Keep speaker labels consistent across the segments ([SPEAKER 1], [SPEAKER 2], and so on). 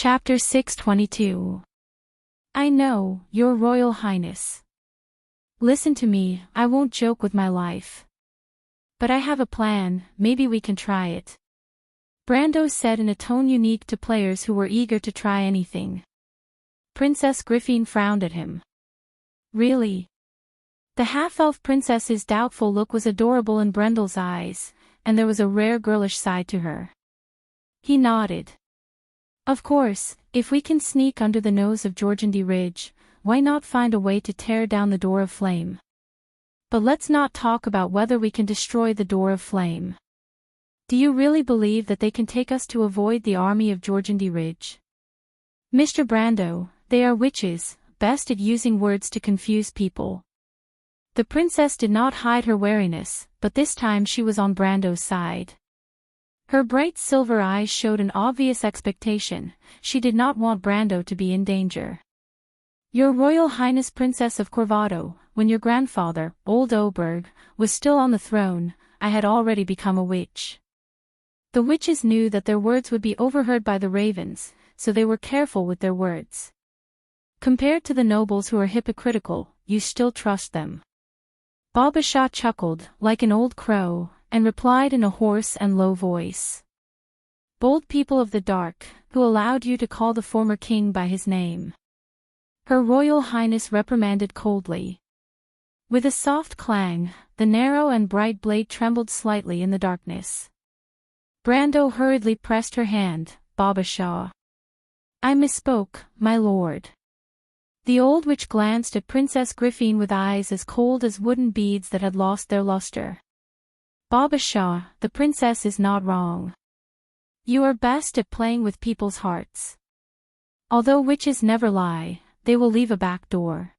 [SPEAKER 1] Chapter 622. I know, Your Royal Highness. Listen to me, I won't joke with my life. But I have a plan, maybe we can try it. Brando said in a tone unique to players who were eager to try anything. Princess Griffin frowned at him. Really? The half-elf princess's doubtful look was adorable in Brendel's eyes, and there was a rare girlish side to her. He nodded. Of course, if we can sneak under the nose of Georgandy Ridge, why not find a way to tear down the Door of Flame? But let's not talk about whether we can destroy the Door of Flame. Do you really believe that they can take us to avoid the army of Georgandy Ridge? Mr. Brando, they are witches, best at using words to confuse people. The princess did not hide her wariness, but this time she was on Brando's side. Her bright silver eyes showed an obvious expectation. She did not want Brando to be in danger. Your Royal Highness Princess of Corvado, when your grandfather, old Oberg, was still on the throne, I had already become a witch. The witches knew that their words would be overheard by the ravens, so they were careful with their words. Compared to the nobles who are hypocritical, you still trust them. Baba Shah chuckled, like an old crow, and replied in a hoarse and low voice. Bold people of the dark, who allowed you to call the former king by his name. Her Royal Highness reprimanded coldly. With a soft clang, the narrow and bright blade trembled slightly in the darkness. Brando hurriedly pressed her hand. Baba Shah. I misspoke, my lord. The old witch glanced at Princess Griffin with eyes as cold as wooden beads that had lost their luster. Baba Shah, the princess is not wrong. You are best at playing with people's hearts. Although witches never lie, they will leave a back door.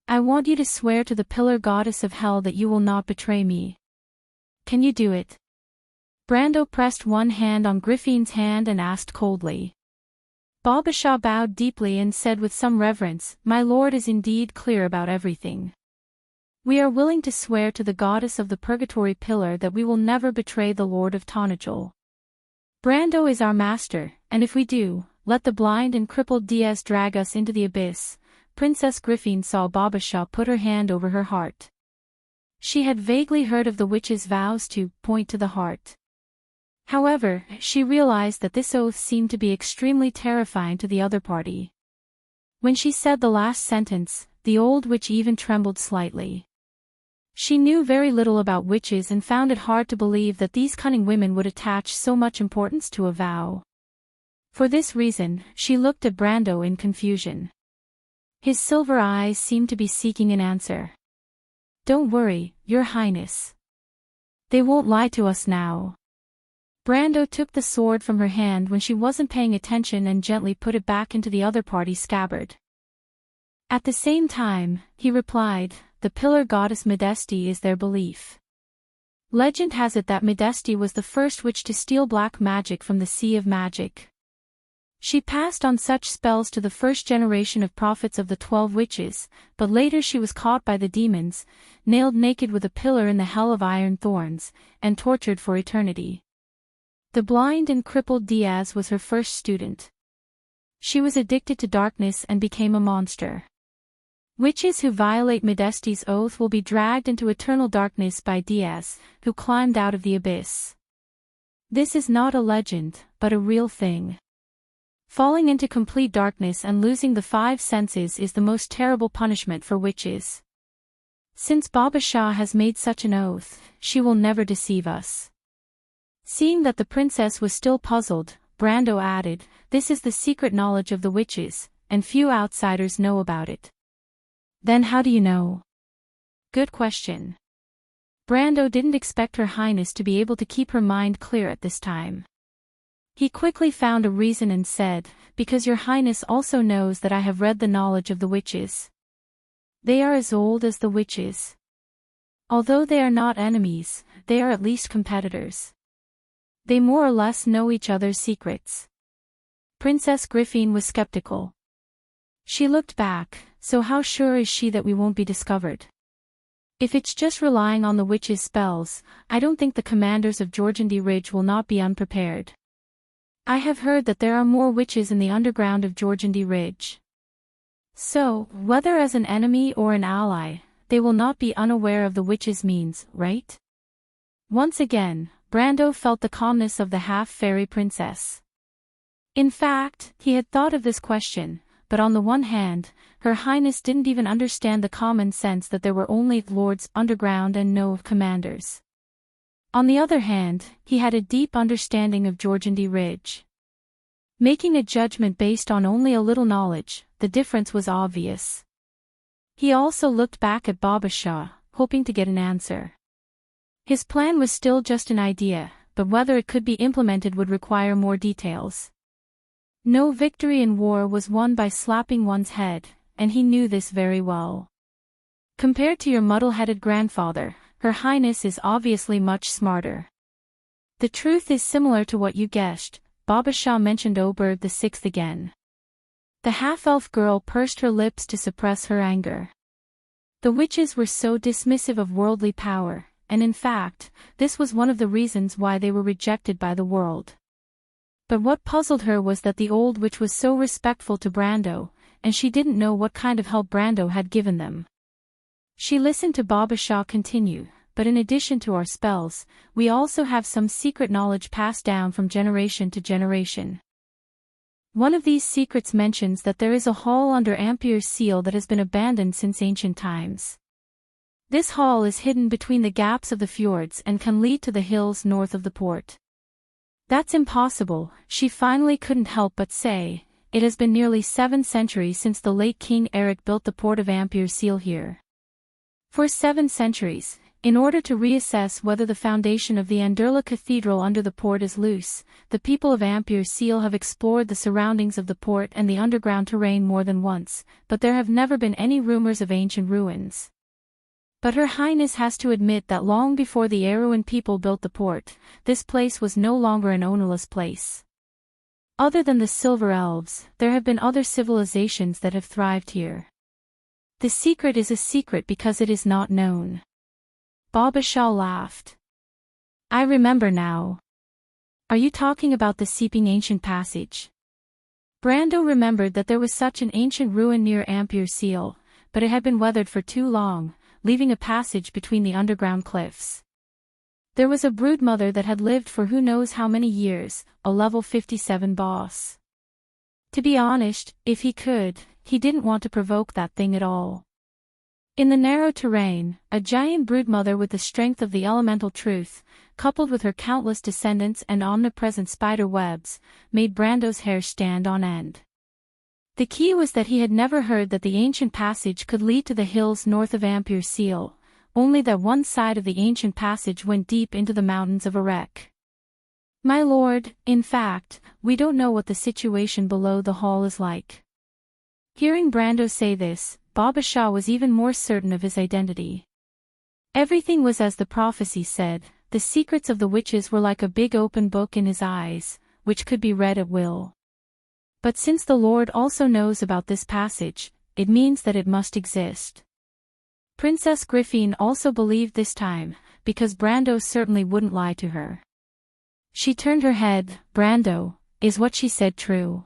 [SPEAKER 1] I want you to swear to the pillar goddess of hell that you will not betray me. Can you do it? Brando pressed one hand on Griffin's hand and asked coldly. Baba Shah bowed deeply and said with some reverence, My lord is indeed clear about everything. We are willing to swear to the goddess of the purgatory pillar that we will never betray the Lord of Tonajol. Brando is our master, and if we do, let the blind and crippled Diaz drag us into the abyss. Princess Griffin saw Baba Shah put her hand over her heart. She had vaguely heard of the witch's vows to point to the heart. However, she realized that this oath seemed to be extremely terrifying to the other party. When she said the last sentence, the old witch even trembled slightly. She knew very little about witches and found it hard to believe that these cunning women would attach so much importance to a vow. For this reason, she looked at Brando in confusion. His silver eyes seemed to be seeking an answer. Don't worry, Your Highness. They won't lie to us now. Brando took the sword from her hand when she wasn't paying attention and gently put it back into the other party's scabbard. At the same time, he replied, the pillar goddess Modesty is their belief. Legend has it that Modesty was the first witch to steal black magic from the Sea of Magic. She passed on such spells to the first generation of prophets of the 12 witches, but later she was caught by the demons, nailed naked with a pillar in the hell of iron thorns, and tortured for eternity. The blind and crippled Diaz was her first student. She was addicted to darkness and became a monster. Witches who violate Modesty's oath will be dragged into eternal darkness by Diaz, who climbed out of the abyss. This is not a legend, but a real thing. Falling into complete darkness and losing the 5 senses is the most terrible punishment for witches. Since Baba Shah has made such an oath, she will never deceive us. Seeing that the princess was still puzzled, Brando added, This is the secret knowledge of the witches, and few outsiders know about it. Then how do you know? Good question. Brando didn't expect Her Highness to be able to keep her mind clear at this time. He quickly found a reason and said, Because Your Highness also knows that I have read the knowledge of the witches. They are as old as the witches. Although they are not enemies, they are at least competitors. They more or less know each other's secrets. Princess Griffin was skeptical. She looked back, so how sure is she that we won't be discovered? If it's just relying on the witch's spells, I don't think the commanders of Georgandy Ridge will not be unprepared. I have heard that there are more witches in the underground of Georgandy Ridge. So, whether as an enemy or an ally, they will not be unaware of the witch's means, right? Once again, Brando felt the calmness of the half-fairy princess. In fact, he had thought of this question, but on the one hand, Her Highness didn't even understand the common sense that there were only lords underground and no commanders. On the other hand, he had a deep understanding of Georgandy Ridge. Making a judgment based on only a little knowledge, the difference was obvious. He also looked back at Baba Shah, hoping to get an answer. His plan was still just an idea, but whether it could be implemented would require more details. No victory in war was won by slapping one's head, and he knew this very well. Compared to your muddle-headed grandfather, Her Highness is obviously much smarter. The truth is similar to what you guessed. Baba Shah mentioned Oberg the Sixth again. The half-elf girl pursed her lips to suppress her anger. The witches were so dismissive of worldly power, and in fact, this was one of the reasons why they were rejected by the world. But what puzzled her was that the old witch was so respectful to Brando, and she didn't know what kind of help Brando had given them. She listened to Baba Shah continue, but in addition to our spells, we also have some secret knowledge passed down from generation to generation. One of these secrets mentions that there is a hall under Ampier's seal that has been abandoned since ancient times. This hall is hidden between the gaps of the fjords and can lead to the hills north of the port. That's impossible, she finally couldn't help but say. It has been nearly 7 centuries since the late King Eric built the port of Ampier's seal here. For 7 centuries, in order to reassess whether the foundation of the Anderla Cathedral under the port is loose, the people of Ampier's seal have explored the surroundings of the port and the underground terrain more than once, but there have never been any rumors of ancient ruins. But Her Highness has to admit that long before the Erewhon people built the port, this place was no longer an ownerless place. Other than the Silver Elves, there have been other civilizations that have thrived here. The secret is a secret because it is not known. Baba Shah laughed. I remember now. Are you talking about the seeping ancient passage? Brando remembered that there was such an ancient ruin near Ampier's seal, but it had been weathered for too long, leaving a passage between the underground cliffs. There was a broodmother that had lived for who knows how many years, a level 57 boss. To be honest, if he could, he didn't want to provoke that thing at all. In the narrow terrain, a giant broodmother with the strength of the elemental truth, coupled with her countless descendants and omnipresent spider webs, made Brando's hair stand on end. The key was that he had never heard that the ancient passage could lead to the hills north of Ampier's seal, only that one side of the ancient passage went deep into the mountains of Erech. My lord, in fact, we don't know what the situation below the hall is like. Hearing Brando say this, Baba Shah was even more certain of his identity. Everything was as the prophecy said, the secrets of the witches were like a big open book in his eyes, which could be read at will. But since the Lord also knows about this passage, it means that it must exist. Princess Griffin also believed this time, because Brando certainly wouldn't lie to her. She turned her head. Brando, is what she said true?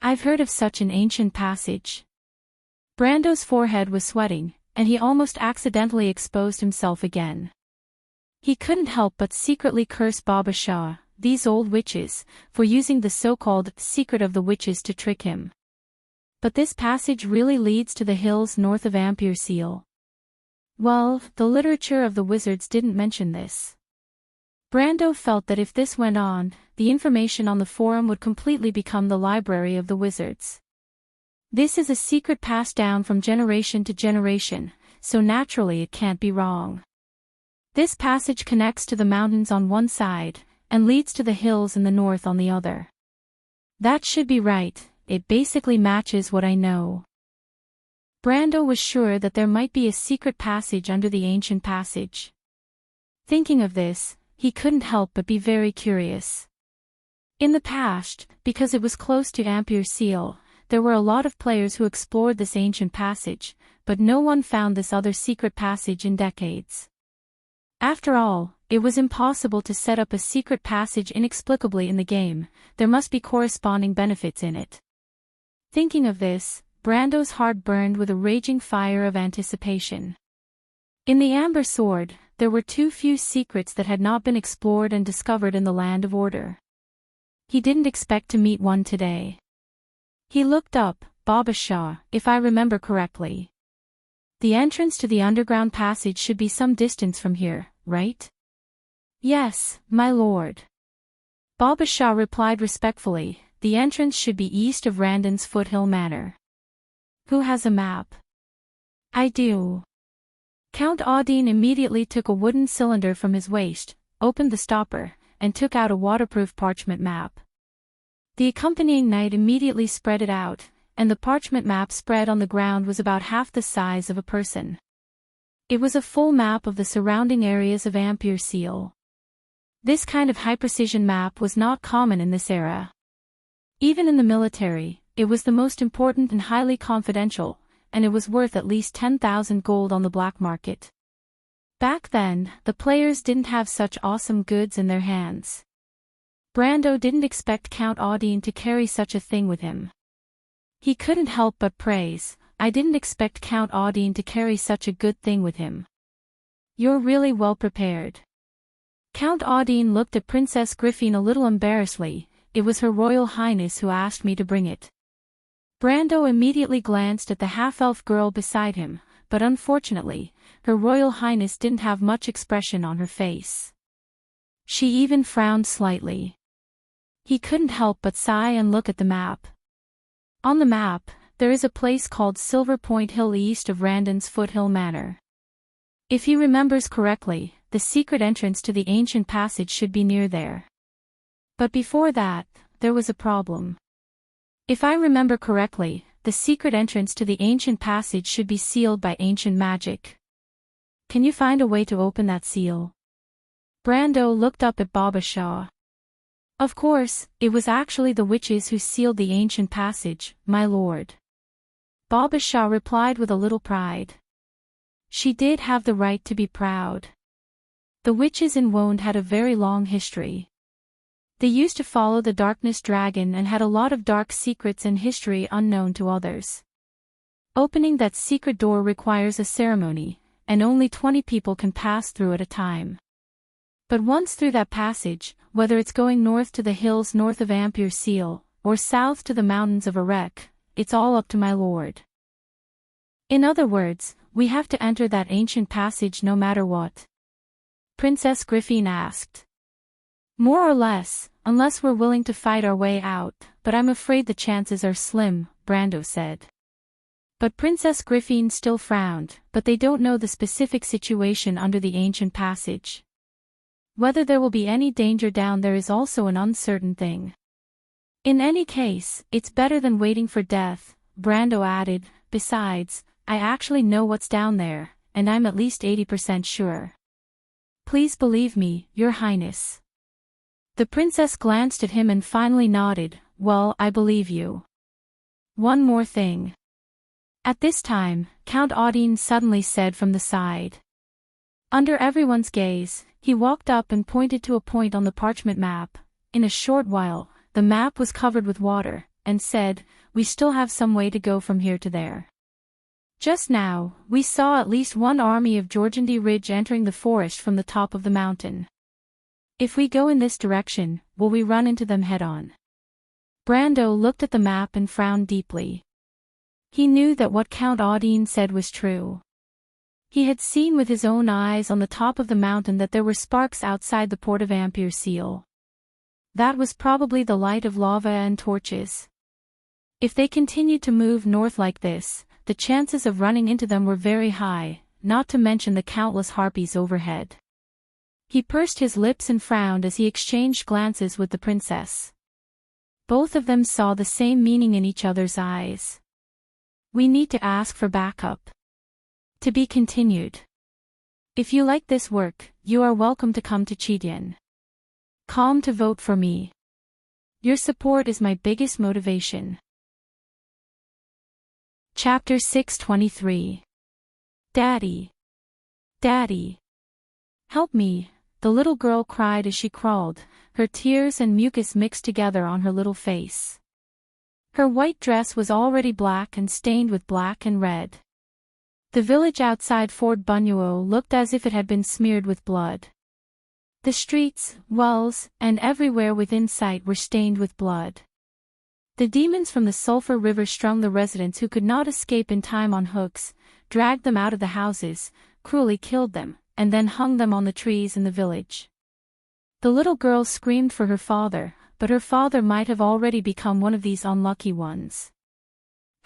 [SPEAKER 1] I've heard of such an ancient passage. Brando's forehead was sweating, and he almost accidentally exposed himself again. He couldn't help but secretly curse Baba Shah, these old witches, for using the so-called secret of the witches to trick him. But this passage really leads to the hills north of Ampier's seal. Well, the literature of the wizards didn't mention this. Brando felt that if this went on, the information on the forum would completely become the library of the wizards. This is a secret passed down from generation to generation, so naturally it can't be wrong. This passage connects to the mountains on one side, and leads to the hills in the north on the other. That should be right, it basically matches what I know. Brando was sure that there might be a secret passage under the ancient passage. Thinking of this, he couldn't help but be very curious. In the past, because it was close to Ampier's seal, there were a lot of players who explored this ancient passage, but no one found this other secret passage in decades. After all, it was impossible to set up a secret passage inexplicably in the game, there must be corresponding benefits in it. Thinking of this, Brando's heart burned with a raging fire of anticipation. In the Amber Sword, there were too few secrets that had not been explored and discovered in the Land of Order. He didn't expect to meet one today. He looked up. Babasha, if I remember correctly. The entrance to the underground passage should be some distance from here, right? Yes, my lord. Babasha replied respectfully, the entrance should be east of Randon's Foothill Manor. Who has a map? I do. Count Audine immediately took a wooden cylinder from his waist, opened the stopper, and took out a waterproof parchment map. The accompanying knight immediately spread it out, and the parchment map spread on the ground was about half the size of a person. It was a full map of the surrounding areas of Ampere Seal. This kind of high-precision map was not common in this era. Even in the military, it was the most important and highly confidential, and it was worth at least 10,000 gold on the black market. Back then, the players didn't have such awesome goods in their hands. Brando didn't expect Count Audine to carry such a thing with him. He couldn't help but praise, I didn't expect Count Audine to carry such a good thing with him. You're really well prepared. Count Audine looked at Princess Griffin a little embarrassedly, it was Her Royal Highness who asked me to bring it. Brando immediately glanced at the half-elf girl beside him, but unfortunately, Her Royal Highness didn't have much expression on her face. She even frowned slightly. He couldn't help but sigh and look at the map. On the map, there is a place called Silver Point Hill east of Randon's Foothill Manor. If he remembers correctly, the secret entrance to the ancient passage should be near there. But before that, there was a problem. If I remember correctly, the secret entrance to the ancient passage should be sealed by ancient magic. Can you find a way to open that seal? Brando looked up at Babasha. Of course, it was actually the witches who sealed the ancient passage, my lord. Babasha replied with a little pride. She did have the right to be proud. The witches in Wonde had a very long history. They used to follow the Darkness Dragon and had a lot of dark secrets and history unknown to others. Opening that secret door requires a ceremony, and only 20 people can pass through at a time. But once through that passage, whether it's going north to the hills north of Ampere Seal, or south to the mountains of Erech, it's all up to my lord. In other words, we have to enter that ancient passage no matter what? Princess Griffin asked. More or less, unless we're willing to fight our way out, but I'm afraid the chances are slim, Brando said. But Princess Griffin still frowned, but they don't know the specific situation under the ancient passage. Whether there will be any danger down there is also an uncertain thing. In any case, it's better than waiting for death, Brando added, besides, I actually know what's down there, and I'm at least 80% sure. Please believe me, Your Highness. The princess glanced at him and finally nodded, well, I believe you. One more thing. At this time, Count Audine suddenly said from the side. Under everyone's gaze, he walked up and pointed to a point on the parchment map. In a short while, the map was covered with water, and said, we still have some way to go from here to there. Just now, we saw at least one army of Jorgendy Ridge entering the forest from the top of the mountain. If we go in this direction, will we run into them head-on? Brando looked at the map and frowned deeply. He knew that what Count Audine said was true. He had seen with his own eyes on the top of the mountain that there were sparks outside the port of Ampere Seal. That was probably the light of lava and torches. If they continued to move north like this, the chances of running into them were very high, not to mention the countless harpies overhead. He pursed his lips and frowned as he exchanged glances with the princess. Both of them saw the same meaning in each other's eyes. We need to ask for backup. To be continued. If you like this work, you are welcome to come to Chidian. Come to vote for me. Your support is my biggest motivation. Chapter 623. Daddy. Daddy. Help me, the little girl cried as she crawled, her tears and mucus mixed together on her little face. Her white dress was already black and stained with black and red. The village outside Fort Bunyuo looked as if it had been smeared with blood. The streets, wells, and everywhere within sight were stained with blood. The demons from the Sulphur River strung the residents who could not escape in time on hooks, dragged them out of the houses, cruelly killed them, and then hung them on the trees in the village. The little girl screamed for her father, but her father might have already become one of these unlucky ones.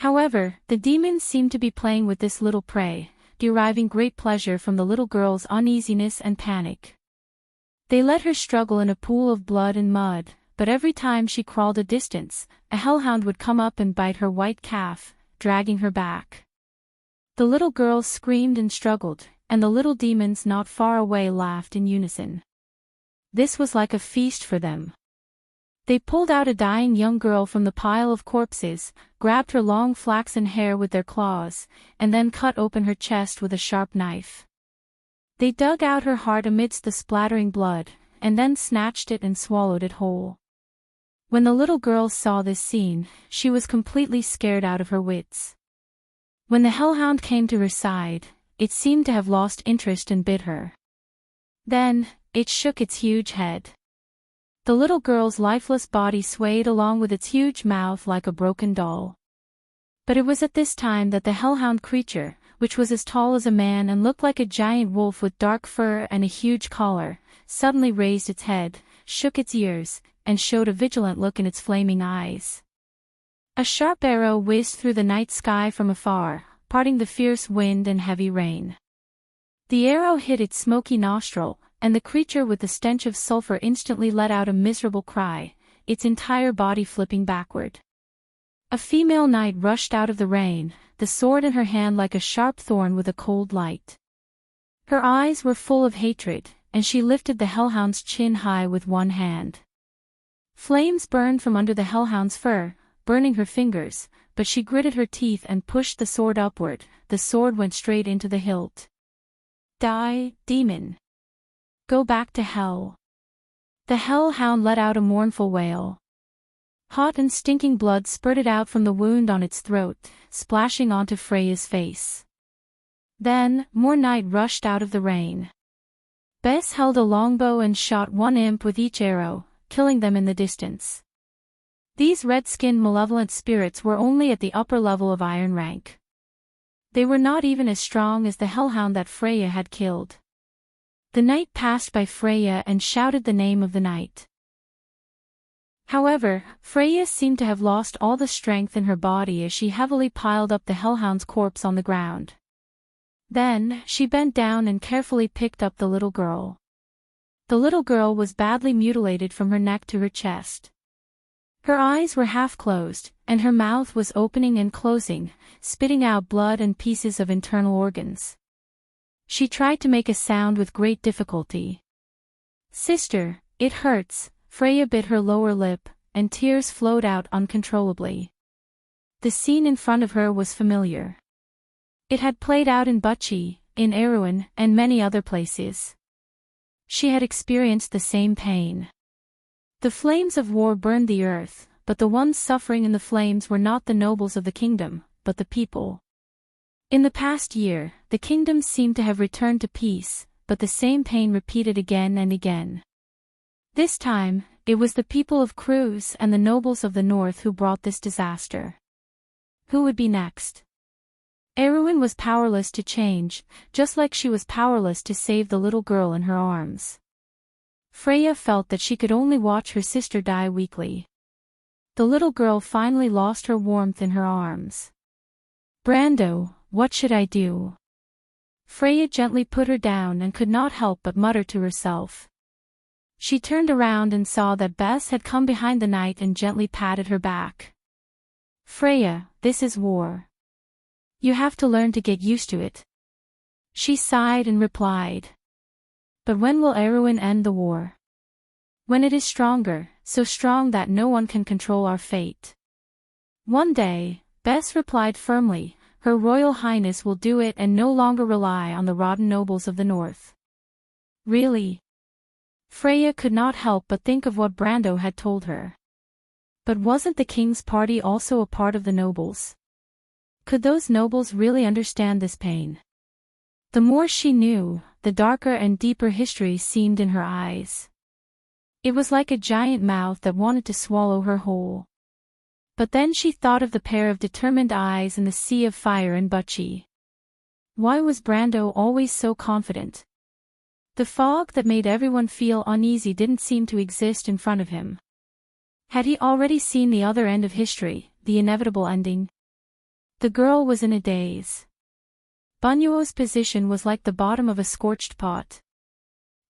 [SPEAKER 1] However, the demons seemed to be playing with this little prey, deriving great pleasure from the little girl's uneasiness and panic. They let her struggle in a pool of blood and mud, but every time she crawled a distance, a hellhound would come up and bite her white calf, dragging her back. The little girl screamed and struggled, and the little demons not far away laughed in unison. This was like a feast for them. They pulled out a dying young girl from the pile of corpses, grabbed her long flaxen hair with their claws, and then cut open her chest with a sharp knife. They dug out her heart amidst the splattering blood, and then snatched it and swallowed it whole. When the little girl saw this scene, she was completely scared out of her wits. When the hellhound came to her side, it seemed to have lost interest and bit her. Then, it shook its huge head. The little girl's lifeless body swayed along with its huge mouth like a broken doll. But it was at this time that the hellhound creature, which was as tall as a man and looked like a giant wolf with dark fur and a huge collar, suddenly raised its head, shook its ears, and showed a vigilant look in its flaming eyes. A sharp arrow whizzed through the night sky from afar, parting the fierce wind and heavy rain. The arrow hit its smoky nostril, and the creature with the stench of sulfur instantly let out a miserable cry, its entire body flipping backward. A female knight rushed out of the rain, the sword in her hand like a sharp thorn with a cold light. Her eyes were full of hatred, and she lifted the hellhound's chin high with one hand. Flames burned from under the hellhound's fur, burning her fingers, but she gritted her teeth and pushed the sword upward. The sword went straight into the hilt. Die, demon! Go back to hell! The hellhound let out a mournful wail. Hot and stinking blood spurted out from the wound on its throat, splashing onto Freya's face. Then, more night rushed out of the rain. Bess held a longbow and shot one imp with each arrow, killing them in the distance. These red-skinned malevolent spirits were only at the upper level of iron rank. They were not even as strong as the hellhound that Freya had killed. The knight passed by Freya and shouted the name of the knight. However, Freya seemed to have lost all the strength in her body as she heavily piled up the hellhound's corpse on the ground. Then, she bent down and carefully picked up the little girl. The little girl was badly mutilated from her neck to her chest. Her eyes were half closed, and her mouth was opening and closing, spitting out blood and pieces of internal organs. She tried to make a sound with great difficulty. "Sister, it hurts." Freya bit her lower lip, and tears flowed out uncontrollably. The scene in front of her was familiar. It had played out in Buchi, in Erewhon, and many other places. She had experienced the same pain. The flames of war burned the earth, but the ones suffering in the flames were not the nobles of the kingdom, but the people. In the past year, the kingdom seemed to have returned to peace, but the same pain repeated again and again. This time, it was the people of Cruz and the nobles of the north who brought this disaster. Who would be next? Erewhon was powerless to change, just like she was powerless to save the little girl in her arms. Freya felt that she could only watch her sister die weakly. The little girl finally lost her warmth in her arms. "Brando, what should I do?" Freya gently put her down and could not help but mutter to herself. She turned around and saw that Bess had come behind the knight and gently patted her back. "Freya, this is war. You have to learn to get used to it." She sighed and replied. "But when will Erewhon end the war?" "When it is stronger, so strong that no one can control our fate." "One day," Bess replied firmly, "Her Royal Highness will do it and no longer rely on the rotten nobles of the north." Really? Freya could not help but think of what Brando had told her. But wasn't the king's party also a part of the nobles? Could those nobles really understand this pain? The more she knew, the darker and deeper history seemed in her eyes. It was like a giant mouth that wanted to swallow her whole. But then she thought of the pair of determined eyes and the sea of fire in Butchie. Why was Brando always so confident? The fog that made everyone feel uneasy didn't seem to exist in front of him. Had he already seen the other end of history, the inevitable ending? The girl was in a daze. Bunyuo's position was like the bottom of a scorched pot.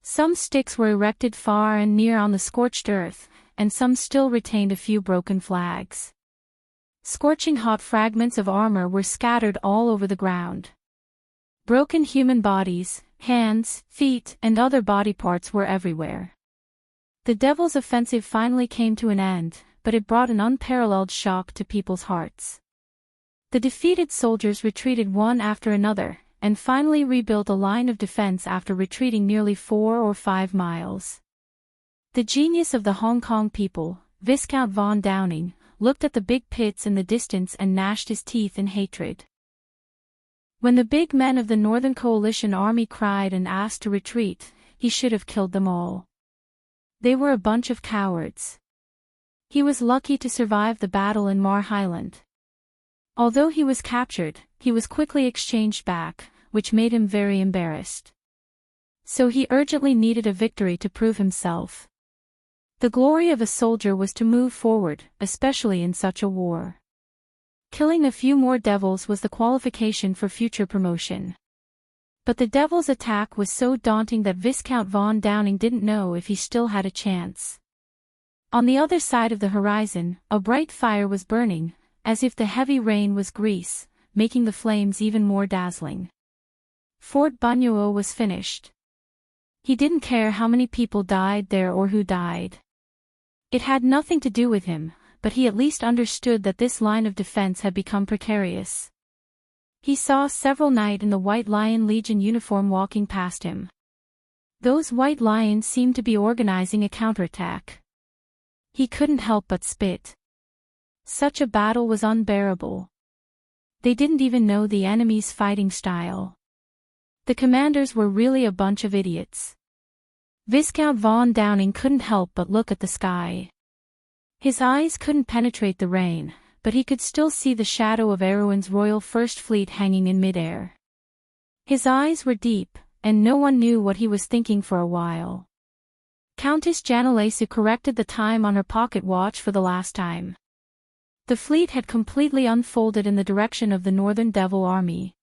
[SPEAKER 1] Some sticks were erected far and near on the scorched earth, and some still retained a few broken flags. Scorching hot fragments of armor were scattered all over the ground. Broken human bodies, hands, feet, and other body parts were everywhere. The Devil's offensive finally came to an end, but it brought an unparalleled shock to people's hearts. The defeated soldiers retreated one after another, and finally rebuilt a line of defense after retreating nearly 4 or 5 miles. The genius of the Hong Kong people, Viscount von Downing, looked at the big pits in the distance and gnashed his teeth in hatred. When the big men of the Northern Coalition army cried and asked to retreat, he should have killed them all. They were a bunch of cowards. He was lucky to survive the battle in Mar Highland. Although he was captured, he was quickly exchanged back, which made him very embarrassed. So he urgently needed a victory to prove himself. The glory of a soldier was to move forward, especially in such a war. Killing a few more devils was the qualification for future promotion. But the devil's attack was so daunting that Viscount von Downing didn't know if he still had a chance. On the other side of the horizon, a bright fire was burning, as if the heavy rain was grease, making the flames even more dazzling. Fort Bunyuo was finished. He didn't care how many people died there or who died. It had nothing to do with him, but he at least understood that this line of defense had become precarious. He saw several knights in the White Lion Legion uniform walking past him. Those White Lions seemed to be organizing a counterattack. He couldn't help but spit. Such a battle was unbearable. They didn't even know the enemy's fighting style. The commanders were really a bunch of idiots. Viscount von Downing couldn't help but look at the sky. His eyes couldn't penetrate the rain, but he could still see the shadow of Erwin's Royal First Fleet hanging in midair. His eyes were deep, and no one knew what he was thinking for a while. Countess Janelesu corrected the time on her pocket watch for the last time. The fleet had completely unfolded in the direction of the Northern Devil Army.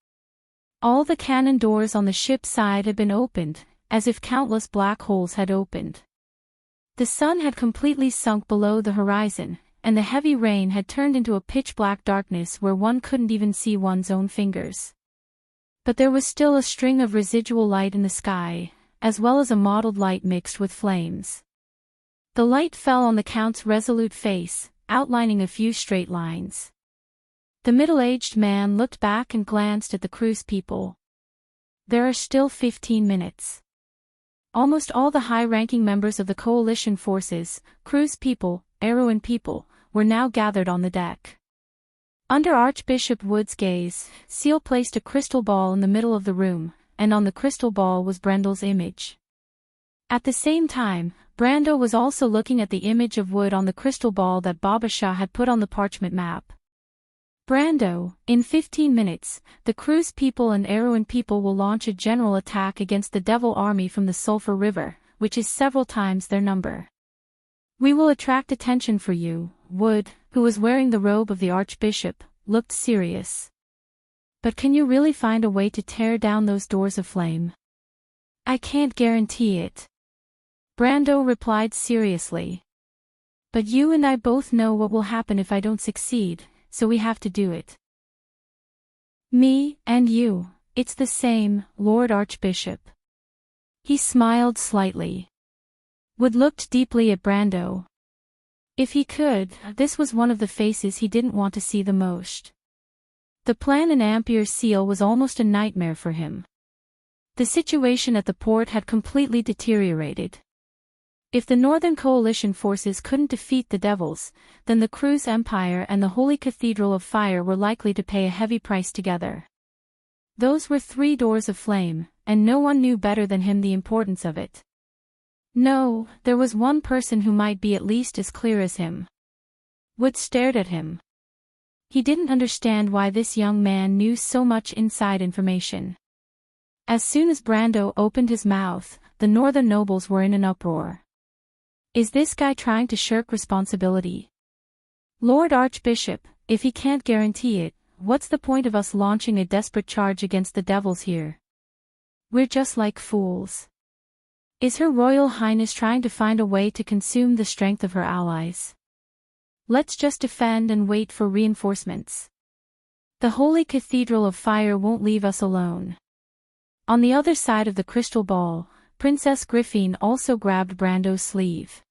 [SPEAKER 1] All the cannon doors on the ship's side had been opened, as if countless black holes had opened. The sun had completely sunk below the horizon, and the heavy rain had turned into a pitch-black darkness where one couldn't even see one's own fingers. But there was still a string of residual light in the sky, as well as a mottled light mixed with flames. The light fell on the Count's resolute face, outlining a few straight lines. The middle-aged man looked back and glanced at the crew's people. There are still 15 minutes. Almost all the high-ranking members of the coalition forces, crew's people, Erwin people, were now gathered on the deck. Under Archbishop Wood's gaze, Seal placed a crystal ball in the middle of the room, and on the crystal ball was Brendel's image. At the same time, Brando was also looking at the image of Wood on the crystal ball that Baba Shah had put on the parchment map. Brando, in 15 minutes, the crew's people and Erwin people will launch a general attack against the Devil Army from the Sulphur River, which is several times their number. We will attract attention for you. Wood, who was wearing the robe of the Archbishop, looked serious. But can you really find a way to tear down those doors of flame? I can't guarantee it. Brando replied seriously. But you and I both know what will happen if I don't succeed, so we have to do it. Me, and you, it's the same, Lord Archbishop. He smiled slightly. Wood looked deeply at Brando. If he could, this was one of the faces he didn't want to see the most. The plan in Ampere Seal was almost a nightmare for him. The situation at the port had completely deteriorated. If the Northern Coalition forces couldn't defeat the devils, then the Cruz Empire and the Holy Cathedral of Fire were likely to pay a heavy price together. Those were 3 doors of flame, and no one knew better than him the importance of it. No, there was one person who might be at least as clear as him. Wood stared at him. He didn't understand why this young man knew so much inside information. As soon as Brando opened his mouth, the northern nobles were in an uproar. Is this guy trying to shirk responsibility? Lord Archbishop, if he can't guarantee it, what's the point of us launching a desperate charge against the devils here? We're just like fools. Is Her Royal Highness trying to find a way to consume the strength of her allies? Let's just defend and wait for reinforcements. The Holy Cathedral of Fire won't leave us alone. On the other side of the crystal ball, Princess Griffin also grabbed Brando's sleeve.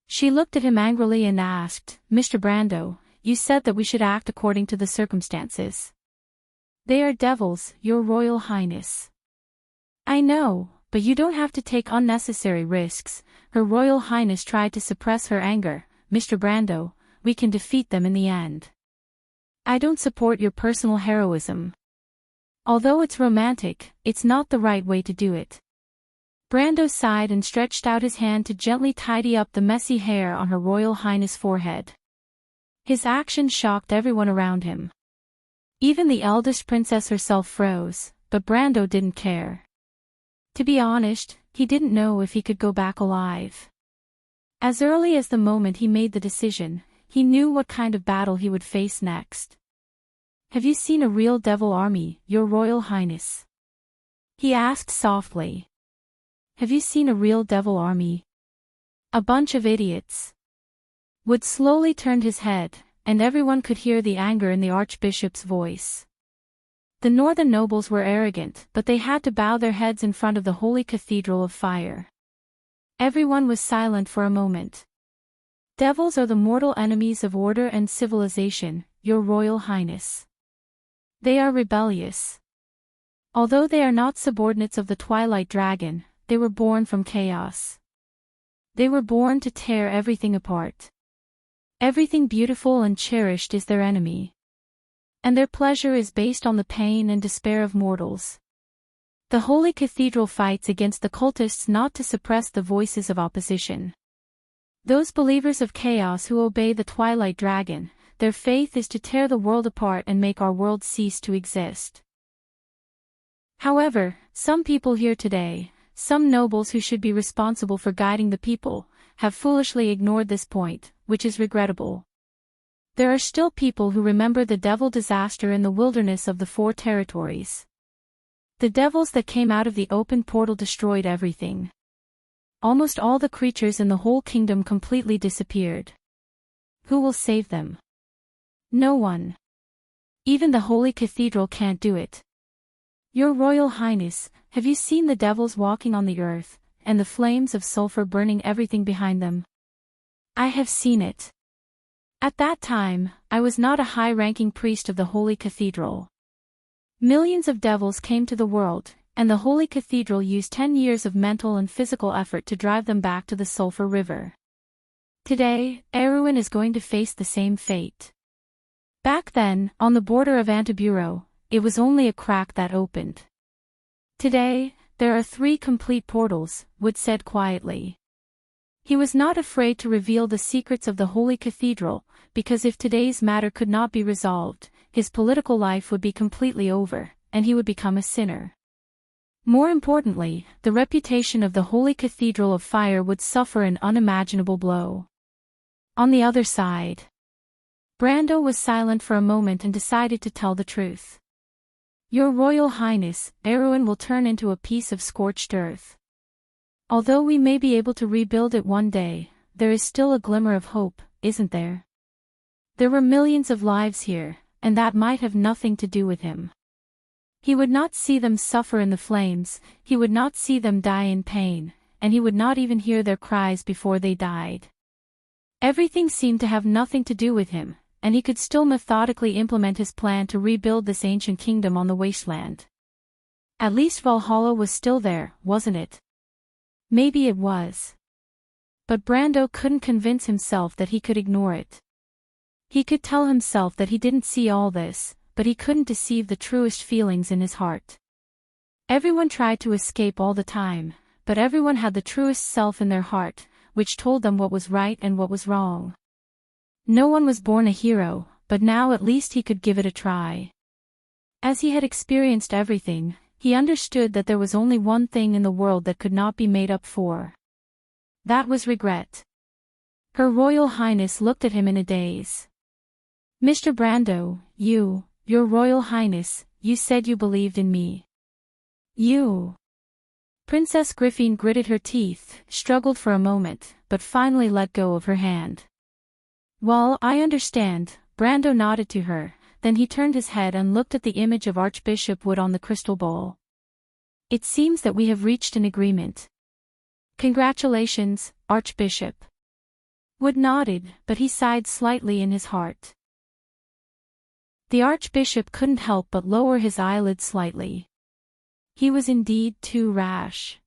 [SPEAKER 1] She looked at him angrily and asked, Mr. Brando, you said that we should act according to the circumstances. They are devils, Your Royal Highness. I know, but you don't have to take unnecessary risks. Her Royal Highness tried to suppress her anger. Mr. Brando, we can defeat them in the end. I don't support your personal heroism. Although it's romantic, it's not the right way to do it. Brando sighed and stretched out his hand to gently tidy up the messy hair on Her Royal Highness' forehead. His action shocked everyone around him. Even the eldest princess herself froze, but Brando didn't care. To be honest, he didn't know if he could go back alive. As early as the moment he made the decision, he knew what kind of battle he would face next. Have you seen a real devil army, Your Royal Highness? He asked softly. Have you seen a real devil army? A bunch of idiots. Wood slowly turned his head, and everyone could hear the anger in the Archbishop's voice. The northern nobles were arrogant, but they had to bow their heads in front of the Holy Cathedral of Fire. Everyone was silent for a moment. Devils are the mortal enemies of order and civilization, Your Royal Highness. They are rebellious. Although they are not subordinates of the Twilight Dragon, they were born from chaos. They were born to tear everything apart. Everything beautiful and cherished is their enemy. And their pleasure is based on the pain and despair of mortals. The Holy Cathedral fights against the cultists not to suppress the voices of opposition. Those believers of chaos who obey the Twilight Dragon, their faith is to tear the world apart and make our world cease to exist. However, some people here today, some nobles who should be responsible for guiding the people, have foolishly ignored this point, which is regrettable. There are still people who remember the devil disaster in the wilderness of the 4 territories. The devils that came out of the open portal destroyed everything. Almost all the creatures in the whole kingdom completely disappeared. Who will save them? No one. Even the Holy Cathedral can't do it. Your Royal Highness, have you seen the devils walking on the earth, and the flames of sulfur burning everything behind them? I have seen it. At that time, I was not a high-ranking priest of the Holy Cathedral. Millions of devils came to the world, and the Holy Cathedral used 10 years of mental and physical effort to drive them back to the Sulphur River. Today, Erwin is going to face the same fate. Back then, on the border of Antiburo, it was only a crack that opened. Today, there are 3 complete portals, Wood said quietly. He was not afraid to reveal the secrets of the Holy Cathedral, because if today's matter could not be resolved, his political life would be completely over, and he would become a sinner. More importantly, the reputation of the Holy Cathedral of Fire would suffer an unimaginable blow. On the other side, Brando was silent for a moment and decided to tell the truth. Your Royal Highness, Erwin will turn into a piece of scorched earth. Although we may be able to rebuild it one day, there is still a glimmer of hope, isn't there? There were millions of lives here, and that might have nothing to do with him. He would not see them suffer in the flames, he would not see them die in pain, and he would not even hear their cries before they died. Everything seemed to have nothing to do with him, and he could still methodically implement his plan to rebuild this ancient kingdom on the wasteland. At least Valhalla was still there, wasn't it? Maybe it was. But Brando couldn't convince himself that he could ignore it. He could tell himself that he didn't see all this, but he couldn't deceive the truest feelings in his heart. Everyone tried to escape all the time, but everyone had the truest self in their heart, which told them what was right and what was wrong. No one was born a hero, but now at least he could give it a try. As he had experienced everything, he understood that there was only one thing in the world that could not be made up for. That was regret. Her Royal Highness looked at him in a daze. Mr. Brando, your Royal Highness, you said you believed in me. You. Princess Griffin gritted her teeth, struggled for a moment, but finally let go of her hand. Well, I understand, Brando nodded to her, then he turned his head and looked at the image of Archbishop Wood on the crystal bowl. It seems that we have reached an agreement. Congratulations, Archbishop. Wood nodded, but he sighed slightly in his heart. The Archbishop couldn't help but lower his eyelids slightly. He was indeed too rash.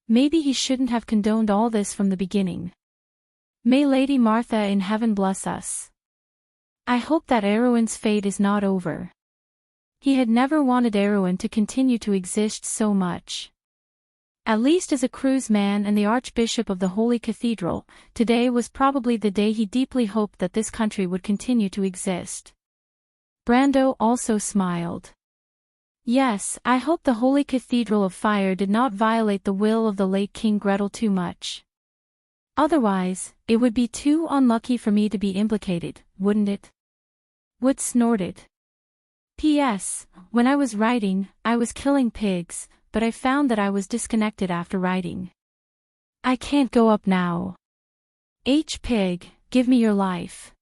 [SPEAKER 1] Maybe he shouldn't have condoned all this from the beginning. May Lady Martha in heaven bless us. I hope that Erwin's fate is not over. He had never wanted Erwin to continue to exist so much. At least as a cruise man and the Archbishop of the Holy Cathedral, today was probably the day he deeply hoped that this country would continue to exist. Brando also smiled. Yes, I hope the Holy Cathedral of Fire did not violate the will of the late King Gretel too much. Otherwise, it would be too unlucky for me to be implicated, wouldn't it? Wood snorted. P.S. When I was writing, I was killing pigs, but I found that I was disconnected after writing. I can't go up now. H. Pig, give me your life.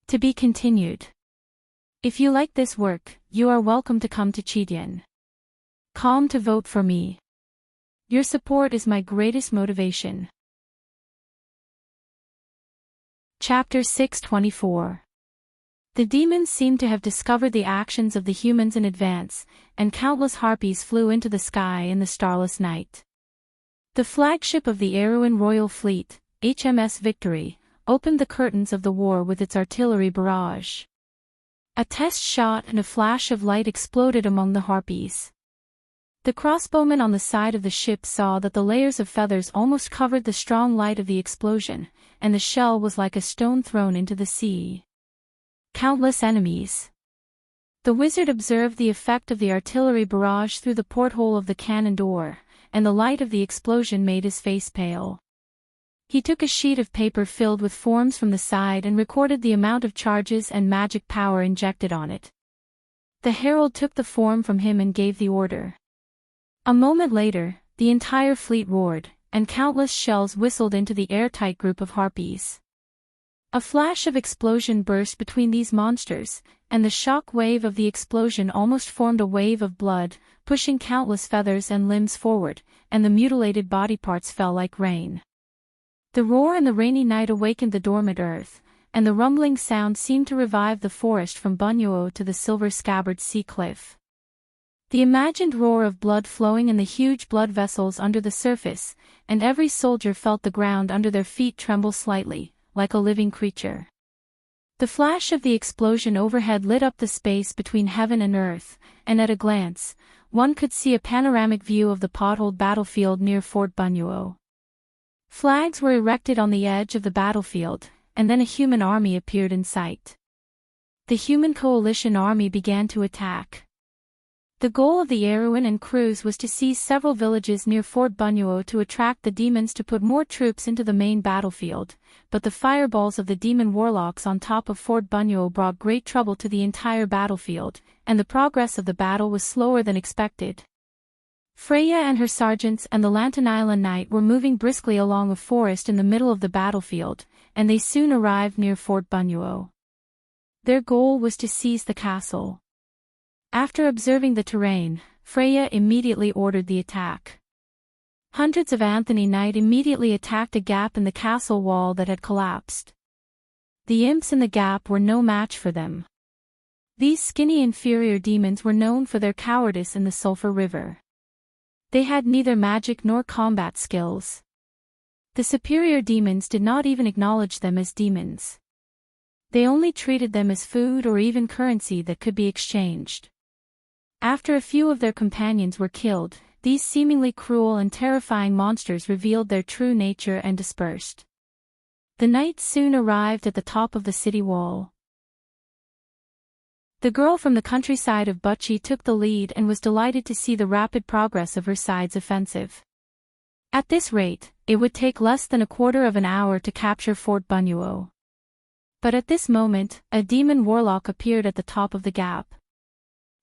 [SPEAKER 1] To be continued. If you like this work, you are welcome to come to Chidian. Calm to vote for me. Your support is my greatest motivation. Chapter 624. The demons seemed to have discovered the actions of the humans in advance, and countless harpies flew into the sky in the starless night. The flagship of the Erwin Royal Fleet, HMS Victory, opened the curtains of the war with its artillery barrage. A test shot and a flash of light exploded among the harpies. The crossbowmen on the side of the ship saw that the layers of feathers almost covered the strong light of the explosion, and the shell was like a stone thrown into the sea. Countless enemies. The wizard observed the effect of the artillery barrage through the porthole of the cannon door, and the light of the explosion made his face pale. He took a sheet of paper filled with forms from the side and recorded the amount of charges and magic power injected on it. The herald took the form from him and gave the order. A moment later, the entire fleet roared, and countless shells whistled into the airtight group of harpies. A flash of explosion burst between these monsters, and the shock wave of the explosion almost formed a wave of blood, pushing countless feathers and limbs forward, and the mutilated body parts fell like rain. The roar in the rainy night awakened the dormant earth, and the rumbling sound seemed to revive the forest from Bunyuo to the silver-scabbard sea cliff. The imagined roar of blood flowing in the huge blood vessels under the surface, and every soldier felt the ground under their feet tremble slightly, like a living creature. The flash of the explosion overhead lit up the space between heaven and earth, and at a glance, one could see a panoramic view of the potholed battlefield near Fort Bunyuo. Flags were erected on the edge of the battlefield, and then a human army appeared in sight. The human coalition army began to attack. The goal of the Erwin and crews was to seize several villages near Fort Bunyuo to attract the demons to put more troops into the main battlefield, but the fireballs of the demon warlocks on top of Fort Bunyuo brought great trouble to the entire battlefield, and the progress of the battle was slower than expected. Freya and her sergeants and the Lantern Island Knight were moving briskly along a forest in the middle of the battlefield, and they soon arrived near Fort Bunyuo. Their goal was to seize the castle. After observing the terrain, Freya immediately ordered the attack. Hundreds of Anthony Knight immediately attacked a gap in the castle wall that had collapsed. The imps in the gap were no match for them. These skinny inferior demons were known for their cowardice in the Sulphur River. They had neither magic nor combat skills. The superior demons did not even acknowledge them as demons. They only treated them as food or even currency that could be exchanged. After a few of their companions were killed, these seemingly cruel and terrifying monsters revealed their true nature and dispersed. The knights soon arrived at the top of the city wall. The girl from the countryside of Butchie took the lead and was delighted to see the rapid progress of her side's offensive. At this rate, it would take less than a quarter of an hour to capture Fort Bunuo. But at this moment, a demon warlock appeared at the top of the gap.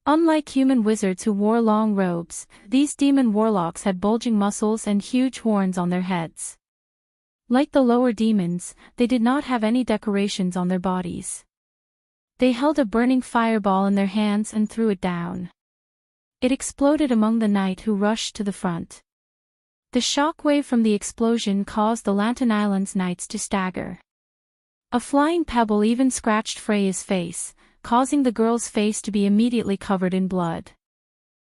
[SPEAKER 1] Unlike human wizards who wore long robes, these demon warlocks had bulging muscles and huge horns on their heads. Like the lower demons, they did not have any decorations on their bodies. They held a burning fireball in their hands and threw it down. It exploded among the knight who rushed to the front. The shockwave from the explosion caused the Lantern Island's knights to stagger. A flying pebble even scratched Freya's face, causing the girl's face to be immediately covered in blood.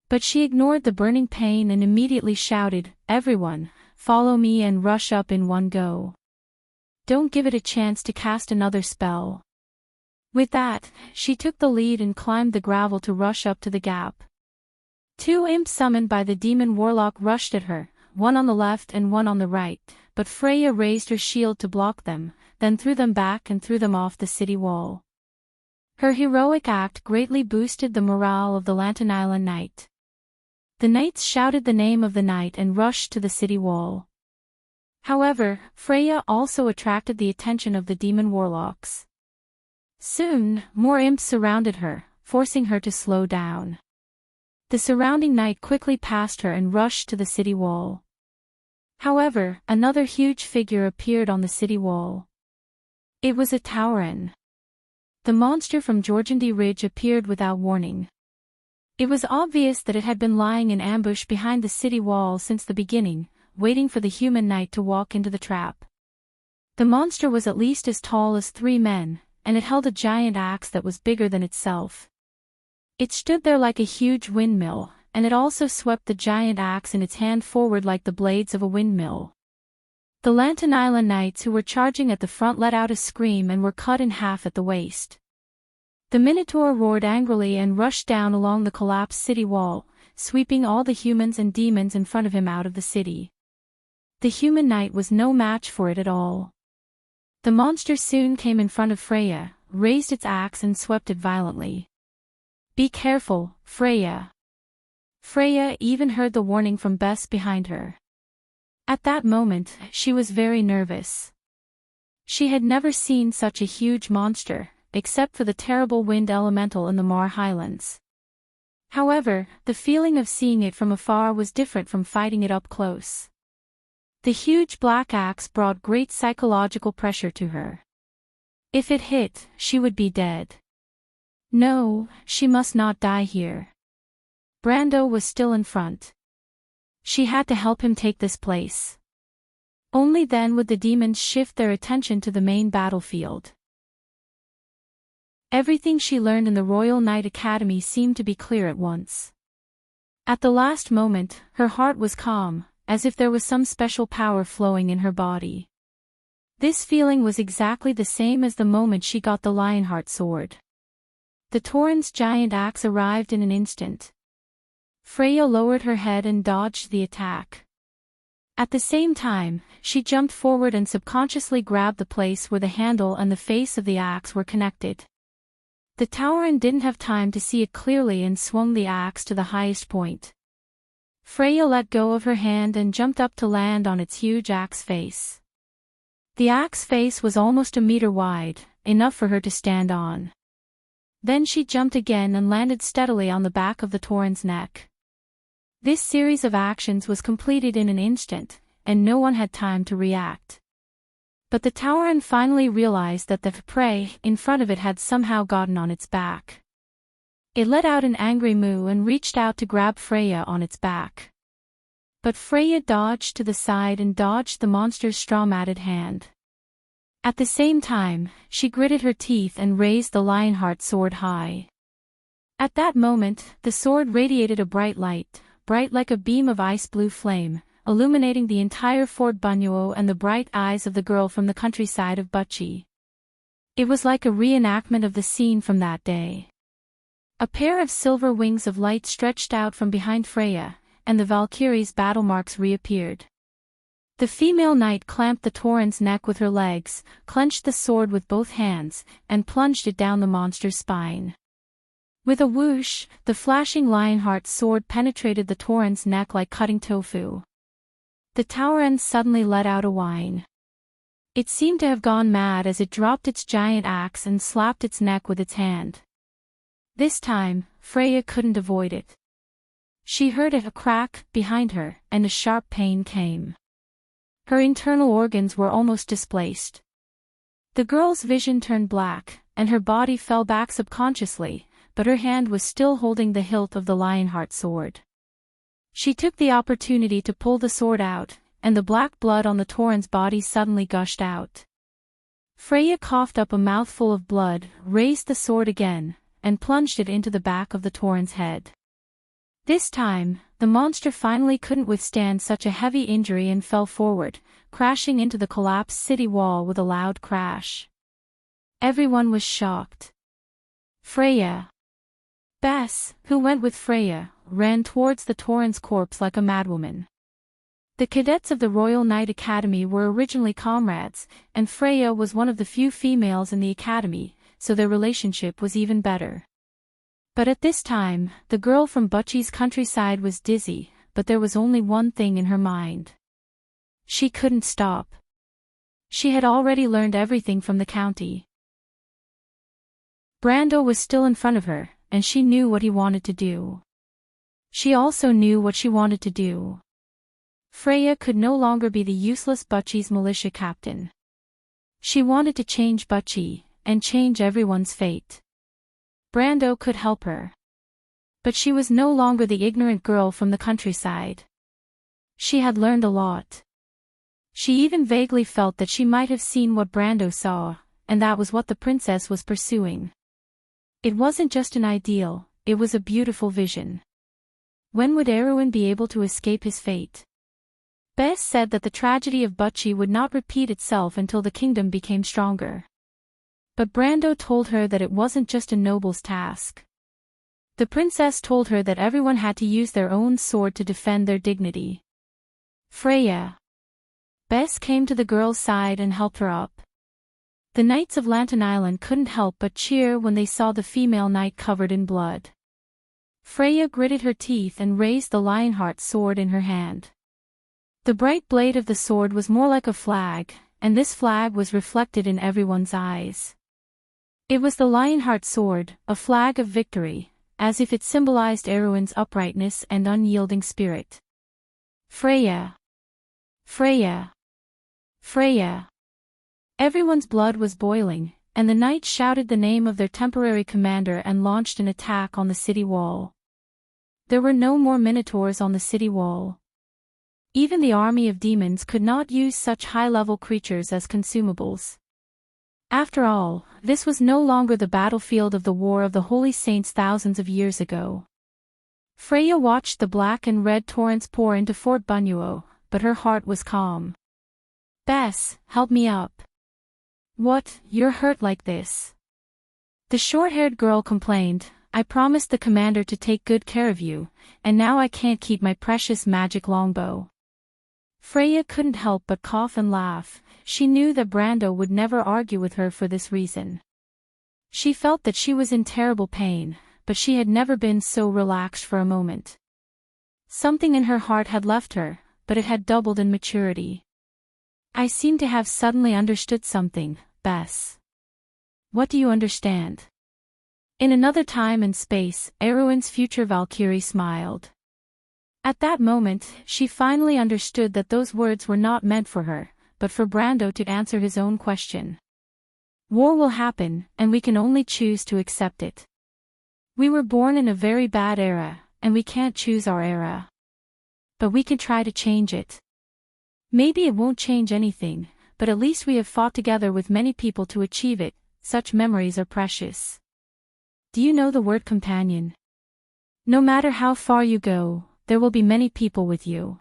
[SPEAKER 1] But she ignored the burning pain and immediately shouted, "Everyone, follow me and rush up in one go. Don't give it a chance to cast another spell." With that, she took the lead and climbed the gravel to rush up to the gap. Two imps summoned by the demon warlock rushed at her, one on the left and one on the right, but Freya raised her shield to block them, then threw them back and threw them off the city wall. Her heroic act greatly boosted the morale of the Lantern Island Knight. The knights shouted the name of the knight and rushed to the city wall. However, Freya also attracted the attention of the demon warlocks. Soon, more imps surrounded her, forcing her to slow down. The surrounding knight quickly passed her and rushed to the city wall. However, another huge figure appeared on the city wall. It was a Tauren. The monster from Georgandy Ridge appeared without warning. It was obvious that it had been lying in ambush behind the city wall since the beginning, waiting for the human knight to walk into the trap. The monster was at least as tall as 3 men, and it held a giant axe that was bigger than itself. It stood there like a huge windmill, and it also swept the giant axe in its hand forward like the blades of a windmill. The Lantern Island Knights who were charging at the front let out a scream and were cut in half at the waist. The Minotaur roared angrily and rushed down along the collapsed city wall, sweeping all the humans and demons in front of him out of the city. The human knight was no match for it at all. The monster soon came in front of Freya, raised its axe and swept it violently. "Be careful, Freya." Freya even heard the warning from Bess behind her. At that moment, she was very nervous. She had never seen such a huge monster, except for the terrible wind elemental in the Mar Highlands. However, the feeling of seeing it from afar was different from fighting it up close. The huge black axe brought great psychological pressure to her. If it hit, she would be dead. No, she must not die here. Brando was still in front. She had to help him take this place. Only then would the demons shift their attention to the main battlefield. Everything she learned in the Royal Knight Academy seemed to be clear at once. At the last moment, her heart was calm, as if there was some special power flowing in her body. This feeling was exactly the same as the moment she got the Lionheart sword. The Tauren's giant axe arrived in an instant. Freya lowered her head and dodged the attack. At the same time, she jumped forward and subconsciously grabbed the place where the handle and the face of the axe were connected. The Tauren didn't have time to see it clearly and swung the axe to the highest point. Freya let go of her hand and jumped up to land on its huge axe face. The axe face was almost a meter wide, enough for her to stand on. Then she jumped again and landed steadily on the back of the Tauren's neck. This series of actions was completed in an instant, and no one had time to react. But the Tauren finally realized that the prey in front of it had somehow gotten on its back. It let out an angry moo and reached out to grab Freya on its back. But Freya dodged to the side and dodged the monster's straw-matted hand. At the same time, she gritted her teeth and raised the Lionheart sword high. At that moment, the sword radiated a bright light, bright like a beam of ice-blue flame, illuminating the entire Fort Bunyuo and the bright eyes of the girl from the countryside of Buchi. It was like a reenactment of the scene from that day. A pair of silver wings of light stretched out from behind Freya, and the Valkyrie's battle marks reappeared. The female knight clamped the Tauren's neck with her legs, clenched the sword with both hands, and plunged it down the monster's spine. With a whoosh, the flashing Lionheart's sword penetrated the Tauren's neck like cutting tofu. The Tauren suddenly let out a whine. It seemed to have gone mad as it dropped its giant axe and slapped its neck with its hand. This time, Freya couldn't avoid it. She heard a crack behind her, and a sharp pain came. Her internal organs were almost displaced. The girl's vision turned black, and her body fell back subconsciously, but her hand was still holding the hilt of the Lionheart sword. She took the opportunity to pull the sword out, and the black blood on the Tauren's body suddenly gushed out. Freya coughed up a mouthful of blood, raised the sword again, and plunged it into the back of the Tauren's head. This time, the monster finally couldn't withstand such a heavy injury and fell forward, crashing into the collapsed city wall with a loud crash. Everyone was shocked. Freya. Bess, who went with Freya, ran towards the Tauren's corpse like a madwoman. The cadets of the Royal Knight Academy were originally comrades, and Freya was one of the few females in the academy, so their relationship was even better. But at this time, the girl from Buchi's countryside was dizzy, but there was only one thing in her mind. She couldn't stop. She had already learned everything from the county. Brando was still in front of her, and she knew what he wanted to do. She also knew what she wanted to do. Freya could no longer be the useless Buchi's militia captain. She wanted to change Buchi, and change everyone's fate. Brando could help her. But she was no longer the ignorant girl from the countryside. She had learned a lot. She even vaguely felt that she might have seen what Brando saw, and that was what the princess was pursuing. It wasn't just an ideal, it was a beautiful vision. When would Erwin be able to escape his fate? Bess said that the tragedy of Buchi would not repeat itself until the kingdom became stronger. But Brando told her that it wasn't just a noble's task. The princess told her that everyone had to use their own sword to defend their dignity. Freya. Bess came to the girl's side and helped her up. The knights of Lantern Island couldn't help but cheer when they saw the female knight covered in blood. Freya gritted her teeth and raised the Lionheart sword in her hand. The bright blade of the sword was more like a flag, and this flag was reflected in everyone's eyes. It was the Lionheart sword, a flag of victory, as if it symbolized Erwin's uprightness and unyielding spirit. Freya. Freya. Freya. Everyone's blood was boiling, and the knights shouted the name of their temporary commander and launched an attack on the city wall. There were no more minotaurs on the city wall. Even the army of demons could not use such high-level creatures as consumables. After all, this was no longer the battlefield of the War of the Holy Saints thousands of years ago. Freya watched the black and red torrents pour into Fort Bunyuo, but her heart was calm. Bess, help me up. What, you're hurt like this? The short-haired girl complained, I promised the commander to take good care of you, and now I can't keep my precious magic longbow. Freya couldn't help but cough and laugh. She knew that Brando would never argue with her for this reason. She felt that she was in terrible pain, but she had never been so relaxed for a moment. Something in her heart had left her, but it had doubled in maturity. I seem to have suddenly understood something, Bess. What do you understand? In another time and space, Erwin's future Valkyrie smiled. At that moment, she finally understood that those words were not meant for her, but for Brando to answer his own question. War will happen, and we can only choose to accept it. We were born in a very bad era, and we can't choose our era. But we can try to change it. Maybe it won't change anything, but at least we have fought together with many people to achieve it. Such memories are precious. Do you know the word companion? No matter how far you go, there will be many people with you.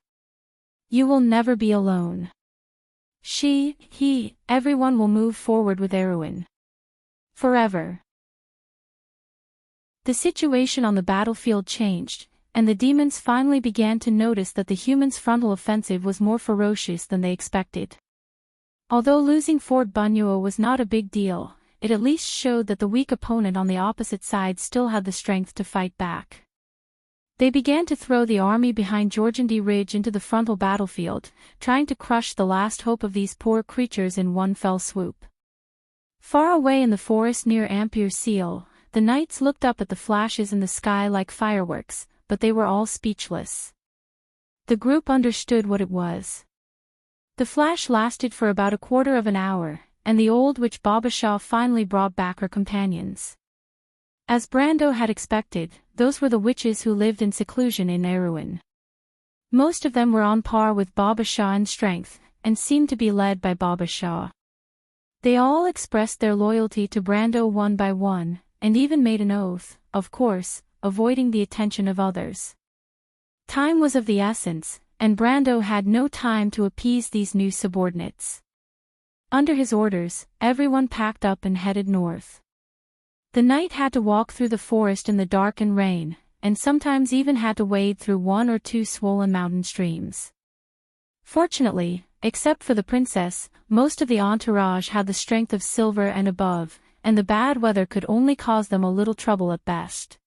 [SPEAKER 1] You will never be alone. Everyone will move forward with Erwin. Forever. The situation on the battlefield changed, and the demons finally began to notice that the humans' frontal offensive was more ferocious than they expected. Although losing Fort Bunyuo was not a big deal, it at least showed that the weak opponent on the opposite side still had the strength to fight back. They began to throw the army behind Georgandy Ridge into the frontal battlefield, trying to crush the last hope of these poor creatures in one fell swoop. Far away in the forest near Ampere Seal, the knights looked up at the flashes in the sky like fireworks, but they were all speechless. The group understood what it was. The flash lasted for about a quarter of an hour, and the old witch Babasha finally brought back her companions. As Brando had expected, those were the witches who lived in seclusion in Erewhon. Most of them were on par with Babasha in strength, and seemed to be led by Babasha. They all expressed their loyalty to Brando one by one, and even made an oath, of course, avoiding the attention of others. Time was of the essence, and Brando had no time to appease these new subordinates. Under his orders, everyone packed up and headed north. The knight had to walk through the forest in the dark and rain, and sometimes even had to wade through one or two swollen mountain streams. Fortunately, except for the princess, most of the entourage had the strength of silver and above, and the bad weather could only cause them a little trouble at best.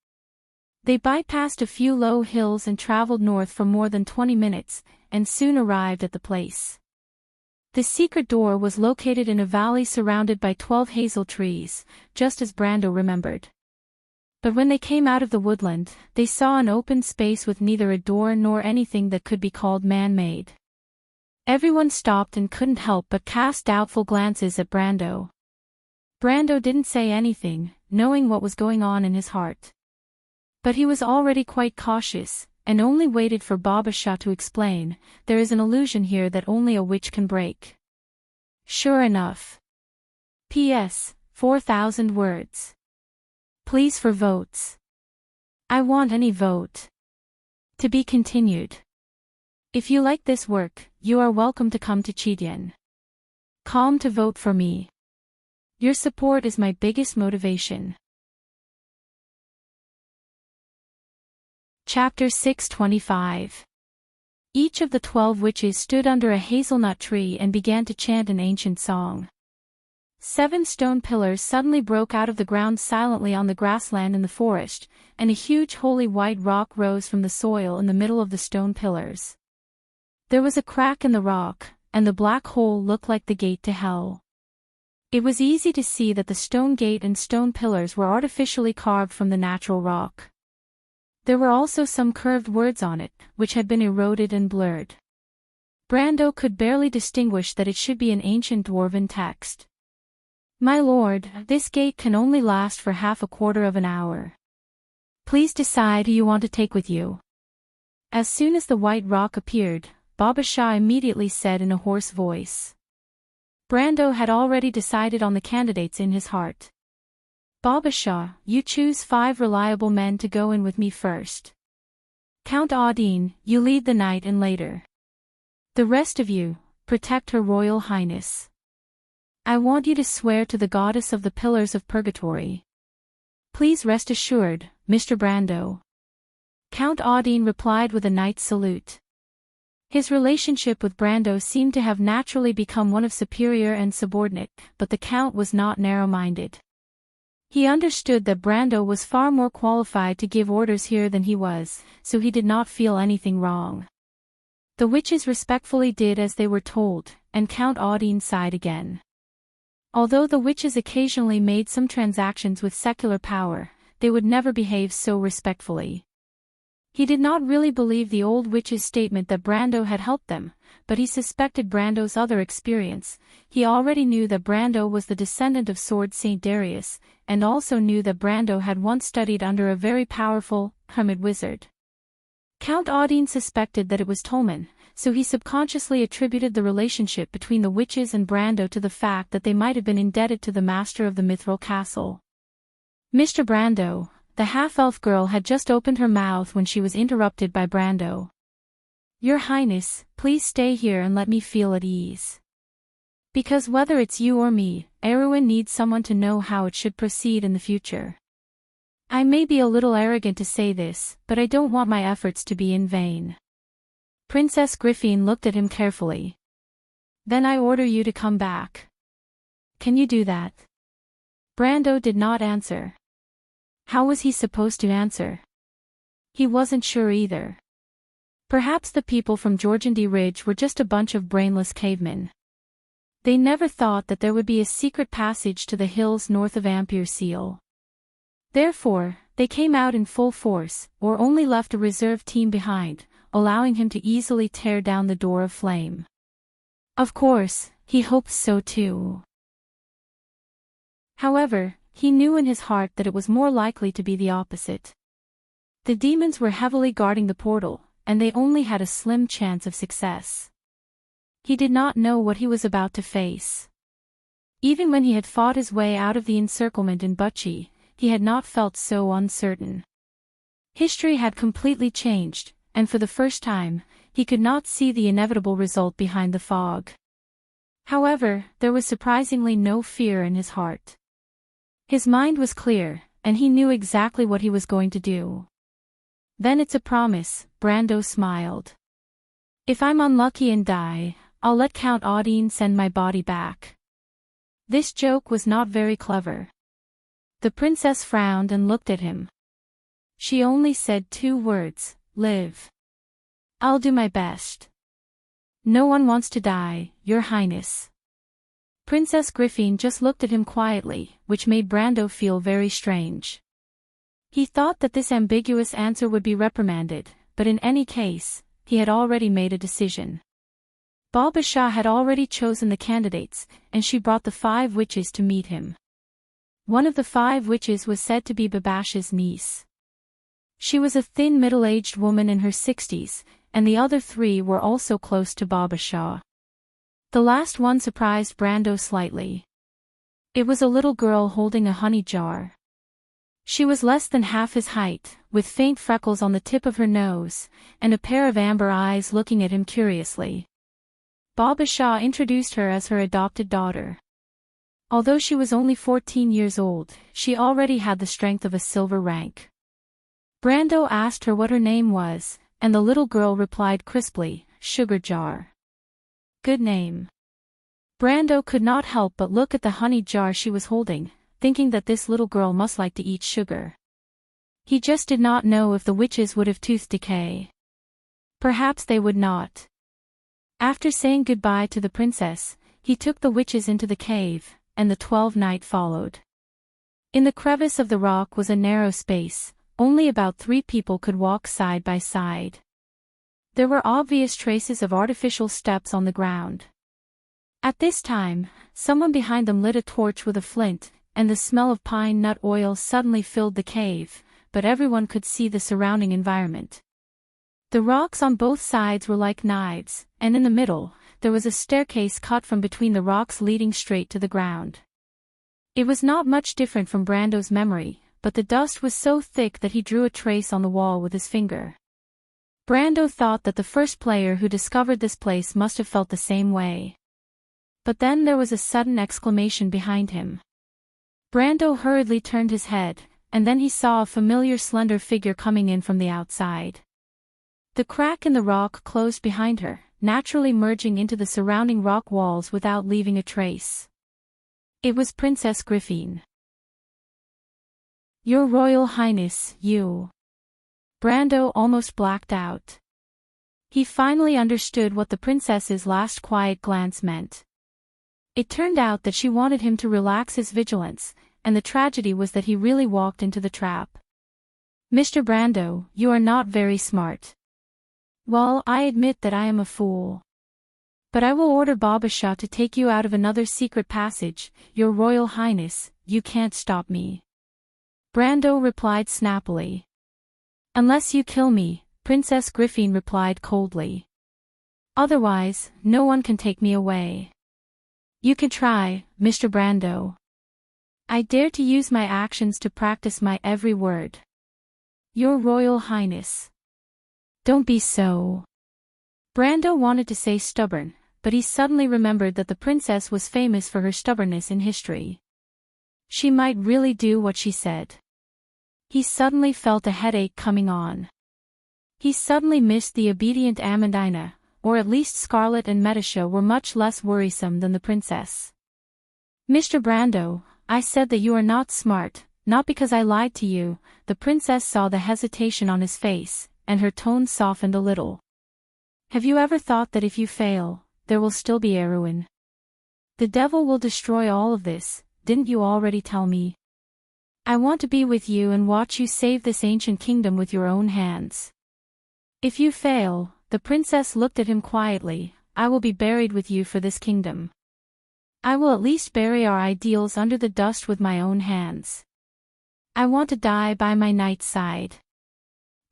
[SPEAKER 1] They bypassed a few low hills and traveled north for more than 20 minutes, and soon arrived at the place. The secret door was located in a valley surrounded by 12 hazel trees, just as Brando remembered. But when they came out of the woodland, they saw an open space with neither a door nor anything that could be called man-made. Everyone stopped and couldn't help but cast doubtful glances at Brando. Brando didn't say anything, knowing what was going on in his heart. But he was already quite cautious, and only waited for Babasha to explain. There is an illusion here that only a witch can break. Sure enough. P.S. 4,000 words. Please for votes. I want any vote. To be continued. If you like this work, you are welcome to come to Chidian. Calm to vote for me. Your support is my biggest motivation. Chapter 625. Each of the 12 witches stood under a hazelnut tree and began to chant an ancient song. 7 stone pillars suddenly broke out of the ground silently on the grassland in the forest, and a huge holy white rock rose from the soil in the middle of the stone pillars. There was a crack in the rock, and the black hole looked like the gate to hell. It was easy to see that the stone gate and stone pillars were artificially carved from the natural rock. There were also some curved words on it, which had been eroded and blurred. Brando could barely distinguish that it should be an ancient dwarven text. My lord, this gate can only last for half a quarter of an hour. Please decide who you want to take with you. As soon as the white rock appeared, Babasha immediately said in a hoarse voice. Brando had already decided on the candidates in his heart. Babasha, you choose 5 reliable men to go in with me first. Count Audine, you lead the night and later. The rest of you, protect Her Royal Highness. I want you to swear to the goddess of the pillars of purgatory. Please rest assured, Mr. Brando. Count Audine replied with a knight's salute. His relationship with Brando seemed to have naturally become one of superior and subordinate, but the Count was not narrow-minded. He understood that Brando was far more qualified to give orders here than he was, so he did not feel anything wrong. The witches respectfully did as they were told, and Count Audine sighed again. Although the witches occasionally made some transactions with secular power, they would never behave so respectfully. He did not really believe the old witch's statement that Brando had helped them, but he suspected Brando's other experience. He already knew that Brando was the descendant of Sword Saint Darius, and also knew that Brando had once studied under a very powerful, hermit wizard. Count Audine suspected that it was Tolman, so he subconsciously attributed the relationship between the witches and Brando to the fact that they might have been indebted to the master of the Mithril Castle. Mr. Brando, the half-elf girl had just opened her mouth when she was interrupted by Brando. Your Highness, please stay here and let me feel at ease. Because whether it's you or me, Erwin needs someone to know how it should proceed in the future. I may be a little arrogant to say this, but I don't want my efforts to be in vain. Princess Griffin looked at him carefully. Then I order you to come back. Can you do that? Brando did not answer. How was he supposed to answer? He wasn't sure either. Perhaps the people from Georgandy Ridge were just a bunch of brainless cavemen. They never thought that there would be a secret passage to the hills north of Ampere Seal. Therefore, they came out in full force, or only left a reserve team behind, allowing him to easily tear down the door of flame. Of course, he hoped so too. However, he knew in his heart that it was more likely to be the opposite. The demons were heavily guarding the portal, and they only had a slim chance of success. He did not know what he was about to face. Even when he had fought his way out of the encirclement in Butchie, he had not felt so uncertain. History had completely changed, and for the first time, he could not see the inevitable result behind the fog. However, there was surprisingly no fear in his heart. His mind was clear, and he knew exactly what he was going to do. Then it's a promise, Brando smiled. If I'm unlucky and die, I'll let Count Audine send my body back. This joke was not very clever. The princess frowned and looked at him. She only said 2 words, live. I'll do my best. No one wants to die, Your Highness. Princess Griffin just looked at him quietly, which made Brando feel very strange. He thought that this ambiguous answer would be reprimanded, but in any case, he had already made a decision. Baba Shah had already chosen the candidates, and she brought the 5 witches to meet him. One of the 5 witches was said to be Babash's niece. She was a thin middle-aged woman in her 60s, and the other 3 were also close to Baba Shah. The last one surprised Brando slightly. It was a little girl holding a honey jar. She was less than half his height, with faint freckles on the tip of her nose, and a pair of amber eyes looking at him curiously. Baba Shah introduced her as her adopted daughter. Although she was only 14 years old, she already had the strength of a silver rank. Brando asked her what her name was, and the little girl replied crisply, Sugar Jar. Good name. Brando could not help but look at the honey jar she was holding, thinking that this little girl must like to eat sugar. He just did not know if the witches would have tooth decay. Perhaps they would not. After saying goodbye to the princess, he took the witches into the cave, and the 12 night followed. In the crevice of the rock was a narrow space, only about 3 people could walk side by side. There were obvious traces of artificial steps on the ground. At this time, someone behind them lit a torch with a flint, and the smell of pine nut oil suddenly filled the cave, but everyone could see the surrounding environment. The rocks on both sides were like knives, and in the middle, there was a staircase cut from between the rocks leading straight to the ground. It was not much different from Brando's memory, but the dust was so thick that he drew a trace on the wall with his finger. Brando thought that the first player who discovered this place must have felt the same way. But then there was a sudden exclamation behind him. Brando hurriedly turned his head, and then he saw a familiar slender figure coming in from the outside. The crack in the rock closed behind her, naturally merging into the surrounding rock walls without leaving a trace. It was Princess Griffin. Your Royal Highness, you. Brando almost blacked out. He finally understood what the princess's last quiet glance meant. It turned out that she wanted him to relax his vigilance, and the tragedy was that he really walked into the trap. Mr. Brando, you are not very smart. Well, I admit that I am a fool. But I will order Baba Shah to take you out of another secret passage, Your Royal Highness, you can't stop me. Brando replied snappily. Unless you kill me, Princess Griffin replied coldly. Otherwise, no one can take me away. You can try, Mr. Brando. I dare to use my actions to practice my every word. Your Royal Highness. Don't be so. Brando wanted to say stubborn, but he suddenly remembered that the princess was famous for her stubbornness in history. She might really do what she said. He suddenly felt a headache coming on. He suddenly missed the obedient Amandina, or at least Scarlet and Metasha were much less worrisome than the princess. Mr. Brando, I said that you are not smart, not because I lied to you. The princess saw the hesitation on his face, and her tone softened a little. Have you ever thought that if you fail, there will still be Erwin? The devil will destroy all of this, didn't you already tell me? I want to be with you and watch you save this ancient kingdom with your own hands. If you fail, the princess looked at him quietly, I will be buried with you for this kingdom. I will at least bury our ideals under the dust with my own hands. I want to die by my knight's side.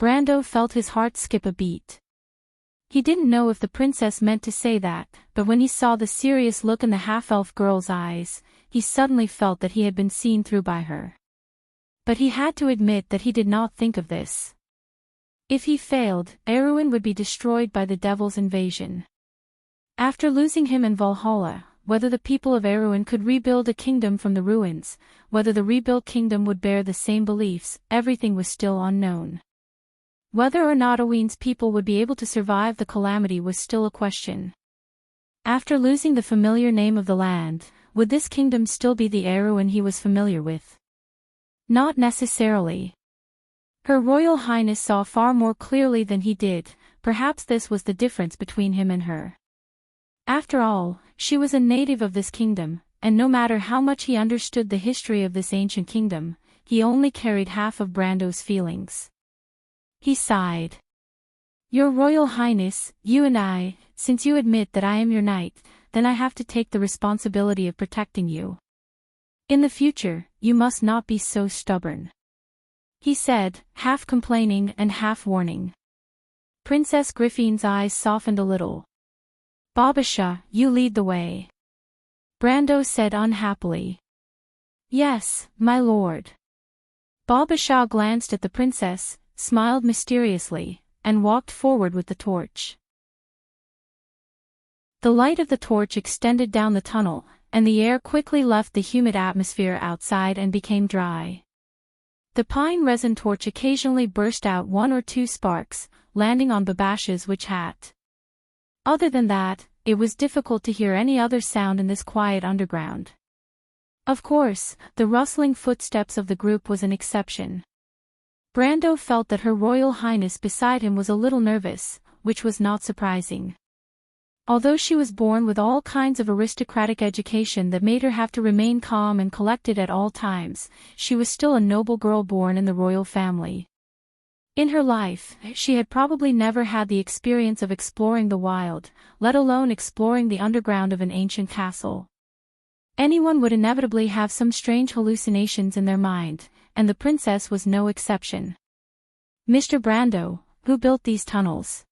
[SPEAKER 1] Brando felt his heart skip a beat. He didn't know if the princess meant to say that, but when he saw the serious look in the half-elf girl's eyes, he suddenly felt that he had been seen through by her. But he had to admit that he did not think of this. If he failed, Erwin would be destroyed by the devil's invasion. After losing him in Valhalla, whether the people of Erwin could rebuild a kingdom from the ruins, whether the rebuilt kingdom would bear the same beliefs, everything was still unknown. Whether or not Erwin's people would be able to survive the calamity was still a question. After losing the familiar name of the land, would this kingdom still be the Erwin he was familiar with? Not necessarily. Her Royal Highness saw far more clearly than he did, perhaps this was the difference between him and her. After all, she was a native of this kingdom, and no matter how much he understood the history of this ancient kingdom, he only carried half of Brando's feelings. He sighed. Your Royal Highness, you and I, since you admit that I am your knight, then I have to take the responsibility of protecting you. In the future, you must not be so stubborn. He said, half complaining and half warning. Princess Griffin's eyes softened a little. Babasha, you lead the way. Brando said unhappily. Yes, my lord. Babasha glanced at the princess, smiled mysteriously, and walked forward with the torch. The light of the torch extended down the tunnel, and the air quickly left the humid atmosphere outside and became dry. The pine resin torch occasionally burst out one or two sparks, landing on Babasha's witch hat. Other than that, it was difficult to hear any other sound in this quiet underground. Of course, the rustling footsteps of the group was an exception. Brando felt that Her Royal Highness beside him was a little nervous, which was not surprising. Although she was born with all kinds of aristocratic education that made her have to remain calm and collected at all times, she was still a noble girl born in the royal family. In her life, she had probably never had the experience of exploring the wild, let alone exploring the underground of an ancient castle. Anyone would inevitably have some strange hallucinations in their mind, and the princess was no exception. Mr. Brando, who built these tunnels?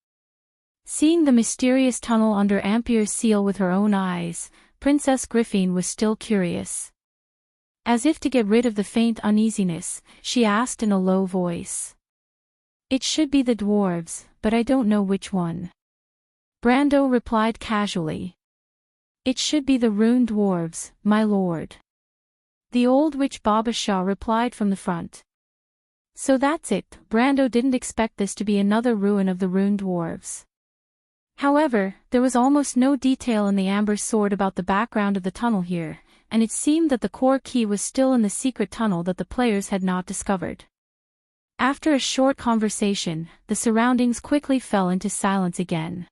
[SPEAKER 1] Seeing the mysterious tunnel under Ampere's seal with her own eyes, Princess Griffin was still curious. As if to get rid of the faint uneasiness, she asked in a low voice. It should be the dwarves, but I don't know which one. Brando replied casually. It should be the ruined dwarves, my lord. The old witch Babasha replied from the front. So that's it. Brando didn't expect this to be another ruin of the ruined dwarves. However, there was almost no detail in the amber sword about the background of the tunnel here, and it seemed that the core key was still in the secret tunnel that the players had not discovered. After a short conversation, the surroundings quickly fell into silence again.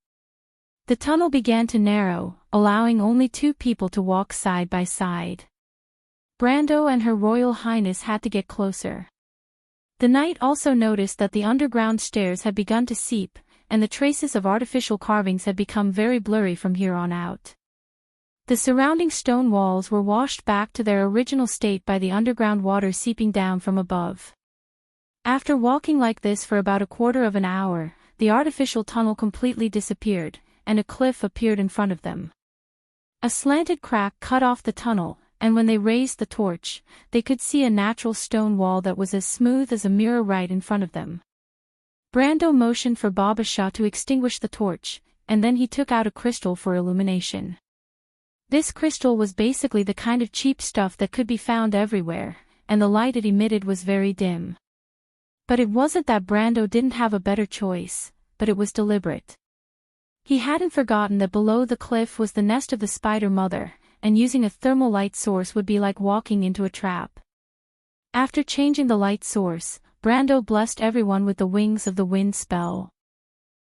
[SPEAKER 1] The tunnel began to narrow, allowing only two people to walk side by side. Brando and Her Royal Highness had to get closer. The knight also noticed that the underground stairs had begun to seep, and the traces of artificial carvings had become very blurry from here on out. The surrounding stone walls were washed back to their original state by the underground water seeping down from above. After walking like this for about a quarter of an hour, the artificial tunnel completely disappeared, and a cliff appeared in front of them. A slanted crack cut off the tunnel, and when they raised the torch, they could see a natural stone wall that was as smooth as a mirror right in front of them. Brando motioned for Babasha to extinguish the torch, and then he took out a crystal for illumination. This crystal was basically the kind of cheap stuff that could be found everywhere, and the light it emitted was very dim. But it wasn't that Brando didn't have a better choice, but it was deliberate. He hadn't forgotten that below the cliff was the nest of the spider mother, and using a thermal light source would be like walking into a trap. After changing the light source, Brando blessed everyone with the Wings of the Wind spell.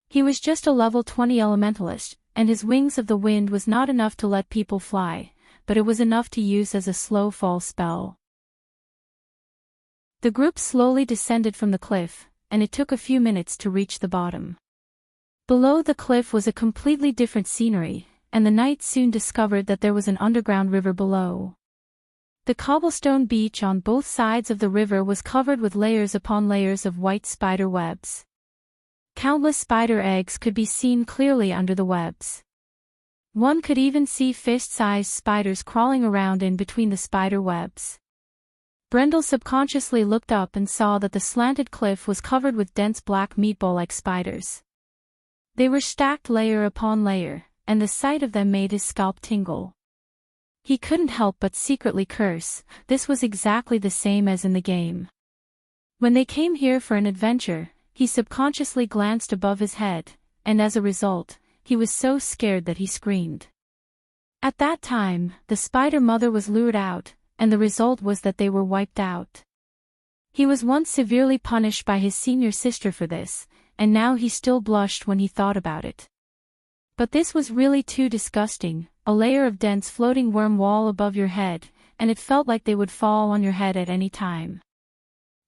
[SPEAKER 1] He was just a level 20 elementalist, and his Wings of the Wind was not enough to let people fly, but it was enough to use as a slow fall spell. The group slowly descended from the cliff, and it took a few minutes to reach the bottom. Below the cliff was a completely different scenery, and the knights soon discovered that there was an underground river below. The cobblestone beach on both sides of the river was covered with layers upon layers of white spider webs. Countless spider eggs could be seen clearly under the webs. One could even see fist-sized spiders crawling around in between the spider webs. Brendel subconsciously looked up and saw that the slanted cliff was covered with dense black meatball-like spiders. They were stacked layer upon layer, and the sight of them made his scalp tingle. He couldn't help but secretly curse. This was exactly the same as in the game. When they came here for an adventure, he subconsciously glanced above his head, and as a result, he was so scared that he screamed. At that time, the spider mother was lured out, and the result was that they were wiped out. He was once severely punished by his senior sister for this, and now he still blushed when he thought about it. But this was really too disgusting, a layer of dense floating worm wall above your head, and it felt like they would fall on your head at any time.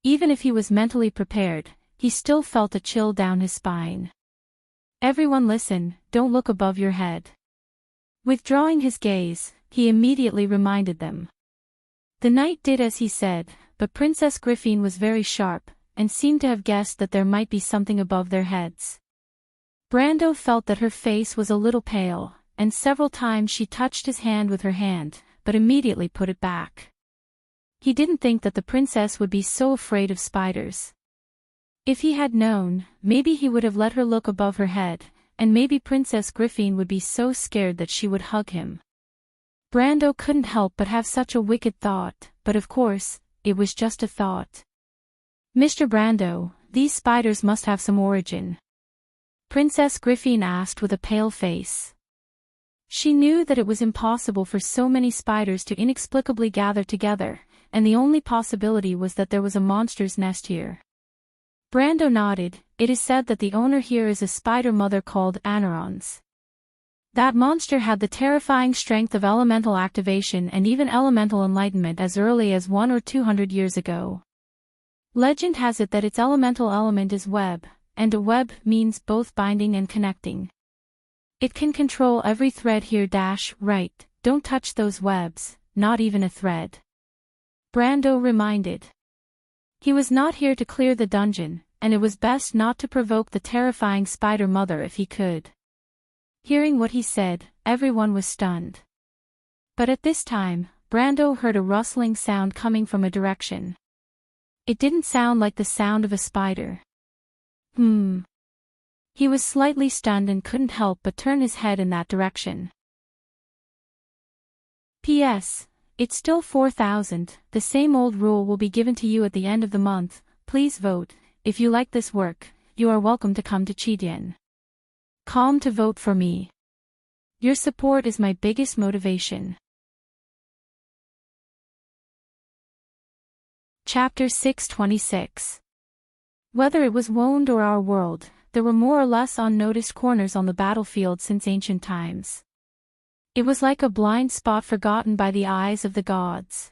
[SPEAKER 1] Even if he was mentally prepared, he still felt a chill down his spine. Everyone listen, don't look above your head. Withdrawing his gaze, he immediately reminded them. The knight did as he said, but Princess Griffin was very sharp, and seemed to have guessed that there might be something above their heads. Brando felt that her face was a little pale, and several times she touched his hand with her hand, but immediately put it back. He didn't think that the princess would be so afraid of spiders. If he had known, maybe he would have let her look above her head, and maybe Princess Griffin would be so scared that she would hug him. Brando couldn't help but have such a wicked thought, but of course, it was just a thought. Mr. Brando, these spiders must have some origin. Princess Griffin asked with a pale face. She knew that it was impossible for so many spiders to inexplicably gather together, and the only possibility was that there was a monster's nest here. Brando nodded. It is said that the owner here is a spider mother called Anerons. That monster had the terrifying strength of elemental activation and even elemental enlightenment as early as 100 or 200 years ago. Legend has it that its elemental element is web, and a web means both binding and connecting. It can control every thread here. Right, don't touch those webs, not even a thread. Brando reminded. He was not here to clear the dungeon, and it was best not to provoke the terrifying spider mother if he could. Hearing what he said, everyone was stunned. But at this time, Brando heard a rustling sound coming from a direction. It didn't sound like the sound of a spider. He was slightly stunned and couldn't help but turn his head in that direction. P.S. It's still 4,000, the same old rule will be given to you at the end of the month. Please vote. If you like this work, you are welcome to come to Chidien.com to vote for me. Your support is my biggest motivation. Chapter 626. Whether it was Wound or our world, there were more or less unnoticed corners on the battlefield since ancient times. It was like a blind spot forgotten by the eyes of the gods.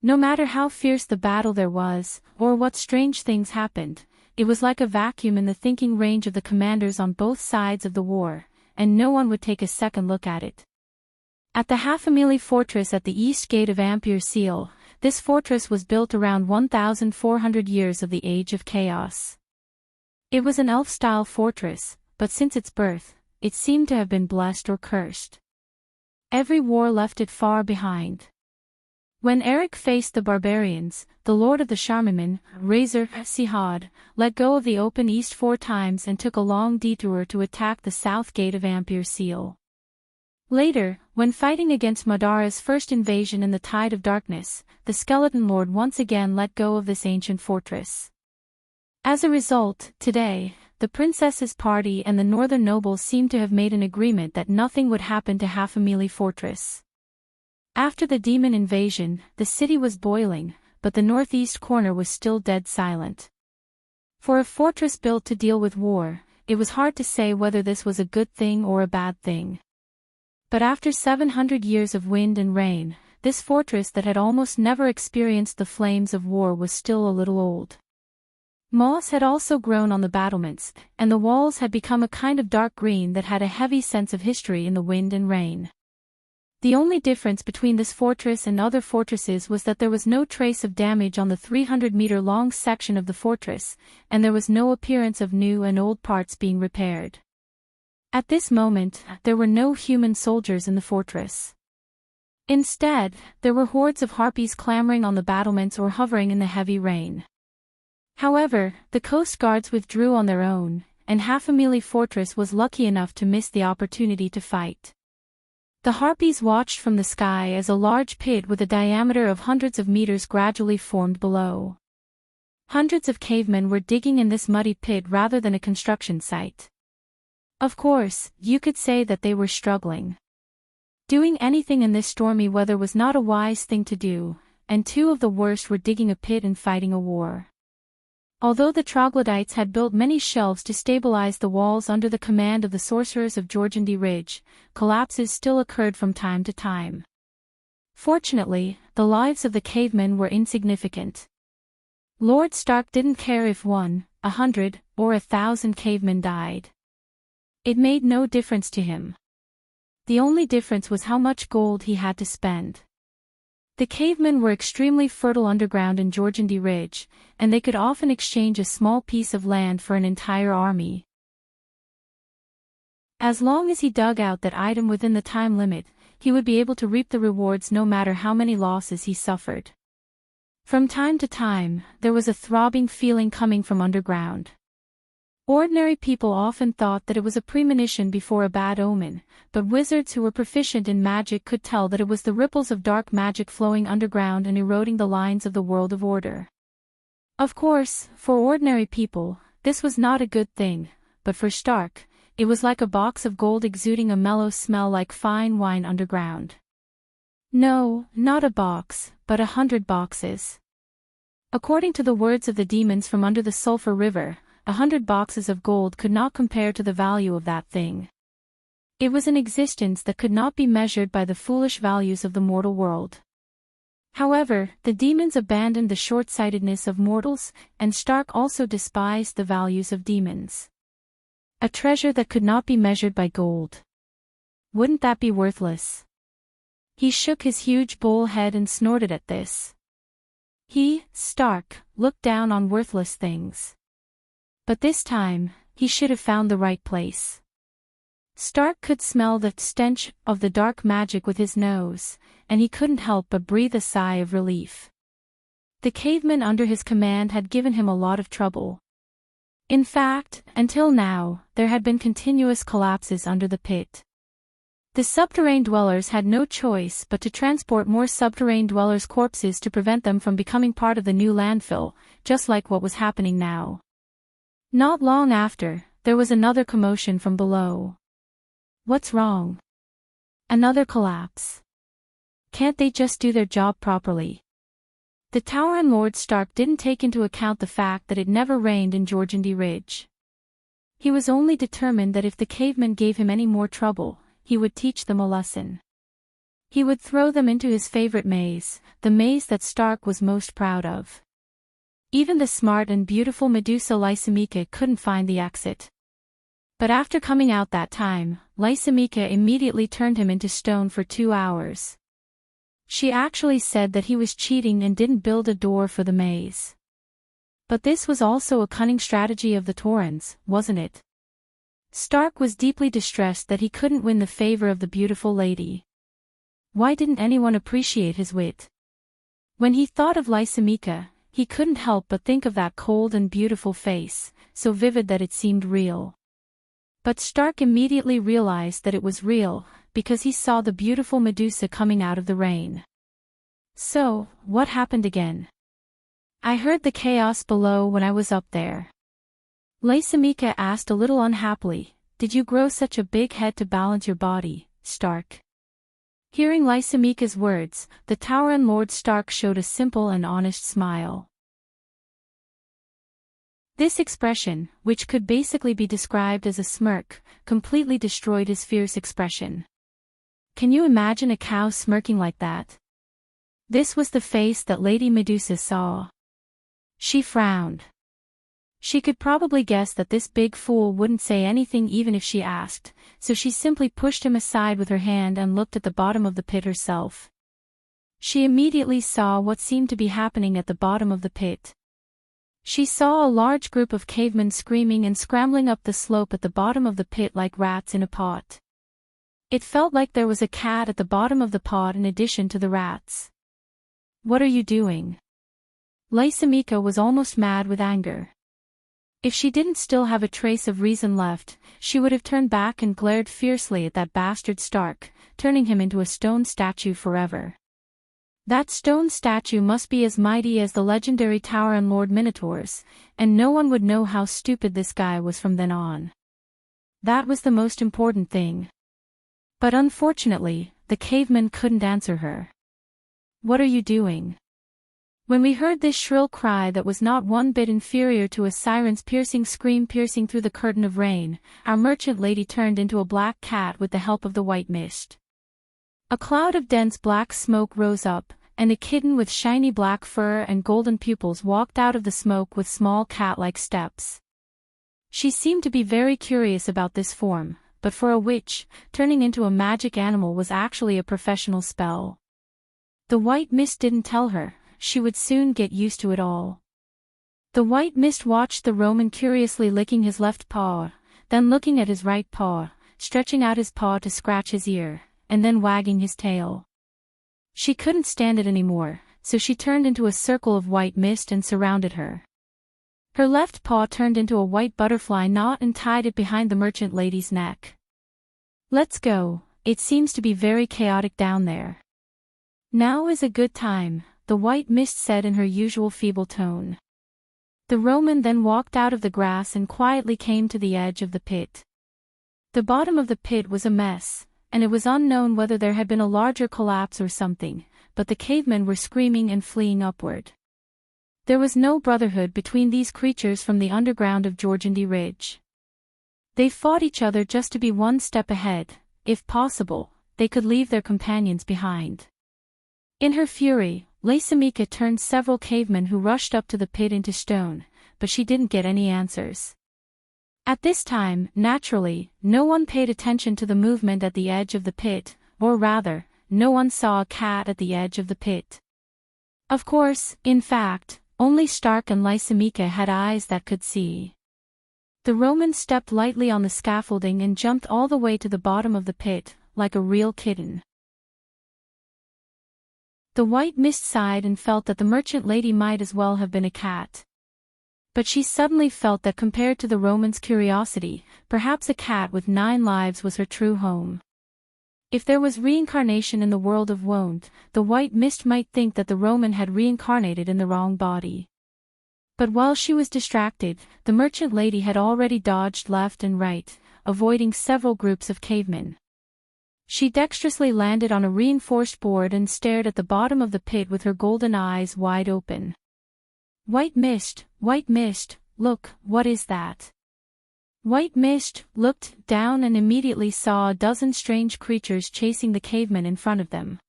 [SPEAKER 1] No matter how fierce the battle there was, or what strange things happened, it was like a vacuum in the thinking range of the commanders on both sides of the war, and no one would take a second look at it. At the Half-a-Mealy fortress at the east gate of Ampere Seal, this fortress was built around 1,400 years of the Age of Chaos. It was an elf-style fortress, but since its birth, it seemed to have been blessed or cursed. Every war left it far behind. When Eric faced the barbarians, the Lord of the Charmingen, Razor Sihad, let go of the open east 4 times and took a long detour to attack the south gate of Ampere Seal. Later, when fighting against Madara's first invasion in the Tide of Darkness, the Skeleton Lord once again let go of this ancient fortress. As a result, today, the princess's party and the northern nobles seem to have made an agreement that nothing would happen to Half-a-Mealy Fortress. After the demon invasion, the city was boiling, but the northeast corner was still dead silent. For a fortress built to deal with war, it was hard to say whether this was a good thing or a bad thing. But after 700 years of wind and rain, this fortress that had almost never experienced the flames of war was still a little old. Moss had also grown on the battlements, and the walls had become a kind of dark green that had a heavy sense of history in the wind and rain. The only difference between this fortress and other fortresses was that there was no trace of damage on the 300-meter-long section of the fortress, and there was no appearance of new and old parts being repaired. At this moment, there were no human soldiers in the fortress. Instead, there were hordes of harpies clamoring on the battlements or hovering in the heavy rain. However, the coast guards withdrew on their own, and Half-a-Mealy Fortress was lucky enough to miss the opportunity to fight. The harpies watched from the sky as a large pit with a diameter of hundreds of meters gradually formed below. Hundreds of cavemen were digging in this muddy pit rather than a construction site. Of course, you could say that they were struggling. Doing anything in this stormy weather was not a wise thing to do, and 2 of the worst were digging a pit and fighting a war. Although the troglodytes had built many shelves to stabilize the walls under the command of the sorcerers of Jorgendy Ridge, collapses still occurred from time to time. Fortunately, the lives of the cavemen were insignificant. Lord Stark didn't care if 1, 100, or 1,000 cavemen died. It made no difference to him. The only difference was how much gold he had to spend. The cavemen were extremely fertile underground in Jorgendy Ridge, and they could often exchange a small piece of land for an entire army. As long as he dug out that item within the time limit, he would be able to reap the rewards no matter how many losses he suffered. From time to time, there was a throbbing feeling coming from underground. Ordinary people often thought that it was a premonition before a bad omen, but wizards who were proficient in magic could tell that it was the ripples of dark magic flowing underground and eroding the lines of the world of order. Of course, for ordinary people, this was not a good thing, but for Stark, it was like a box of gold exuding a mellow smell like fine wine underground. No, not a box, but 100 boxes. According to the words of the demons from under the Sulphur River, 100 boxes of gold could not compare to the value of that thing. It was an existence that could not be measured by the foolish values of the mortal world. However, the demons abandoned the short-sightedness of mortals, and Stark also despised the values of demons. A treasure that could not be measured by gold. Wouldn't that be worthless? He shook his huge bull head and snorted at this. He, Stark, looked down on worthless things. But this time, he should have found the right place. Stark could smell the stench of the dark magic with his nose, and he couldn't help but breathe a sigh of relief. The cavemen under his command had given him a lot of trouble. In fact, until now, there had been continuous collapses under the pit. The subterranean dwellers had no choice but to transport more subterranean dwellers' corpses to prevent them from becoming part of the new landfill, just like what was happening now. Not long after, there was another commotion from below. What's wrong? Another collapse. Can't they just do their job properly? The tower and Lord Stark didn't take into account the fact that it never rained in Jorgendy Ridge. He was only determined that if the cavemen gave him any more trouble, he would teach them a lesson. He would throw them into his favorite maze, the maze that Stark was most proud of. Even the smart and beautiful Medusa Lysimachia couldn't find the exit. But after coming out that time, Lysimachia immediately turned him into stone for 2 hours. She actually said that he was cheating and didn't build a door for the maze. But this was also a cunning strategy of the Taurans, wasn't it? Stark was deeply distressed that he couldn't win the favor of the beautiful lady. Why didn't anyone appreciate his wit? When he thought of Lysimachia, he couldn't help but think of that cold and beautiful face, so vivid that it seemed real. But Stark immediately realized that it was real, because he saw the beautiful Medusa coming out of the rain. So, what happened again? I heard the chaos below when I was up there. Lysimachia asked a little unhappily, did you grow such a big head to balance your body, Stark? Hearing Lysimachia's words, the Tauren Lord Stark showed a simple and honest smile. This expression, which could basically be described as a smirk, completely destroyed his fierce expression. Can you imagine a cow smirking like that? This was the face that Lady Medusa saw. She frowned. She could probably guess that this big fool wouldn't say anything even if she asked, so she simply pushed him aside with her hand and looked at the bottom of the pit herself. She immediately saw what seemed to be happening at the bottom of the pit. She saw a large group of cavemen screaming and scrambling up the slope at the bottom of the pit like rats in a pot. It felt like there was a cat at the bottom of the pot in addition to the rats. What are you doing? Lysimachia was almost mad with anger. If she didn't still have a trace of reason left, she would have turned back and glared fiercely at that bastard Stark, turning him into a stone statue forever. That stone statue must be as mighty as the legendary Tauren Lord Minotaurs, and no one would know how stupid this guy was from then on. That was the most important thing. But unfortunately, the caveman couldn't answer her. What are you doing? When we heard this shrill cry that was not one bit inferior to a siren's piercing scream piercing through the curtain of rain, our merchant lady turned into a black cat with the help of the white mist. A cloud of dense black smoke rose up, and a kitten with shiny black fur and golden pupils walked out of the smoke with small cat-like steps. She seemed to be very curious about this form, but for a witch, turning into a magic animal was actually a professional spell. The white mist didn't tell her. She would soon get used to it all. The white mist watched the Roman curiously licking his left paw, then looking at his right paw, stretching out his paw to scratch his ear, and then wagging his tail. She couldn't stand it anymore, so she turned into a circle of white mist and surrounded her. Her left paw turned into a white butterfly knot and tied it behind the merchant lady's neck. Let's go, it seems to be very chaotic down there. Now is a good time, the white mist said in her usual feeble tone. The Roman then walked out of the grass and quietly came to the edge of the pit. The bottom of the pit was a mess, and it was unknown whether there had been a larger collapse or something, but the cavemen were screaming and fleeing upward. There was no brotherhood between these creatures from the underground of Georgandy Ridge. They fought each other just to be one step ahead. If possible, they could leave their companions behind. In her fury, Lysimachia turned several cavemen who rushed up to the pit into stone, but she didn't get any answers. At this time, naturally, no one paid attention to the movement at the edge of the pit, or rather, no one saw a cat at the edge of the pit. Of course, in fact, only Stark and Lysimachia had eyes that could see. The Roman stepped lightly on the scaffolding and jumped all the way to the bottom of the pit, like a real kitten. The white mist sighed and felt that the merchant lady might as well have been a cat. But she suddenly felt that compared to the Roman's curiosity, perhaps a cat with 9 lives was her true home. If there was reincarnation in the world of Woned, the white mist might think that the Roman had reincarnated in the wrong body. But while she was distracted, the merchant lady had already dodged left and right, avoiding several groups of cavemen. She dexterously landed on a reinforced board and stared at the bottom of the pit with her golden eyes wide open. White mist, look, what is that? White mist looked down and immediately saw a dozen strange creatures chasing the cavemen in front of them.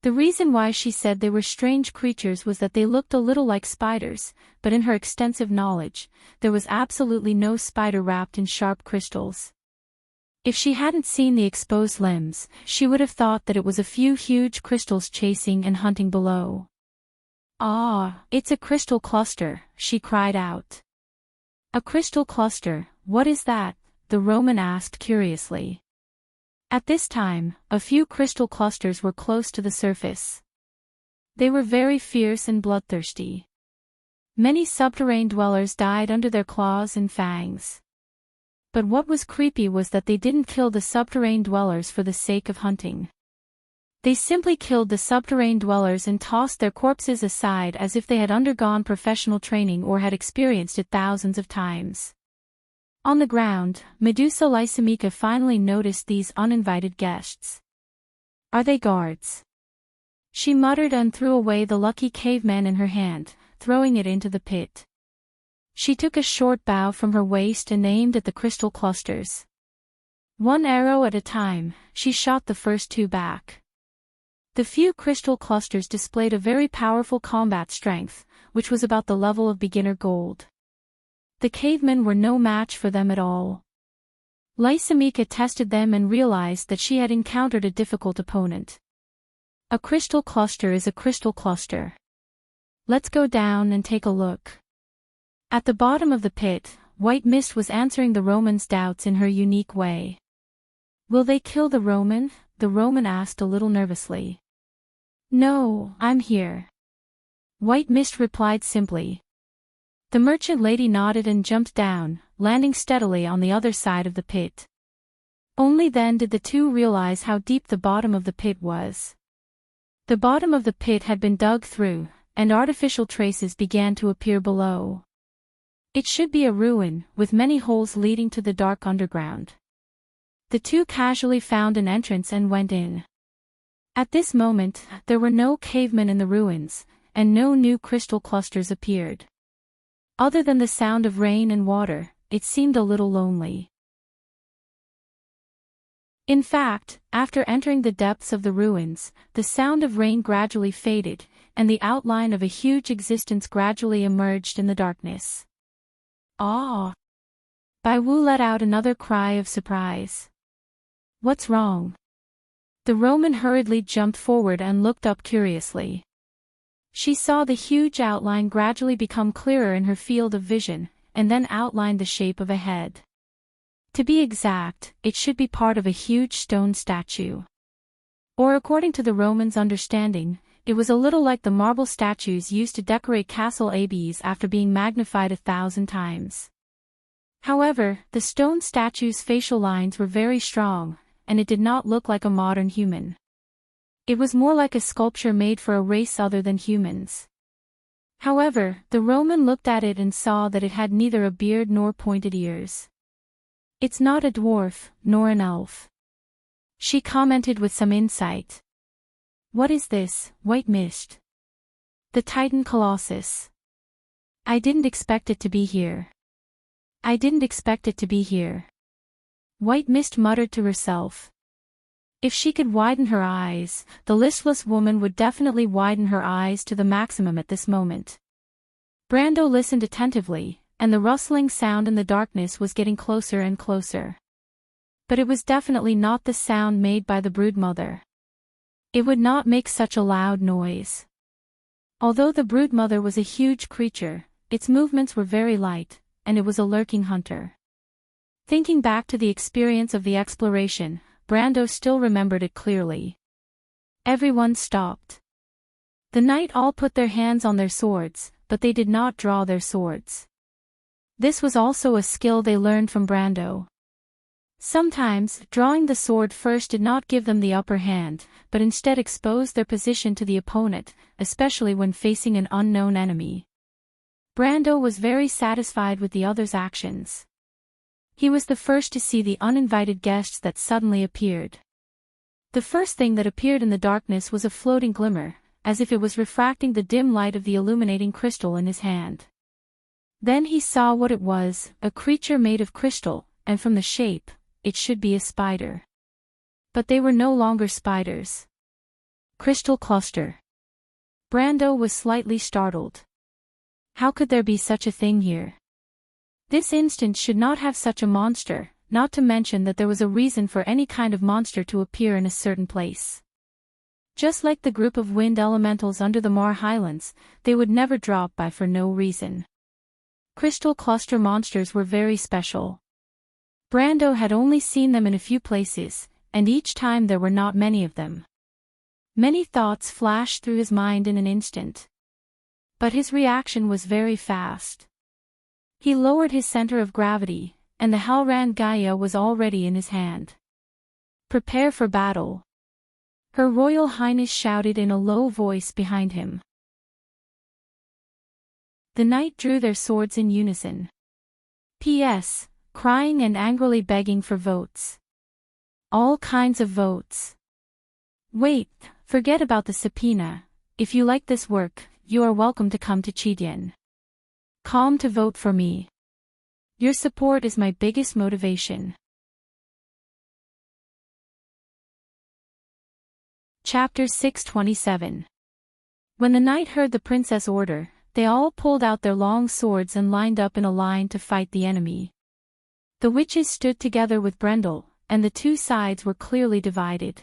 [SPEAKER 1] The reason why she said they were strange creatures was that they looked a little like spiders, but in her extensive knowledge, there was absolutely no spider wrapped in sharp crystals. If she hadn't seen the exposed limbs, she would have thought that it was a few huge crystals chasing and hunting below. Ah, it's a crystal cluster, she cried out. A crystal cluster, what is that? The Roman asked curiously. At this time, a few crystal clusters were close to the surface. They were very fierce and bloodthirsty. Many subterranean dwellers died under their claws and fangs. But what was creepy was that they didn't kill the subterranean dwellers for the sake of hunting. They simply killed the subterranean dwellers and tossed their corpses aside as if they had undergone professional training or had experienced it thousands of times. On the ground, Medusa Lysimachia finally noticed these uninvited guests. "Are they guards?" She muttered and threw away the lucky caveman in her hand, throwing it into the pit. She took a short bow from her waist and aimed at the crystal clusters. One arrow at a time, she shot the first two back. The few crystal clusters displayed a very powerful combat strength, which was about the level of beginner gold. The cavemen were no match for them at all. Lysimachia tested them and realized that she had encountered a difficult opponent. A crystal cluster is a crystal cluster. Let's go down and take a look. At the bottom of the pit, White Mist was answering the Roman's doubts in her unique way. "Will they kill the Roman?" the Roman asked a little nervously. "No, I'm here." White Mist replied simply. The merchant lady nodded and jumped down, landing steadily on the other side of the pit. Only then did the two realize how deep the bottom of the pit was. The bottom of the pit had been dug through, and artificial traces began to appear below. It should be a ruin, with many holes leading to the dark underground. The two casually found an entrance and went in. At this moment, there were no cavemen in the ruins, and no new crystal clusters appeared. Other than the sound of rain and water, it seemed a little lonely. In fact, after entering the depths of the ruins, the sound of rain gradually faded, and the outline of a huge existence gradually emerged in the darkness. "Ah!" Bai Wu let out another cry of surprise. "What's wrong?" The Roman hurriedly jumped forward and looked up curiously. She saw the huge outline gradually become clearer in her field of vision, and then outlined the shape of a head. To be exact, it should be part of a huge stone statue. Or according to the Romans' understanding, it was a little like the marble statues used to decorate castle abbeys after being magnified 1,000 times. However, the stone statue's facial lines were very strong, and it did not look like a modern human. It was more like a sculpture made for a race other than humans. However, the Roman looked at it and saw that it had neither a beard nor pointed ears. "It's not a dwarf, nor an elf," she commented with some insight. "What is this, White Mist?" "The Titan Colossus. I didn't expect it to be here. I didn't expect it to be here." White Mist muttered to herself. If she could widen her eyes, the listless woman would definitely widen her eyes to the maximum at this moment. Brando listened attentively, and the rustling sound in the darkness was getting closer and closer. But it was definitely not the sound made by the broodmother. It would not make such a loud noise. Although the broodmother was a huge creature, its movements were very light, and it was a lurking hunter. Thinking back to the experience of the exploration, Brando still remembered it clearly. Everyone stopped. The knight all put their hands on their swords, but they did not draw their swords. This was also a skill they learned from Brando. Sometimes, drawing the sword first did not give them the upper hand, but instead exposed their position to the opponent, especially when facing an unknown enemy. Brando was very satisfied with the others' actions. He was the first to see the uninvited guests that suddenly appeared. The first thing that appeared in the darkness was a floating glimmer, as if it was refracting the dim light of the illuminating crystal in his hand. Then he saw what it was, a creature made of crystal, and from the shape, it should be a spider. But they were no longer spiders. Crystal cluster. Brando was slightly startled. How could there be such a thing here? This instant should not have such a monster, not to mention that there was a reason for any kind of monster to appear in a certain place. Just like the group of wind elementals under the Mar Highlands, they would never drop by for no reason. Crystal cluster monsters were very special. Brando had only seen them in a few places, and each time there were not many of them. Many thoughts flashed through his mind in an instant. But his reaction was very fast. He lowered his center of gravity, and the Halran Gaia was already in his hand. Prepare for battle. Her Royal Highness shouted in a low voice behind him. The knight drew their swords in unison. P.S. Crying and angrily begging for votes. All kinds of votes. Wait, forget about the subpoena. If you like this work, you are welcome to come to Chidian. Come to vote for me. Your support is my biggest motivation. Chapter 627. When the knight heard the princess order, they all pulled out their long swords and lined up in a line to fight the enemy. The witches stood together with Brendel, and the two sides were clearly divided.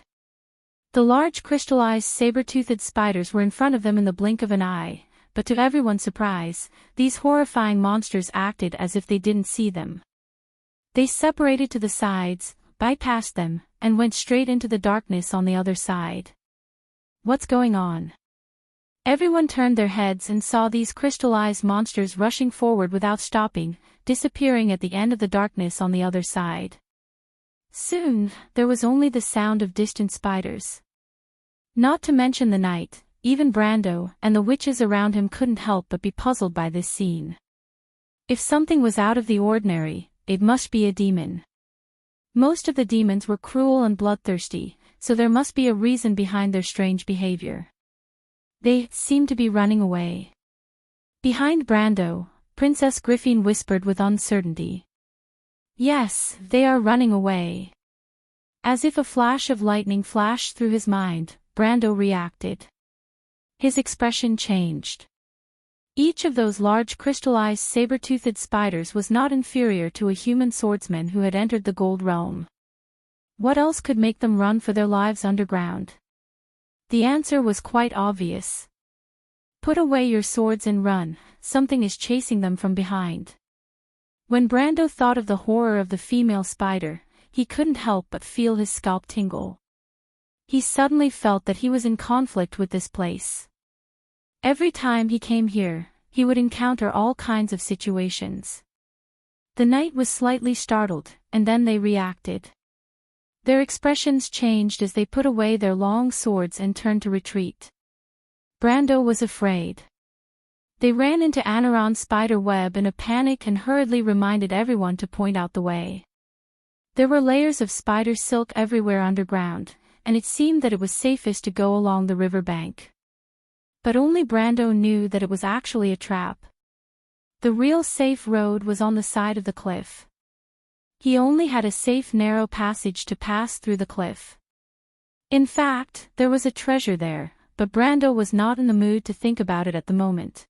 [SPEAKER 1] The large crystallized saber-toothed spiders were in front of them in the blink of an eye, but to everyone's surprise, these horrifying monsters acted as if they didn't see them. They separated to the sides, bypassed them, and went straight into the darkness on the other side. What's going on? Everyone turned their heads and saw these crystallized monsters rushing forward without stopping, disappearing at the end of the darkness on the other side. Soon, there was only the sound of distant spiders. Not to mention the knight, even Brando and the witches around him couldn't help but be puzzled by this scene. If something was out of the ordinary, it must be a demon. Most of the demons were cruel and bloodthirsty, so there must be a reason behind their strange behavior. They seemed to be running away. Behind Brando, Princess Griffin whispered with uncertainty. Yes, they are running away. As if a flash of lightning flashed through his mind, Brando reacted. His expression changed. Each of those large crystallized saber-toothed spiders was not inferior to a human swordsman who had entered the Gold Realm. What else could make them run for their lives underground? The answer was quite obvious. Put away your swords and run, something is chasing them from behind. When Brando thought of the horror of the female spider, he couldn't help but feel his scalp tingle. He suddenly felt that he was in conflict with this place. Every time he came here, he would encounter all kinds of situations. The knight was slightly startled, and then they reacted. Their expressions changed as they put away their long swords and turned to retreat. Brando was afraid. They ran into Anaron's spider web in a panic and hurriedly reminded everyone to point out the way. There were layers of spider silk everywhere underground, and it seemed that it was safest to go along the river bank. But only Brando knew that it was actually a trap. The real safe road was on the side of the cliff. He only had a safe narrow passage to pass through the cliff. In fact, there was a treasure there, but Brando was not in the mood to think about it at the moment.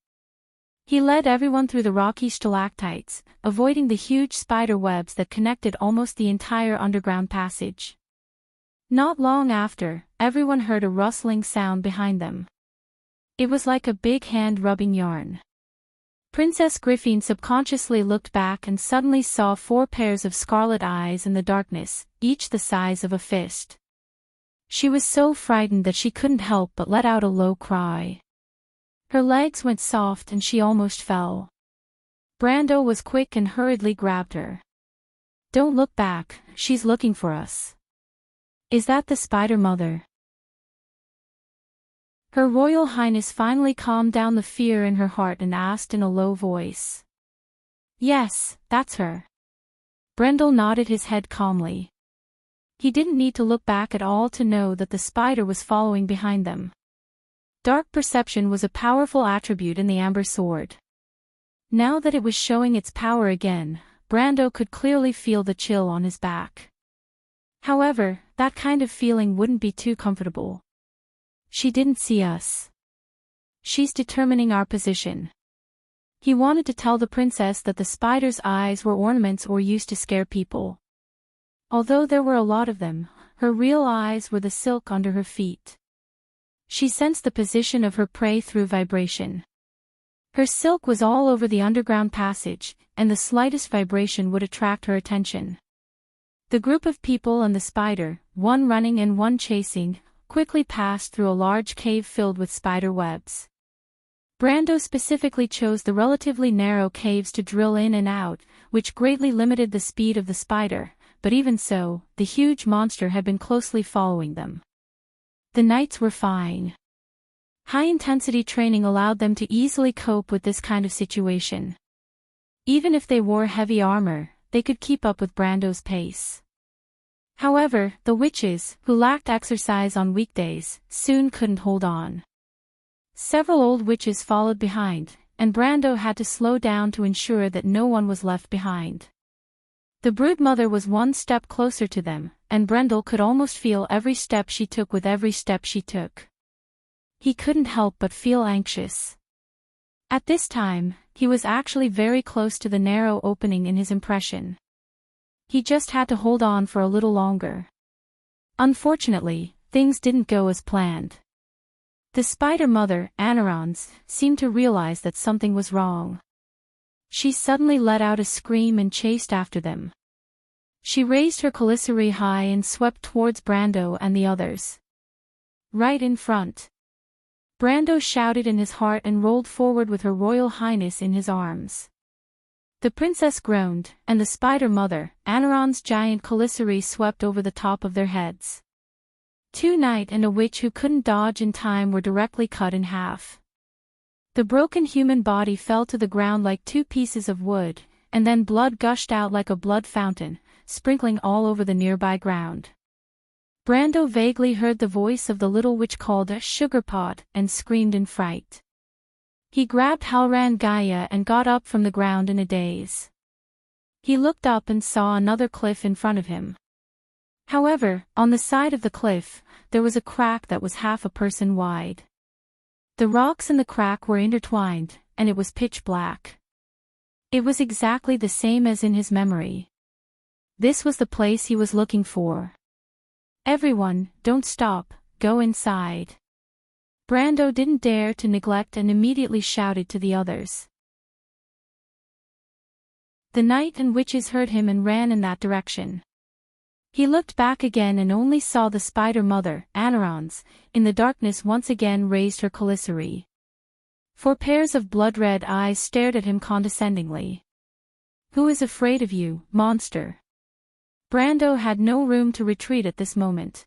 [SPEAKER 1] He led everyone through the rocky stalactites, avoiding the huge spider webs that connected almost the entire underground passage. Not long after, everyone heard a rustling sound behind them. It was like a big hand rubbing yarn. Princess Griffin subconsciously looked back and suddenly saw 4 pairs of scarlet eyes in the darkness, each the size of a fist. She was so frightened that she couldn't help but let out a low cry. Her legs went soft and she almost fell. Brando was quick and hurriedly grabbed her. Don't look back, she's looking for us. Is that the Spider Mother? Her Royal Highness finally calmed down the fear in her heart and asked in a low voice. Yes, that's her. Brendel nodded his head calmly. He didn't need to look back at all to know that the spider was following behind them. Dark perception was a powerful attribute in the Amber Sword. Now that it was showing its power again, Brando could clearly feel the chill on his back. However, that kind of feeling wouldn't be too comfortable. She didn't see us. She's determining our position. He wanted to tell the princess that the spider's eyes were ornaments or used to scare people. Although there were a lot of them, her real eyes were the silk under her feet. She sensed the position of her prey through vibration. Her silk was all over the underground passage, and the slightest vibration would attract her attention. The group of people and the spider, one running and one chasing, quickly passed through a large cave filled with spider webs. Brando specifically chose the relatively narrow caves to drill in and out, which greatly limited the speed of the spider, but even so, the huge monster had been closely following them. The nights were fine. High-intensity training allowed them to easily cope with this kind of situation. Even if they wore heavy armor, they could keep up with Brando's pace. However, the witches, who lacked exercise on weekdays, soon couldn't hold on. Several old witches followed behind, and Brando had to slow down to ensure that no one was left behind. The broodmother was one step closer to them, and Brendel could almost feel every step she took with every step she took. He couldn't help but feel anxious. At this time, he was actually very close to the narrow opening in his impression. He just had to hold on for a little longer. Unfortunately, things didn't go as planned. The spider mother, Anerons, seemed to realize that something was wrong. She suddenly let out a scream and chased after them. She raised her colisary high and swept towards Brando and the others. Right in front. Brando shouted in his heart and rolled forward with Her Royal Highness in his arms. The princess groaned, and the spider mother, Aneron's giant colisary swept over the top of their heads. Two knight and a witch who couldn't dodge in time were directly cut in half. The broken human body fell to the ground like two pieces of wood, and then blood gushed out like a blood fountain, sprinkling all over the nearby ground. Brando vaguely heard the voice of the little witch called a sugarpot and screamed in fright. He grabbed Halran Gaia and got up from the ground in a daze. He looked up and saw another cliff in front of him. However, on the side of the cliff, there was a crack that was half a person wide. The rocks in the crack were intertwined, and it was pitch black. It was exactly the same as in his memory. This was the place he was looking for. Everyone, don't stop, go inside. Brando didn't dare to neglect and immediately shouted to the others. The knight and witches heard him and ran in that direction. He looked back again and only saw the spider mother, Anerons, in the darkness once again raised her colisary. 4 pairs of blood-red eyes stared at him condescendingly. Who is afraid of you, monster? Brando had no room to retreat at this moment.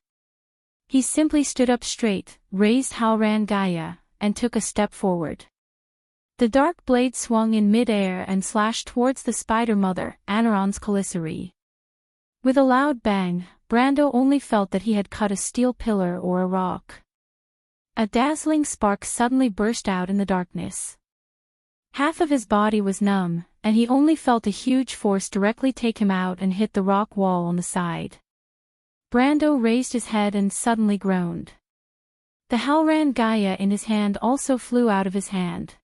[SPEAKER 1] He simply stood up straight, raised Halran Gaia, and took a step forward. The dark blade swung in mid-air and slashed towards the spider mother, Aneron's colisary. With a loud bang, Brando only felt that he had cut a steel pillar or a rock. A dazzling spark suddenly burst out in the darkness. Half of his body was numb, and he only felt a huge force directly take him out and hit the rock wall on the side. Brando raised his head and suddenly groaned. The Halran Gaia in his hand also flew out of his hand.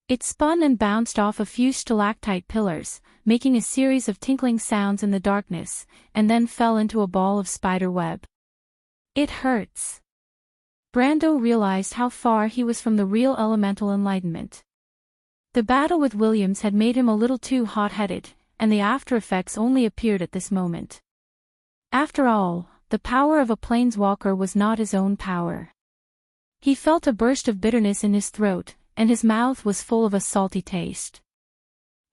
[SPEAKER 1] It spun and bounced off a few stalactite pillars, making a series of tinkling sounds in the darkness, and then fell into a ball of spider web. It hurts. Brando realized how far he was from the real elemental enlightenment. The battle with Williams had made him a little too hot-headed, and the after-effects only appeared at this moment. After all, the power of a planeswalker was not his own power. He felt a burst of bitterness in his throat, and his mouth was full of a salty taste.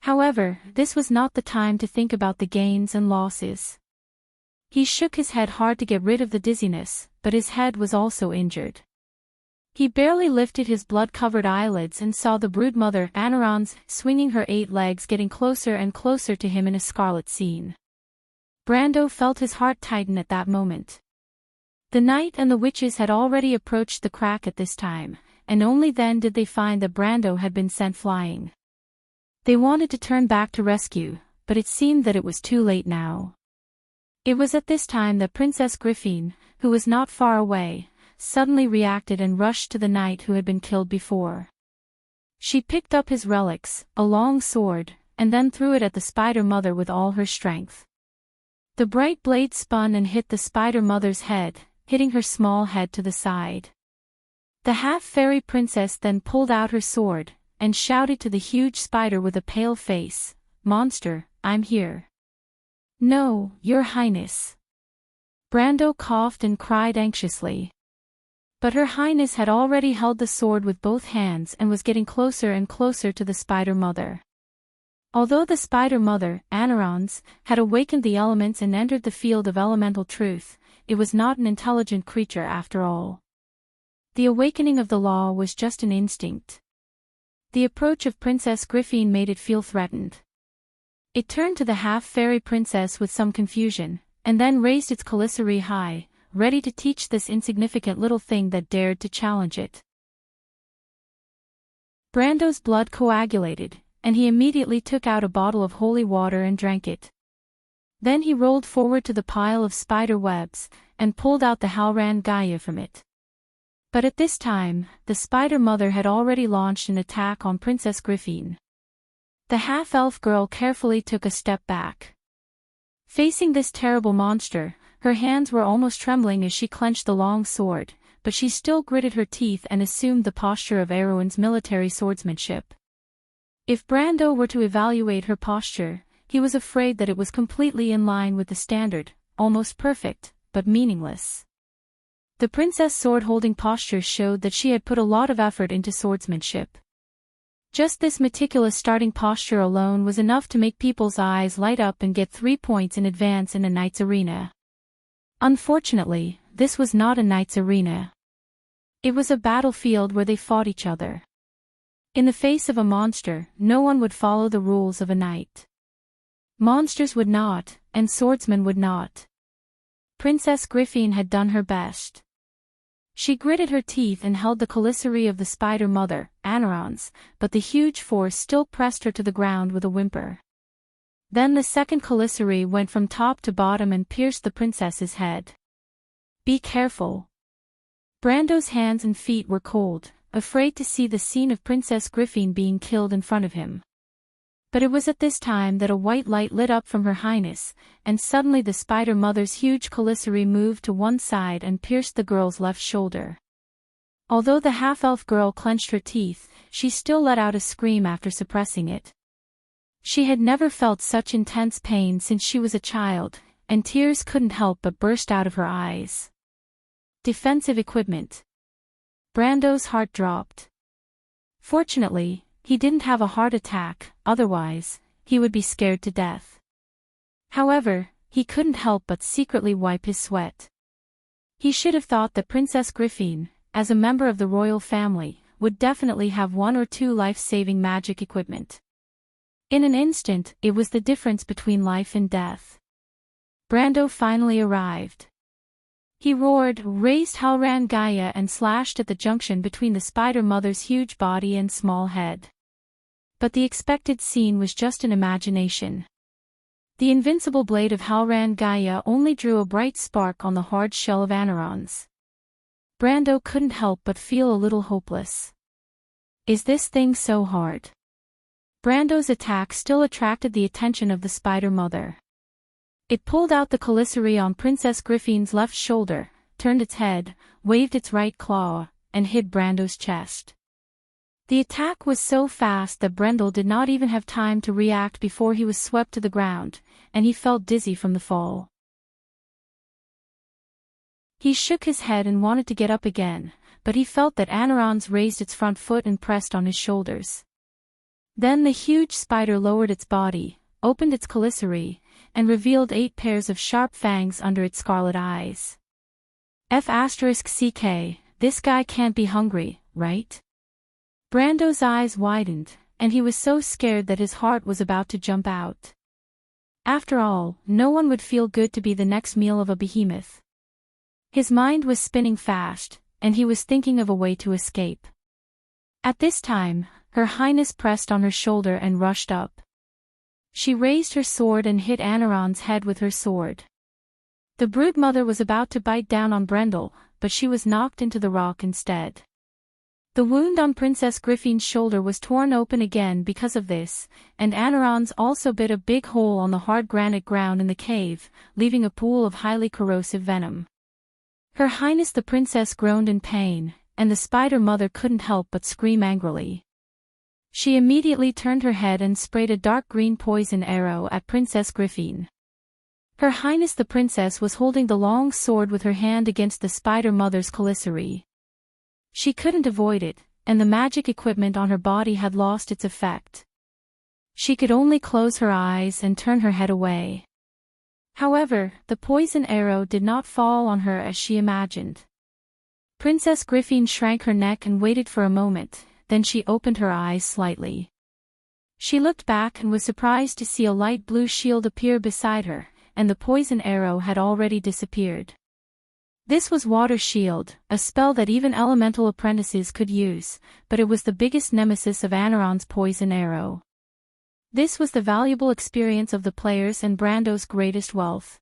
[SPEAKER 1] However, this was not the time to think about the gains and losses. He shook his head hard to get rid of the dizziness, but his head was also injured. He barely lifted his blood-covered eyelids and saw the broodmother, Anerons, swinging her 8 legs getting closer and closer to him in a scarlet scene. Brando felt his heart tighten at that moment. The knight and the witches had already approached the crack at this time, and only then did they find that Brando had been sent flying. They wanted to turn back to rescue, but it seemed that it was too late now. It was at this time that Princess Griffin, who was not far away, suddenly reacted and rushed to the knight who had been killed before. She picked up his relics, a long sword, and then threw it at the spider mother with all her strength. The bright blade spun and hit the spider mother's head, hitting her small head to the side. The half-fairy princess then pulled out her sword, and shouted to the huge spider with a pale face, "Monster, I'm here." "No, Your Highness." Brando coughed and cried anxiously. But Her Highness had already held the sword with both hands and was getting closer and closer to the Spider Mother. Although the Spider Mother, Anerons, had awakened the elements and entered the field of elemental truth, it was not an intelligent creature after all. The awakening of the law was just an instinct. The approach of Princess Griffin made it feel threatened. It turned to the half-fairy princess with some confusion, and then raised its Calicere high, ready to teach this insignificant little thing that dared to challenge it. Brando's blood coagulated, and he immediately took out a bottle of holy water and drank it. Then he rolled forward to the pile of spider webs, and pulled out the Halran Gaia from it. But at this time, the Spider Mother had already launched an attack on Princess Griffin. The half-elf girl carefully took a step back. Facing this terrible monster, her hands were almost trembling as she clenched the long sword, but she still gritted her teeth and assumed the posture of Erwin's military swordsmanship. If Brando were to evaluate her posture, he was afraid that it was completely in line with the standard, almost perfect, but meaningless. The princess sword-holding posture showed that she had put a lot of effort into swordsmanship. Just this meticulous starting posture alone was enough to make people's eyes light up and get 3 points in advance in a knight's arena. Unfortunately, this was not a knight's arena. It was a battlefield where they fought each other. In the face of a monster, no one would follow the rules of a knight. Monsters would not, and swordsmen would not. Princess Griffin had done her best. She gritted her teeth and held the Calicere of the Spider Mother, Anerons, but the huge force still pressed her to the ground with a whimper. Then the second Calicere went from top to bottom and pierced the princess's head. Be careful. Brando's hands and feet were cold, afraid to see the scene of Princess Griffin being killed in front of him. But it was at this time that a white light lit up from Her Highness, and suddenly the Spider Mother's huge Calicere moved to one side and pierced the girl's left shoulder. Although the half-elf girl clenched her teeth, she still let out a scream after suppressing it. She had never felt such intense pain since she was a child, and tears couldn't help but burst out of her eyes. Defensive equipment. Brando's heart dropped. Fortunately, he didn't have a heart attack, otherwise, he would be scared to death. However, he couldn't help but secretly wipe his sweat. He should have thought that Princess Griffin, as a member of the royal family, would definitely have 1 or 2 life-saving magic equipment. In an instant, it was the difference between life and death. Brando finally arrived. He roared, raised Halran Gaia and slashed at the junction between the Spider Mother's huge body and small head. But the expected scene was just an imagination. The invincible blade of Halran Gaia only drew a bright spark on the hard shell of Anerons. Brando couldn't help but feel a little hopeless. Is this thing so hard? Brando's attack still attracted the attention of the Spider Mother. It pulled out the Calicere on Princess Griffin's left shoulder, turned its head, waved its right claw, and hit Brando's chest. The attack was so fast that Brendel did not even have time to react before he was swept to the ground, and he felt dizzy from the fall. He shook his head and wanted to get up again, but he felt that Anerons raised its front foot and pressed on his shoulders. Then the huge spider lowered its body, opened its Calicere, and revealed 8 pairs of sharp fangs under its scarlet eyes. F***CK, this guy can't be hungry, right? Brando's eyes widened, and he was so scared that his heart was about to jump out. After all, no one would feel good to be the next meal of a behemoth. His mind was spinning fast, and he was thinking of a way to escape. At this time, Her Highness pressed on her shoulder and rushed up. She raised her sword and hit Aneron's head with her sword. The broodmother was about to bite down on Brendel, but she was knocked into the rock instead. The wound on Princess Griffin's shoulder was torn open again because of this, and Aneron's also bit a big hole on the hard granite ground in the cave, leaving a pool of highly corrosive venom. Her Highness the Princess groaned in pain, and the Spider Mother couldn't help but scream angrily. She immediately turned her head and sprayed a dark green poison arrow at Princess Griffin. Her Highness the Princess was holding the long sword with her hand against the Spider Mother's commissary. She couldn't avoid it, and the magic equipment on her body had lost its effect. She could only close her eyes and turn her head away. However, the poison arrow did not fall on her as she imagined. Princess Griffin shrank her neck and waited for a moment, then she opened her eyes slightly. She looked back and was surprised to see a light blue shield appear beside her, and the poison arrow had already disappeared. This was Water Shield, a spell that even elemental apprentices could use, but it was the biggest nemesis of Anaron's poison arrow. This was the valuable experience of the players and Brando's greatest wealth.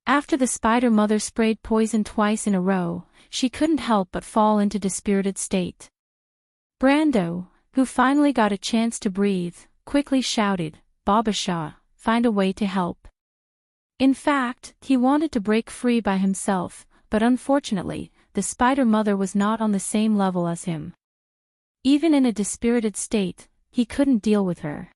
[SPEAKER 1] After the Spider Mother sprayed poison twice in a row, she couldn't help but fall into dispirited state. Brando, who finally got a chance to breathe, quickly shouted, "Babasha, find a way to help." In fact, he wanted to break free by himself, but unfortunately, the Spider Mother was not on the same level as him. Even in a dispirited state, he couldn't deal with her.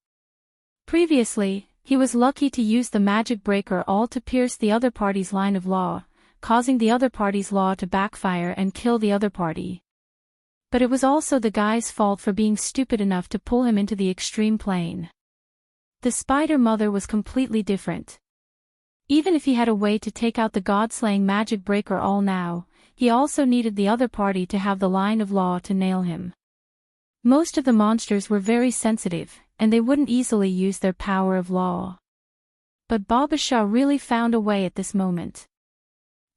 [SPEAKER 1] Previously, he was lucky to use the magic breaker all to pierce the other party's line of law, causing the other party's law to backfire and kill the other party. But it was also the guy's fault for being stupid enough to pull him into the extreme plane. The Spider Mother was completely different. Even if he had a way to take out the god-slaying magic breaker all now, he also needed the other party to have the line of law to nail him. Most of the monsters were very sensitive, and they wouldn't easily use their power of law. But Babasha really found a way at this moment.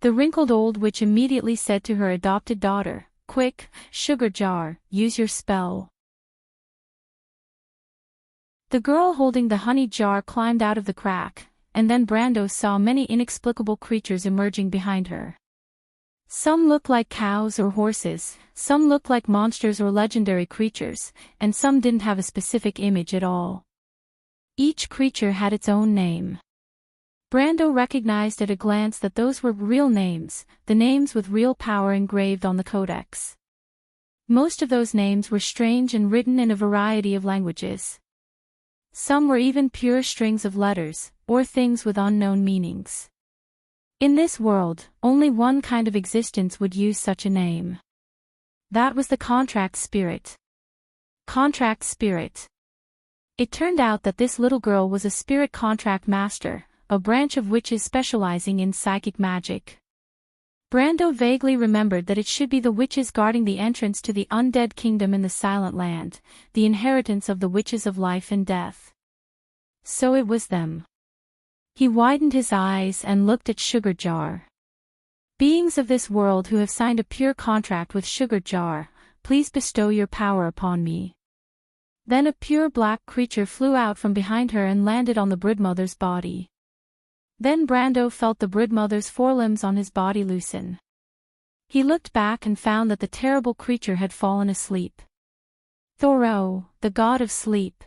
[SPEAKER 1] The wrinkled old witch immediately said to her adopted daughter, "Quick, Sugar Jar, use your spell." The girl holding the honey jar climbed out of the crack, and then Brando saw many inexplicable creatures emerging behind her. Some looked like cows or horses, some looked like monsters or legendary creatures, and some didn't have a specific image at all. Each creature had its own name. Brando recognized at a glance that those were real names, the names with real power engraved on the codex. Most of those names were strange and written in a variety of languages. Some were even pure strings of letters, or things with unknown meanings. In this world, only one kind of existence would use such a name. That was the Contract Spirit. Contract Spirit. It turned out that this little girl was a spirit contract master, a branch of witches specializing in psychic magic. Brando vaguely remembered that it should be the witches guarding the entrance to the undead kingdom in the Silent Land, the inheritance of the witches of life and death. So it was them. He widened his eyes and looked at Sugar Jar. "Beings of this world who have signed a pure contract with Sugar Jar, please bestow your power upon me." Then a pure black creature flew out from behind her and landed on the Broodmother's body. Then Brando felt the Broodmother's forelimbs on his body loosen. He looked back and found that the terrible creature had fallen asleep. Thoreau, the god of sleep.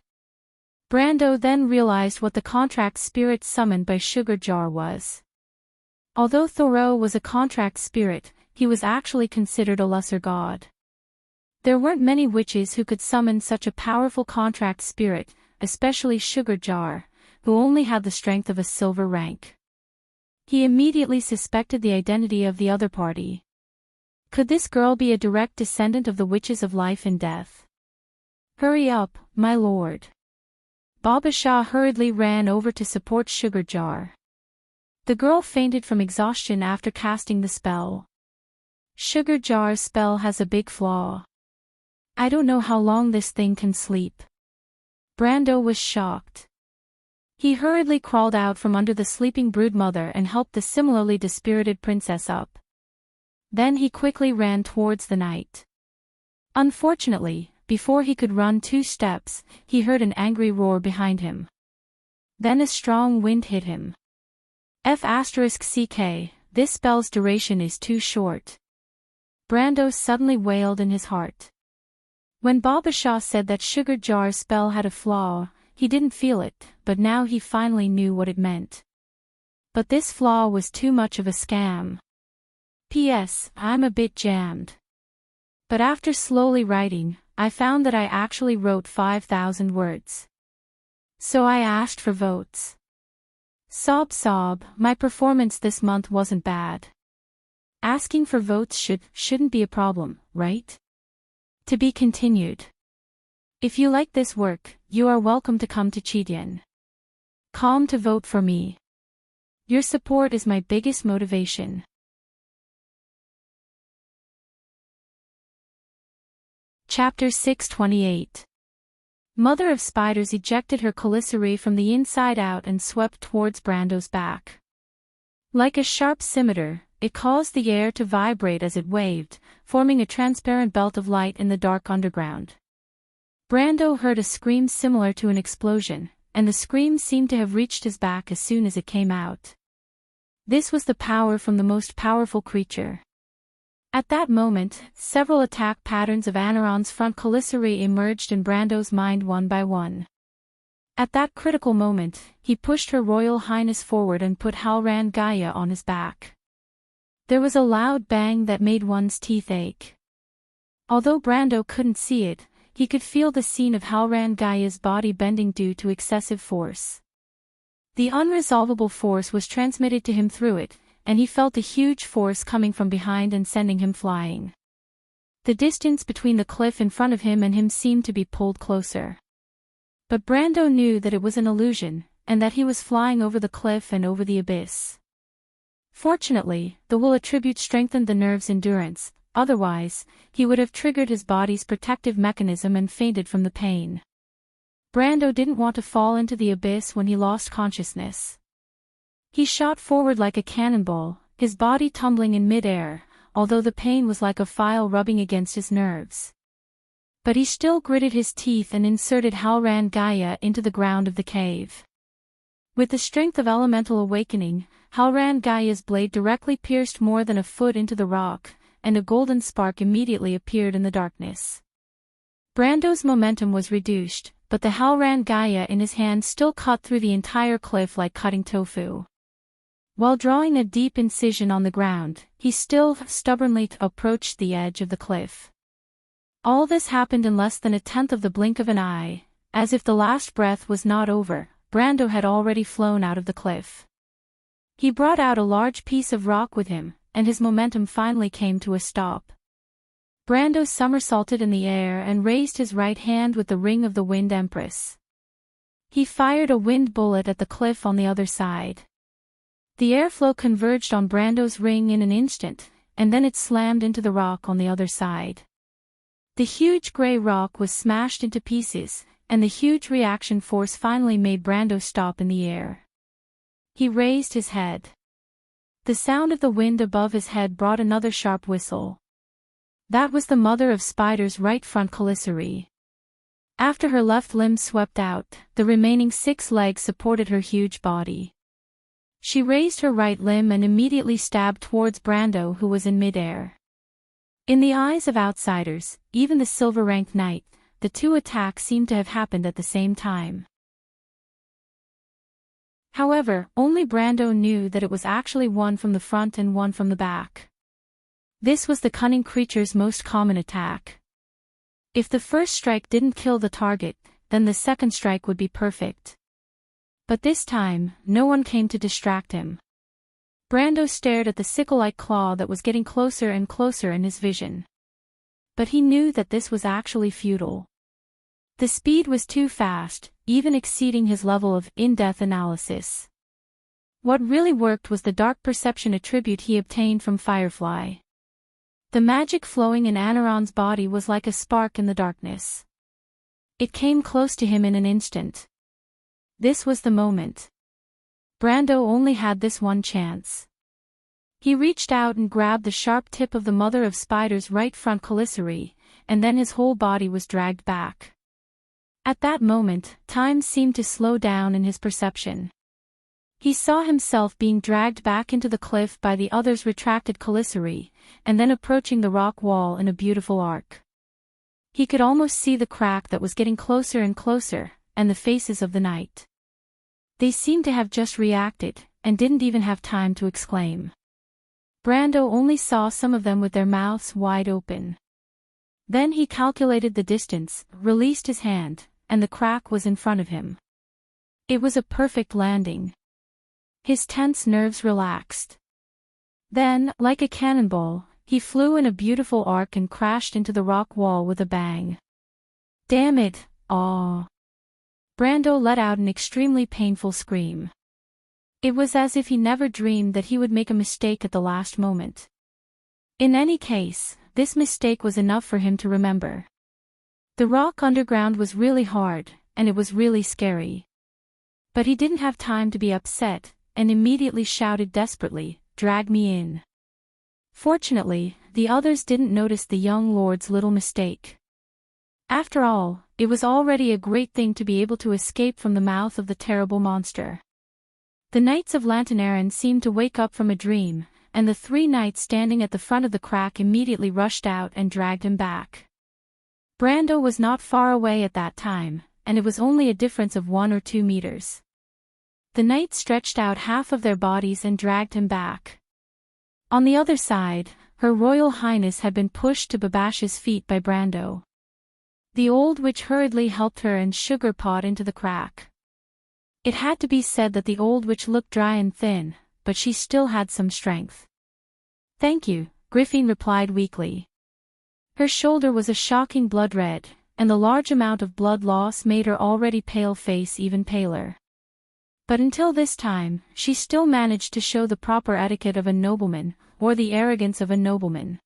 [SPEAKER 1] Brando then realized what the contract spirit summoned by Sugar Jar was. Although Thoreau was a contract spirit, he was actually considered a lesser god. There weren't many witches who could summon such a powerful contract spirit, especially Sugar Jar, who only had the strength of a silver rank. He immediately suspected the identity of the other party. Could this girl be a direct descendant of the witches of life and death? "Hurry up, my lord." Babasha hurriedly ran over to support Sugar Jar. The girl fainted from exhaustion after casting the spell. Sugar Jar's spell has a big flaw. "I don't know how long this thing can sleep." Brando was shocked. He hurriedly crawled out from under the sleeping Broodmother and helped the similarly dispirited princess up. Then he quickly ran towards the knight. Unfortunately, before he could run 2 steps, he heard an angry roar behind him. Then a strong wind hit him. F***ck, this spell's duration is too short. Brando suddenly wailed in his heart. When Babasha said that Sugar Jar's spell had a flaw, he didn't feel it, but now he finally knew what it meant. But this flaw was too much of a scam. P.S. I'm a bit jammed. But after slowly writing, I found that I actually wrote 5,000 words. So I asked for votes. Sob sob, my performance this month wasn't bad. Asking for votes shouldn't be a problem, right? To be continued. If you like this work, you are welcome to come to Chidian. Calm to vote for me. Your support is my biggest motivation. Chapter 628. Mother of Spiders ejected her commissary from the inside out and swept towards Brando's back. Like a sharp scimitar, it caused the air to vibrate as it waved, forming a transparent belt of light in the dark underground. Brando heard a scream similar to an explosion, and the scream seemed to have reached his back as soon as it came out. This was the power from the most powerful creature. At that moment, several attack patterns of Anaron's front commissary emerged in Brando's mind one by one. At that critical moment, he pushed Her Royal Highness forward and put Halran Gaia on his back. There was a loud bang that made one's teeth ache. Although Brando couldn't see it, he could feel the scene of Halran Gaia's body bending due to excessive force. The unresolvable force was transmitted to him through it, and he felt a huge force coming from behind and sending him flying. The distance between the cliff in front of him and him seemed to be pulled closer. But Brando knew that it was an illusion, and that he was flying over the cliff and over the abyss. Fortunately, the will attribute strengthened the nerve's endurance, otherwise, he would have triggered his body's protective mechanism and fainted from the pain. Brando didn't want to fall into the abyss when he lost consciousness. He shot forward like a cannonball, his body tumbling in mid-air, although the pain was like a file rubbing against his nerves. But he still gritted his teeth and inserted Halran Gaia into the ground of the cave. With the strength of elemental awakening, Halran Gaia's blade directly pierced more than a foot into the rock, and a golden spark immediately appeared in the darkness. Brando's momentum was reduced, but the Halran Gaia in his hand still cut through the entire cliff like cutting tofu. While drawing a deep incision on the ground, he still stubbornly approached the edge of the cliff. All this happened in less than a tenth of the blink of an eye. As if the last breath was not over, Brando had already flown out of the cliff. He brought out a large piece of rock with him, and his momentum finally came to a stop. Brando somersaulted in the air and raised his right hand with the ring of the Wind Empress. He fired a wind bullet at the cliff on the other side. The airflow converged on Brando's ring in an instant, and then it slammed into the rock on the other side. The huge gray rock was smashed into pieces, and the huge reaction force finally made Brando stop in the air. He raised his head. The sound of the wind above his head brought another sharp whistle. That was the Mother of Spiders' right front commissary. After her left limb swept out, the remaining 6 legs supported her huge body. She raised her right limb and immediately stabbed towards Brando, who was in midair. In the eyes of outsiders, even the silver-ranked knight, the 2 attacks seemed to have happened at the same time. However, only Brando knew that it was actually one from the front and one from the back. This was the cunning creature's most common attack. If the first strike didn't kill the target, then the second strike would be perfect. But this time, no one came to distract him. Brando stared at the sickle-like claw that was getting closer and closer in his vision. But he knew that this was actually futile. The speed was too fast, even exceeding his level of in-depth analysis. What really worked was the dark perception attribute he obtained from Firefly. The magic flowing in Anaron's body was like a spark in the darkness. It came close to him in an instant. This was the moment. Brando only had this one chance. He reached out and grabbed the sharp tip of the Mother of Spiders' right front commissary, and then his whole body was dragged back. At that moment, time seemed to slow down in his perception. He saw himself being dragged back into the cliff by the other's retracted commissary, and then approaching the rock wall in a beautiful arc. He could almost see the crack that was getting closer and closer, and the faces of the knight. They seemed to have just reacted, and didn't even have time to exclaim. Brando only saw some of them with their mouths wide open. Then he calculated the distance, released his hand, and the crack was in front of him. It was a perfect landing. His tense nerves relaxed. Then, like a cannonball, he flew in a beautiful arc and crashed into the rock wall with a bang. Damn it, aw. Brando let out an extremely painful scream. It was as if he never dreamed that he would make a mistake at the last moment. In any case, this mistake was enough for him to remember. The rock underground was really hard, and it was really scary. But he didn't have time to be upset, and immediately shouted desperately, "Drag me in." Fortunately, the others didn't notice the young lord's little mistake. After all, it was already a great thing to be able to escape from the mouth of the terrible monster. The knights of Lantanerin seemed to wake up from a dream, and the 3 knights standing at the front of the crack immediately rushed out and dragged him back. Brando was not far away at that time, and it was only a difference of 1 or 2 meters. The knights stretched out half of their bodies and dragged him back. On the other side, Her Royal Highness had been pushed to Babash's feet by Brando. The old witch hurriedly helped her and Sugarpot into the crack. It had to be said that the old witch looked dry and thin, but she still had some strength. "Thank you," Griffin replied weakly. Her shoulder was a shocking blood red, and the large amount of blood loss made her already pale face even paler. But until this time, she still managed to show the proper etiquette of a nobleman, or the arrogance of a nobleman.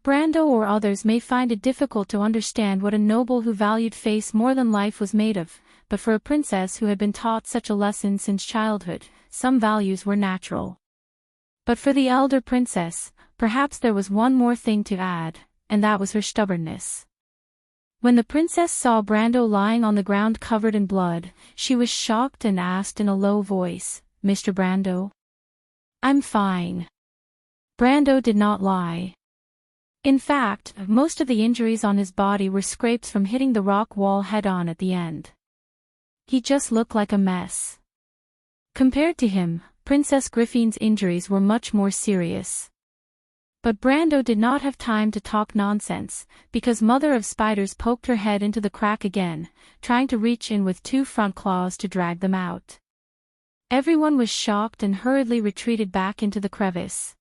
[SPEAKER 1] Brando or others may find it difficult to understand what a noble who valued face more than life was made of, but for a princess who had been taught such a lesson since childhood, some values were natural. But for the elder princess, perhaps there was one more thing to add, and that was her stubbornness. When the princess saw Brando lying on the ground covered in blood, she was shocked and asked in a low voice, "Mr. Brando?" "I'm fine." Brando did not lie. In fact, most of the injuries on his body were scrapes from hitting the rock wall head-on at the end. He just looked like a mess. Compared to him, Princess Griffin's injuries were much more serious. But Brando did not have time to talk nonsense, because Mother of Spiders poked her head into the crack again, trying to reach in with 2 front claws to drag them out. Everyone was shocked and hurriedly retreated back into the crevice.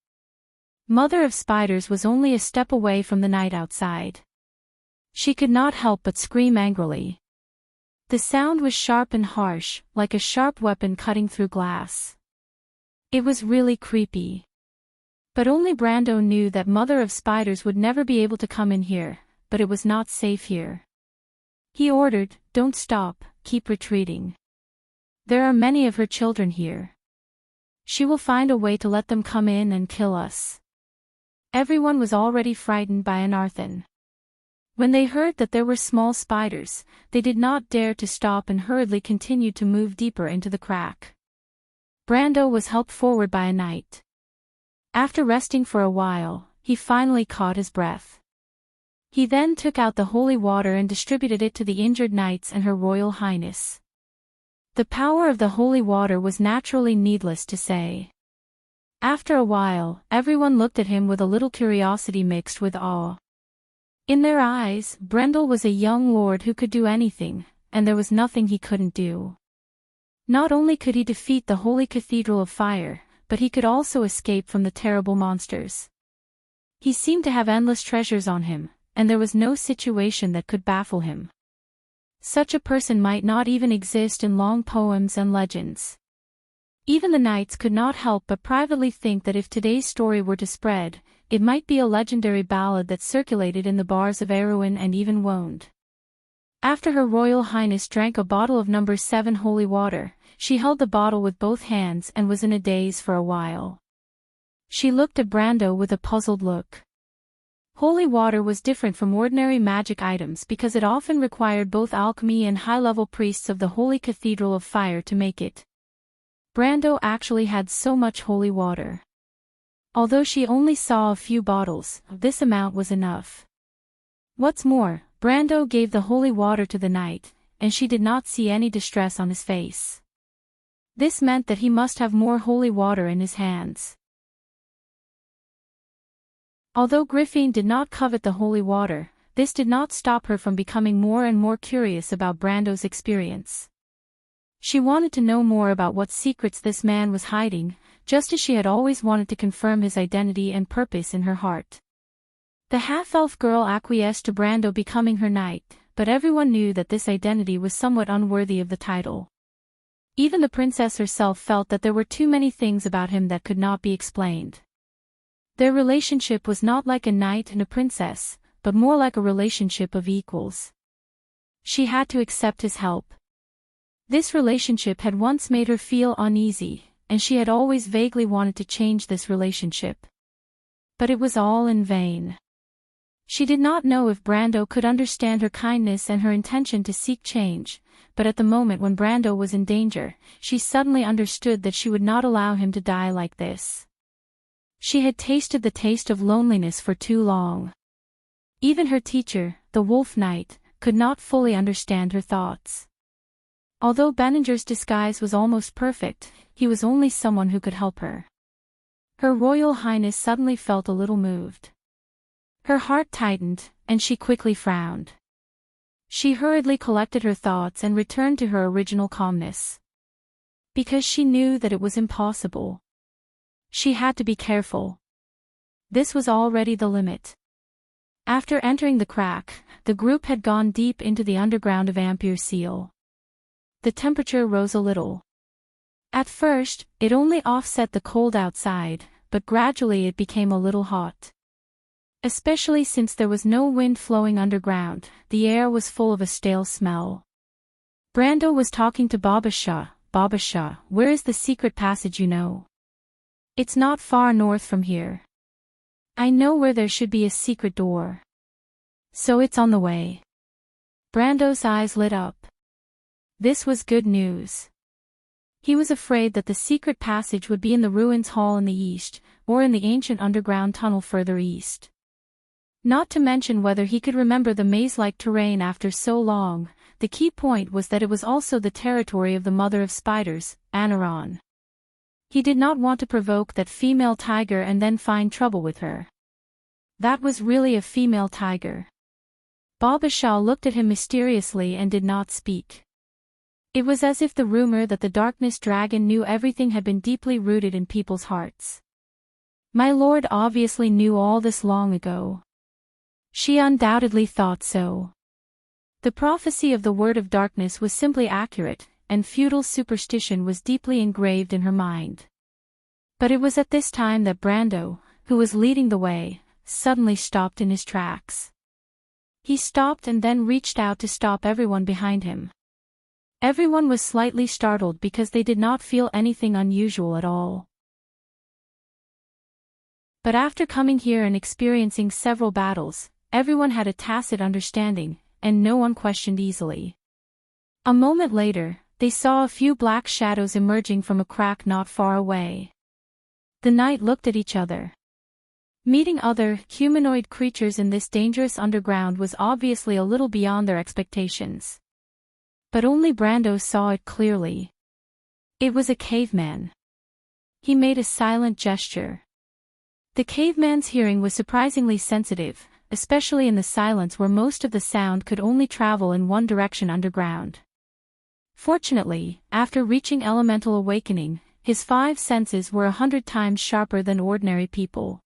[SPEAKER 1] Mother of Spiders was only a step away from the knight outside. She could not help but scream angrily. The sound was sharp and harsh, like a sharp weapon cutting through glass. It was really creepy. But only Brando knew that Mother of Spiders would never be able to come in here, but it was not safe here. He ordered, "Don't stop, keep retreating. There are many of her children here. She will find a way to let them come in and kill us." Everyone was already frightened by Anarthan. When they heard that there were small spiders, they did not dare to stop and hurriedly continued to move deeper into the crack. Brando was helped forward by a knight. After resting for a while, he finally caught his breath. He then took out the holy water and distributed it to the injured knights and Her Royal Highness. The power of the holy water was naturally needless to say. After a while, everyone looked at him with a little curiosity mixed with awe. In their eyes, Brendel was a young lord who could do anything, and there was nothing he couldn't do. Not only could he defeat the Holy Cathedral of Fire, but he could also escape from the terrible monsters. He seemed to have endless treasures on him, and there was no situation that could baffle him. Such a person might not even exist in long poems and legends. Even the knights could not help but privately think that if today's story were to spread, it might be a legendary ballad that circulated in the bars of Erewhon and even Woned. After Her Royal Highness drank a bottle of No. 7 holy water, she held the bottle with both hands and was in a daze for a while. She looked at Brando with a puzzled look. Holy water was different from ordinary magic items because it often required both alchemy and high-level priests of the Holy Cathedral of Fire to make it. Brando actually had so much holy water. Although she only saw a few bottles, this amount was enough. What's more, Brando gave the holy water to the knight, and she did not see any distress on his face. This meant that he must have more holy water in his hands. Although Griffin did not covet the holy water, this did not stop her from becoming more and more curious about Brando's experience. She wanted to know more about what secrets this man was hiding, just as she had always wanted to confirm his identity and purpose in her heart. The half-elf girl acquiesced to Brando becoming her knight, but everyone knew that this identity was somewhat unworthy of the title. Even the princess herself felt that there were too many things about him that could not be explained. Their relationship was not like a knight and a princess, but more like a relationship of equals. She had to accept his help. This relationship had once made her feel uneasy, and she had always vaguely wanted to change this relationship. But it was all in vain. She did not know if Brando could understand her kindness and her intention to seek change, but at the moment when Brando was in danger, she suddenly understood that she would not allow him to die like this. She had tasted the taste of loneliness for too long. Even her teacher, the Wolf Knight, could not fully understand her thoughts. Although Benninger's disguise was almost perfect, he was only someone who could help her. Her Royal Highness suddenly felt a little moved. Her heart tightened, and she quickly frowned. She hurriedly collected her thoughts and returned to her original calmness. Because she knew that it was impossible. She had to be careful. This was already the limit. After entering the crack, the group had gone deep into the underground of Ampere Seal. The temperature rose a little. At first, it only offset the cold outside, but gradually it became a little hot. Especially since there was no wind flowing underground, the air was full of a stale smell. Brando was talking to Babasha. Babasha, where is the secret passage you know? It's not far north from here. I know where there should be a secret door. So it's on the way. Brando's eyes lit up. This was good news. He was afraid that the secret passage would be in the ruins hall in the east, or in the ancient underground tunnel further east. Not to mention whether he could remember the maze-like terrain after so long, the key point was that it was also the territory of the mother of spiders, Anaron. He did not want to provoke that female tiger and then find trouble with her. That was really a female tiger. Babasha looked at him mysteriously and did not speak. It was as if the rumor that the darkness dragon knew everything had been deeply rooted in people's hearts. My lord obviously knew all this long ago. She undoubtedly thought so. The prophecy of the word of darkness was simply accurate, and feudal superstition was deeply engraved in her mind. But it was at this time that Brando, who was leading the way, suddenly stopped in his tracks. He stopped and then reached out to stop everyone behind him. Everyone was slightly startled because they did not feel anything unusual at all. But after coming here and experiencing several battles, everyone had a tacit understanding, and no one questioned easily. A moment later, they saw a few black shadows emerging from a crack not far away. The knight looked at each other. Meeting other, humanoid creatures in this dangerous underground was obviously a little beyond their expectations. But only Brando saw it clearly. It was a caveman. He made a silent gesture. The caveman's hearing was surprisingly sensitive, especially in the silence where most of the sound could only travel in one direction underground. Fortunately, after reaching elemental awakening, his 5 senses were 100 times sharper than ordinary people.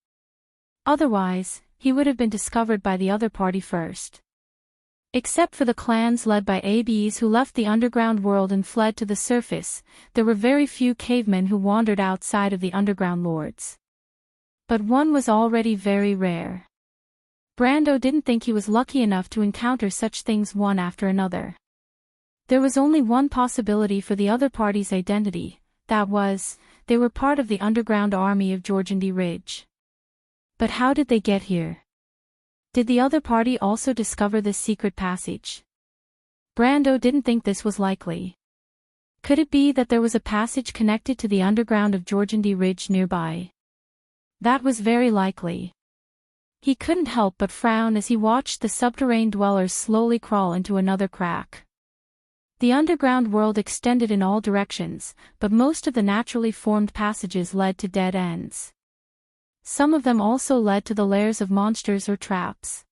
[SPEAKER 1] Otherwise, he would have been discovered by the other party first. Except for the clans led by ABs who left the underground world and fled to the surface, there were very few cavemen who wandered outside of the underground lords. But one was already very rare. Brando didn't think he was lucky enough to encounter such things one after another. There was only one possibility for the other party's identity, that was, they were part of the underground army of Georgandy Ridge. But how did they get here? Did the other party also discover this secret passage? Brando didn't think this was likely. Could it be that there was a passage connected to the underground of Georgandy Ridge nearby? That was very likely. He couldn't help but frown as he watched the subterranean dwellers slowly crawl into another crack. The underground world extended in all directions, but most of the naturally formed passages led to dead ends. Some of them also led to the lairs of monsters or traps.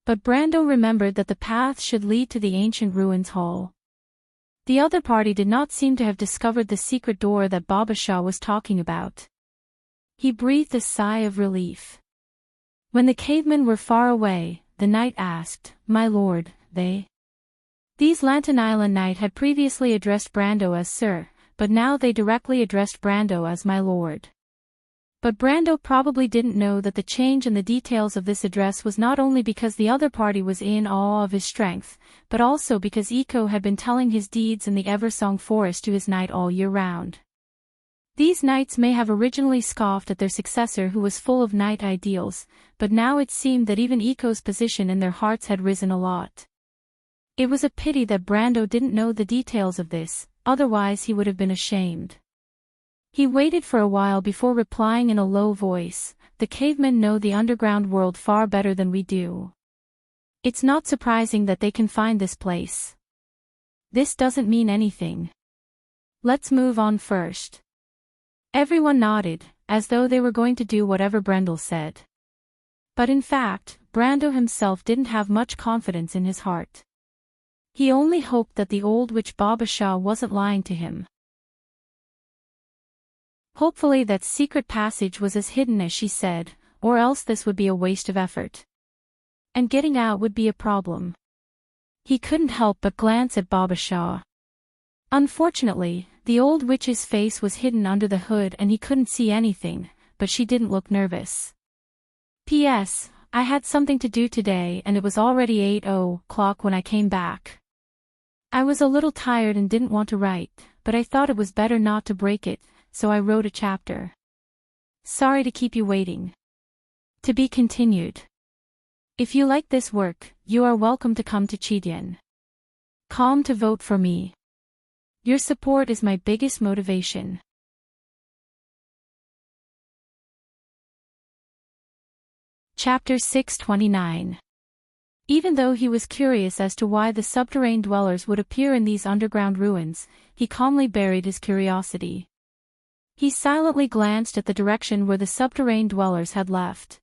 [SPEAKER 1] But Brando remembered that the path should lead to the ancient ruins hall. The other party did not seem to have discovered the secret door that Babasha was talking about. He breathed a sigh of relief. When the cavemen were far away, the knight asked, "My lord, they?" These Lantern Island knight had previously addressed Brando as Sir, but now they directly addressed Brando as my lord. But Brando probably didn't know that the change in the details of this address was not only because the other party was in awe of his strength, but also because Eco had been telling his deeds in the Eversong Forest to his knight all year round. These knights may have originally scoffed at their successor who was full of knight ideals, but now it seemed that even Eco's position in their hearts had risen a lot. It was a pity that Brando didn't know the details of this, otherwise he would have been ashamed. He waited for a while before replying in a low voice, "The cavemen know the underground world far better than we do. It's not surprising that they can find this place. This doesn't mean anything. Let's move on first." Everyone nodded, as though they were going to do whatever Brendel said. But in fact, Brando himself didn't have much confidence in his heart. He only hoped that the old witch Babasha wasn't lying to him. Hopefully that secret passage was as hidden as she said, or else this would be a waste of effort. And getting out would be a problem. He couldn't help but glance at Babasha. Unfortunately, the old witch's face was hidden under the hood and he couldn't see anything, but she didn't look nervous. P.S. I had something to do today and it was already 8:00 when I came back. I was a little tired and didn't want to write, but I thought it was better not to break it, so I wrote a chapter. Sorry to keep you waiting. To be continued. If you like this work, you are welcome to come to Chidian. Calm to vote for me. Your support is my biggest motivation. Chapter 629. Even though he was curious as to why the subterranean dwellers would appear in these underground ruins, he calmly buried his curiosity. He silently glanced at the direction where the subterranean dwellers had left.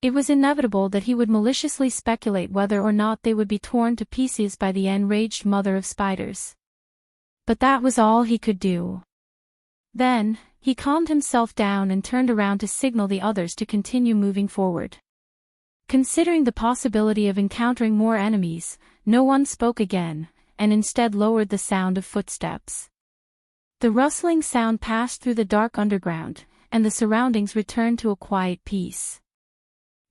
[SPEAKER 1] It was inevitable that he would maliciously speculate whether or not they would be torn to pieces by the enraged mother of spiders. But that was all he could do. Then, he calmed himself down and turned around to signal the others to continue moving forward. Considering the possibility of encountering more enemies, no one spoke again, and instead lowered the sound of footsteps. The rustling sound passed through the dark underground, and the surroundings returned to a quiet peace.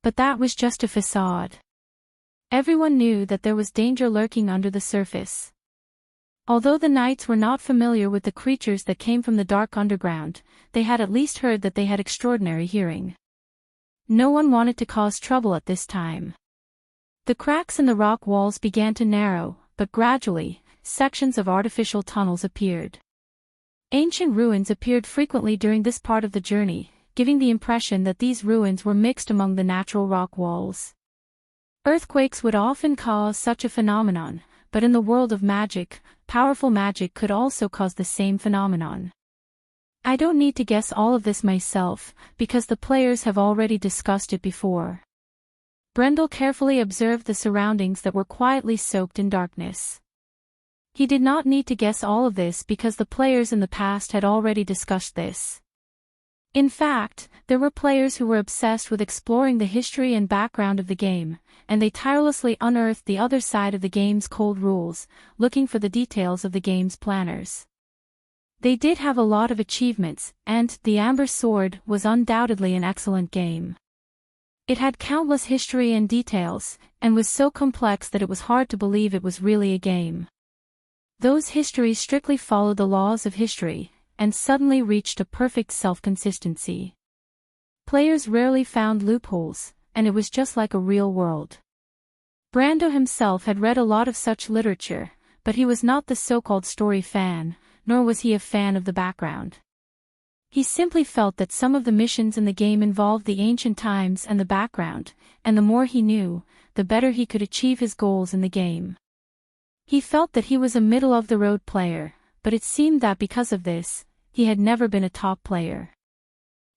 [SPEAKER 1] But that was just a facade. Everyone knew that there was danger lurking under the surface. Although the knights were not familiar with the creatures that came from the dark underground, they had at least heard that they had extraordinary hearing. No one wanted to cause trouble at this time. The cracks in the rock walls began to narrow, but gradually, sections of artificial tunnels appeared. Ancient ruins appeared frequently during this part of the journey, giving the impression that these ruins were mixed among the natural rock walls. Earthquakes would often cause such a phenomenon, but in the world of magic, powerful magic could also cause the same phenomenon. I don't need to guess all of this myself, because the players have already discussed it before. Brendel carefully observed the surroundings that were quietly soaked in darkness. He did not need to guess all of this because the players in the past had already discussed this. In fact, there were players who were obsessed with exploring the history and background of the game, and they tirelessly unearthed the other side of the game's cold rules, looking for the details of the game's planners. They did have a lot of achievements, and The Amber Sword was undoubtedly an excellent game. It had countless history and details, and was so complex that it was hard to believe it was really a game. Those histories strictly followed the laws of history, and suddenly reached a perfect self-consistency. Players rarely found loopholes, and it was just like a real world. Brando himself had read a lot of such literature, but he was not the so-called story fan, nor was he a fan of the background. He simply felt that some of the missions in the game involved the ancient times and the background, and the more he knew, the better he could achieve his goals in the game. He felt that he was a middle-of-the-road player, but it seemed that because of this, he had never been a top player.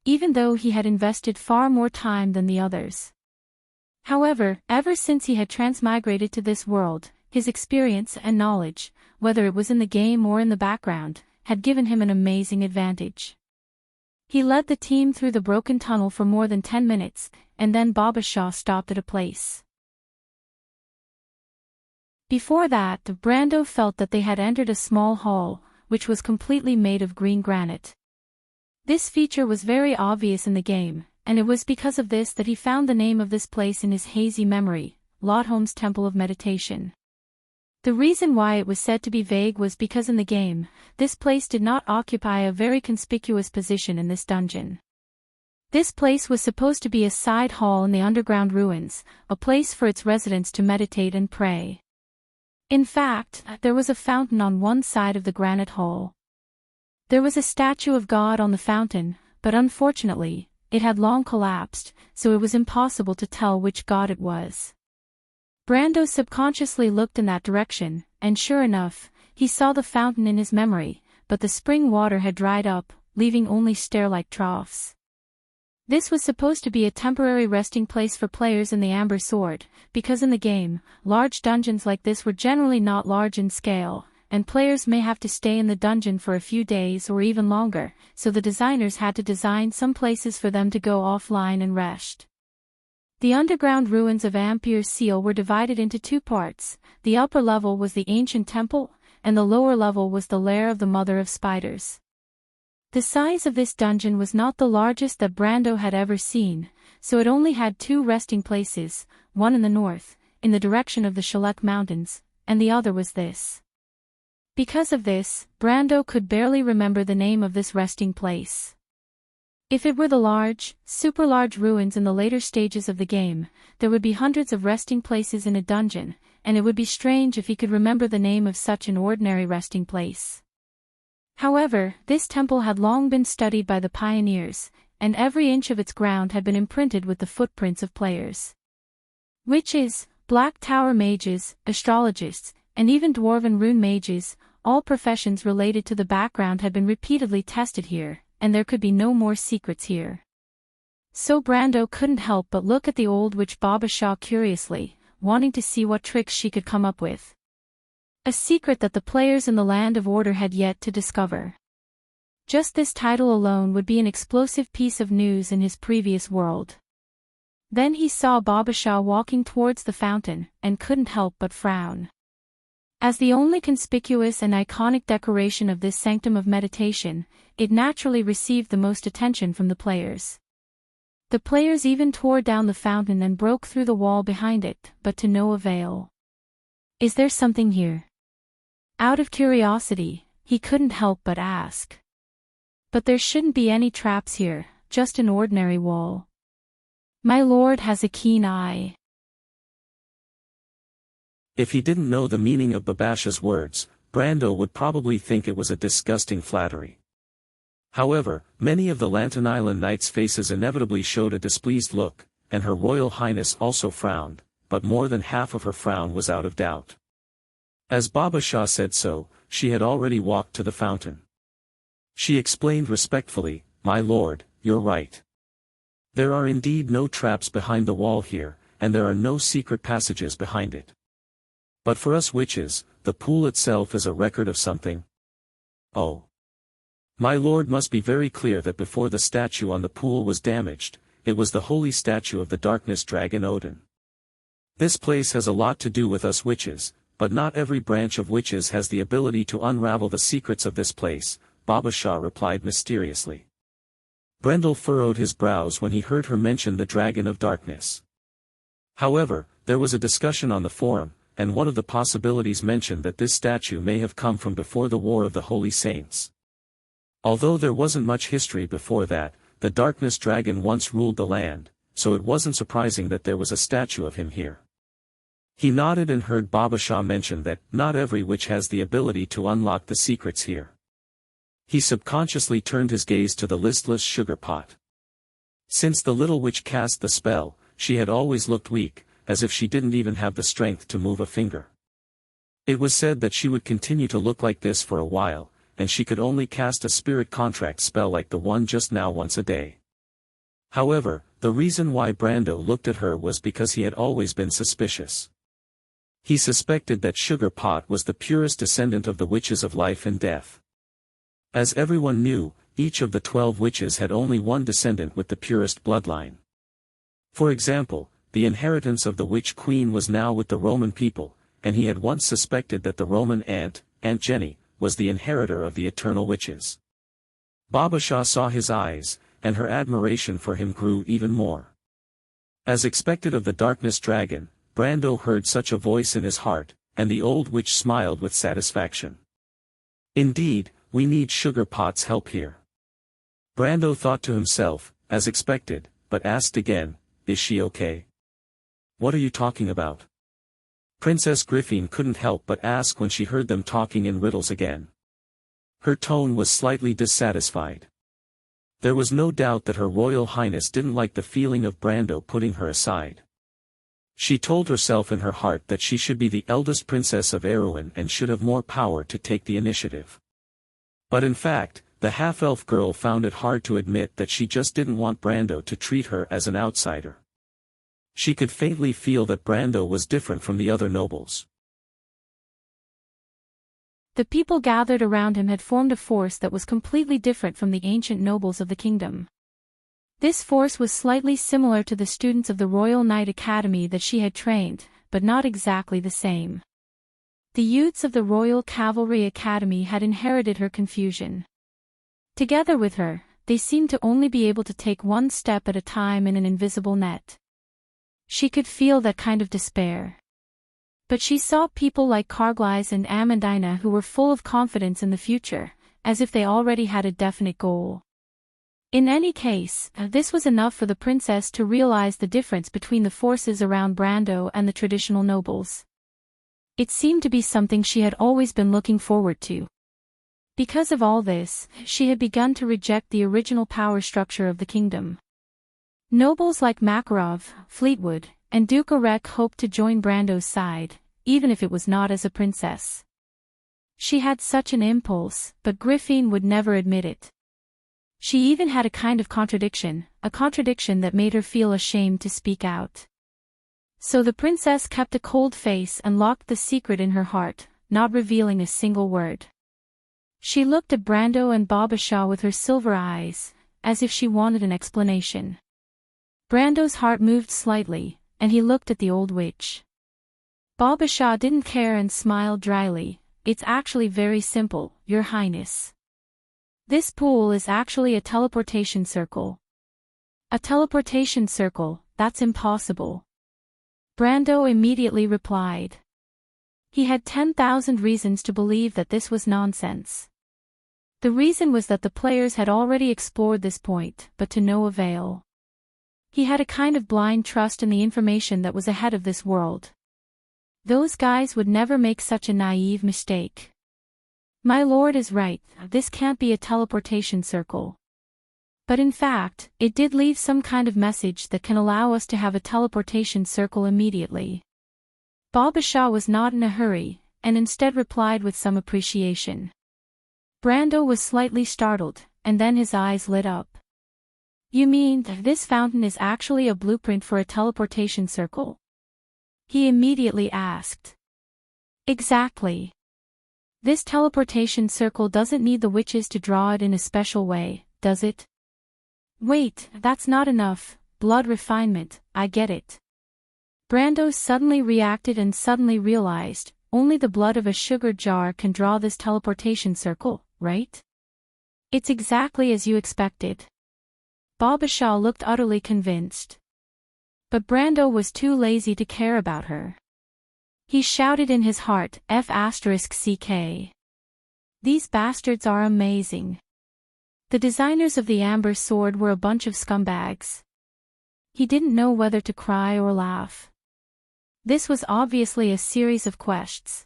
[SPEAKER 1] Even though he had invested far more time than the others. However, ever since he had transmigrated to this world, his experience and knowledge, whether it was in the game or in the background, had given him an amazing advantage. He led the team through the broken tunnel for more than 10 minutes, and then Babasha stopped at a place. Before that, Brando felt that they had entered a small hall, which was completely made of green granite. This feature was very obvious in the game, and it was because of this that he found the name of this place in his hazy memory, Lotholm's Temple of Meditation. The reason why it was said to be vague was because in the game, this place did not occupy a very conspicuous position in this dungeon. This place was supposed to be a side hall in the underground ruins, a place for its residents to meditate and pray. In fact, there was a fountain on one side of the granite hall. There was a statue of God on the fountain, but unfortunately, it had long collapsed, so it was impossible to tell which god it was. Brando subconsciously looked in that direction, and sure enough, he saw the fountain in his memory, but the spring water had dried up, leaving only stair-like troughs. This was supposed to be a temporary resting place for players in the Amber Sword, because in the game, large dungeons like this were generally not large in scale, and players may have to stay in the dungeon for a few days or even longer, so the designers had to design some places for them to go offline and rest. The underground ruins of Ampere Seal were divided into two parts. The upper level was the ancient temple, and the lower level was the lair of the Mother of Spiders. The size of this dungeon was not the largest that Brando had ever seen, so it only had two resting places, one in the north, in the direction of the Shalek Mountains, and the other was this. Because of this, Brando could barely remember the name of this resting place. If it were the large, super large ruins in the later stages of the game, there would be hundreds of resting places in a dungeon, and it would be strange if he could remember the name of such an ordinary resting place. However, this temple had long been studied by the pioneers, and every inch of its ground had been imprinted with the footprints of players. Witches, Black Tower mages, astrologists, and even dwarven rune mages, all professions related to the background had been repeatedly tested here, and there could be no more secrets here. So Brando couldn't help but look at the old witch Babasha curiously, wanting to see what tricks she could come up with. A secret that the players in the Land of Order had yet to discover. Just this title alone would be an explosive piece of news in his previous world. Then he saw Babasha walking towards the fountain, and couldn't help but frown. As the only conspicuous and iconic decoration of this sanctum of meditation, it naturally received the most attention from the players. The players even tore down the fountain and broke through the wall behind it, but to no avail. Is there something here? Out of curiosity, he couldn't help but ask. But there shouldn't be any traps here, just an ordinary wall. My lord has a keen eye.
[SPEAKER 2] If he didn't know the meaning of Babasha's words, Brando would probably think it was a disgusting flattery. However, many of the Lantern Island Knights' faces inevitably showed a displeased look, and Her Royal Highness also frowned, but more than half of her frown was out of doubt. As Babasha said so, she had already walked to the fountain. She explained respectfully, "My lord, you're right. There are indeed no traps behind the wall here, and there are no secret passages behind it. But for us witches, the pool itself is a record of something. Oh. My lord must be very clear that before the statue on the pool was damaged, it was the holy statue of the darkness dragon Odin. This place has a lot to do with us witches, but not every branch of witches has the ability to unravel the secrets of this place," Babasha replied mysteriously. Brendel furrowed his brows when he heard her mention the Dragon of Darkness. However, there was a discussion on the forum, and one of the possibilities mentioned that this statue may have come from before the War of the Holy Saints. Although there wasn't much history before that, the Darkness Dragon once ruled the land, so it wasn't surprising that there was a statue of him here. He nodded and heard Babasha mention that not every witch has the ability to unlock the secrets here. He subconsciously turned his gaze to the listless sugar pot. Since the little witch cast the spell, she had always looked weak, as if she didn't even have the strength to move a finger. It was said that she would continue to look like this for a while, and she could only cast a spirit contract spell like the one just now once a day. However, the reason why Brando looked at her was because he had always been suspicious. He suspected that Sugar Pot was the purest descendant of the witches of life and death. As everyone knew, each of the 12 witches had only one descendant with the purest bloodline. For example, the inheritance of the Witch Queen was now with the Roman people, and he had once suspected that the Roman Aunt Jenny, was the inheritor of the eternal witches. Babasha saw his eyes, and her admiration for him grew even more. As expected of the Darkness Dragon, Brando heard such a voice in his heart, and the old witch smiled with satisfaction. Indeed, we need Sugar Pot's help here. Brando thought to himself, as expected, but asked again, is she okay? What are you talking about? Princess Griffin couldn't help but ask when she heard them talking in riddles again. Her tone was slightly dissatisfied. There was no doubt that Her Royal Highness didn't like the feeling of Brando putting her aside. She told herself in her heart that she should be the eldest princess of Erewhon and should have more power to take the initiative. But in fact, the half-elf girl found it hard to admit that she just didn't want Brando to treat her as an outsider. She could faintly feel that Brando was different from the other nobles.
[SPEAKER 1] The people gathered around him had formed a force that was completely different from the ancient nobles of the kingdom. This force was slightly similar to the students of the Royal Knight Academy that she had trained, but not exactly the same. The youths of the Royal Cavalry Academy had inherited her confusion. Together with her, they seemed to only be able to take one step at a time in an invisible net. She could feel that kind of despair. But she saw people like Carglass and Amandina who were full of confidence in the future, as if they already had a definite goal. In any case, this was enough for the princess to realize the difference between the forces around Brando and the traditional nobles. It seemed to be something she had always been looking forward to. Because of all this, she had begun to reject the original power structure of the kingdom. Nobles like Makarov, Fleetwood, and Duke Arek hoped to join Brando's side, even if it was not as a princess. She had such an impulse, but Griffin would never admit it. She even had a kind of contradiction, a contradiction that made her feel ashamed to speak out. So the princess kept a cold face and locked the secret in her heart, not revealing a single word. She looked at Brando and Babasha with her silver eyes, as if she wanted an explanation. Brando's heart moved slightly, and he looked at the old witch. Babasha didn't care and smiled dryly. It's actually very simple, Your Highness. This pool is actually a teleportation circle. A teleportation circle, that's impossible. Brando immediately replied. He had 10,000 reasons to believe that this was nonsense. The reason was that the players had already explored this point, but to no avail. He had a kind of blind trust in the information that was ahead of this world. Those guys would never make such a naive mistake. My lord is right, this can't be a teleportation circle. But in fact, it did leave some kind of message that can allow us to have a teleportation circle immediately. Babasha was not in a hurry, and instead replied with some appreciation. Brando was slightly startled, and then his eyes lit up. You mean that this fountain is actually a blueprint for a teleportation circle? He immediately asked. Exactly. This teleportation circle doesn't need the witches to draw it in a special way, does it? Wait, that's not enough, blood refinement, I get it. Brando suddenly reacted and suddenly realized, only the blood of a sugar jar can draw this teleportation circle, right? It's exactly as you expected. Babasha looked utterly convinced. But Brando was too lazy to care about her. He shouted in his heart, F***CK. These bastards are amazing. The designers of the Amber Sword were a bunch of scumbags. He didn't know whether to cry or laugh. This was obviously a series of quests.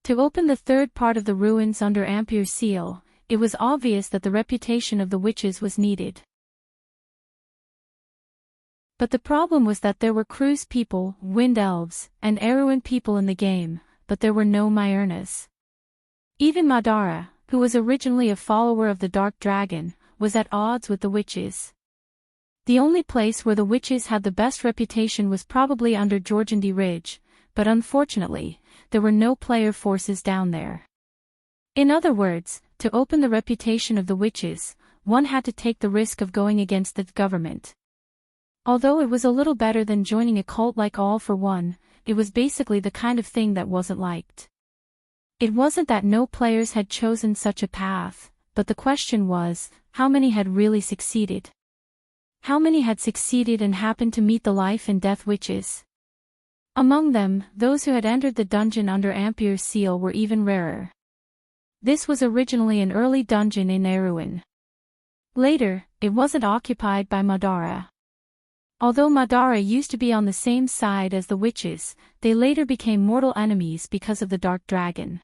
[SPEAKER 1] To open the third part of the ruins under Ampere's seal, it was obvious that the reputation of the witches was needed. But the problem was that there were Cruz people, Wind Elves, and Erewhon people in the game, but there were no Myrnas. Even Madara, who was originally a follower of the Dark Dragon, was at odds with the witches. The only place where the witches had the best reputation was probably under Jorgandi Ridge, but unfortunately, there were no player forces down there. In other words, to open the reputation of the witches, one had to take the risk of going against the government. Although it was a little better than joining a cult like All for One, it was basically the kind of thing that wasn't liked. It wasn't that no players had chosen such a path, but the question was, how many had really succeeded? How many had succeeded and happened to meet the life and death witches? Among them, those who had entered the dungeon under Ampere's seal were even rarer. This was originally an early dungeon in Eruin. Later, it wasn't occupied by Madara. Although Madara used to be on the same side as the witches, they later became mortal enemies because of the Dark Dragon.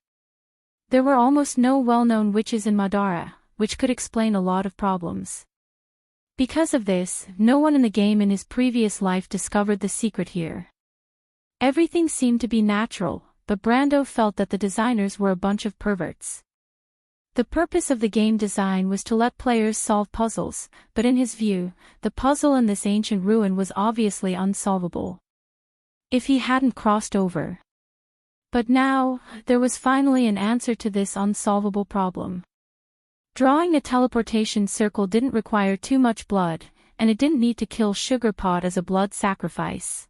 [SPEAKER 1] There were almost no well-known witches in Madara, which could explain a lot of problems. Because of this, no one in the game in his previous life discovered the secret here. Everything seemed to be natural, but Brando felt that the designers were a bunch of perverts. The purpose of the game design was to let players solve puzzles, but in his view, the puzzle in this ancient ruin was obviously unsolvable. If he hadn't crossed over. But now, there was finally an answer to this unsolvable problem. Drawing a teleportation circle didn't require too much blood, and it didn't need to kill Sugarpot as a blood sacrifice.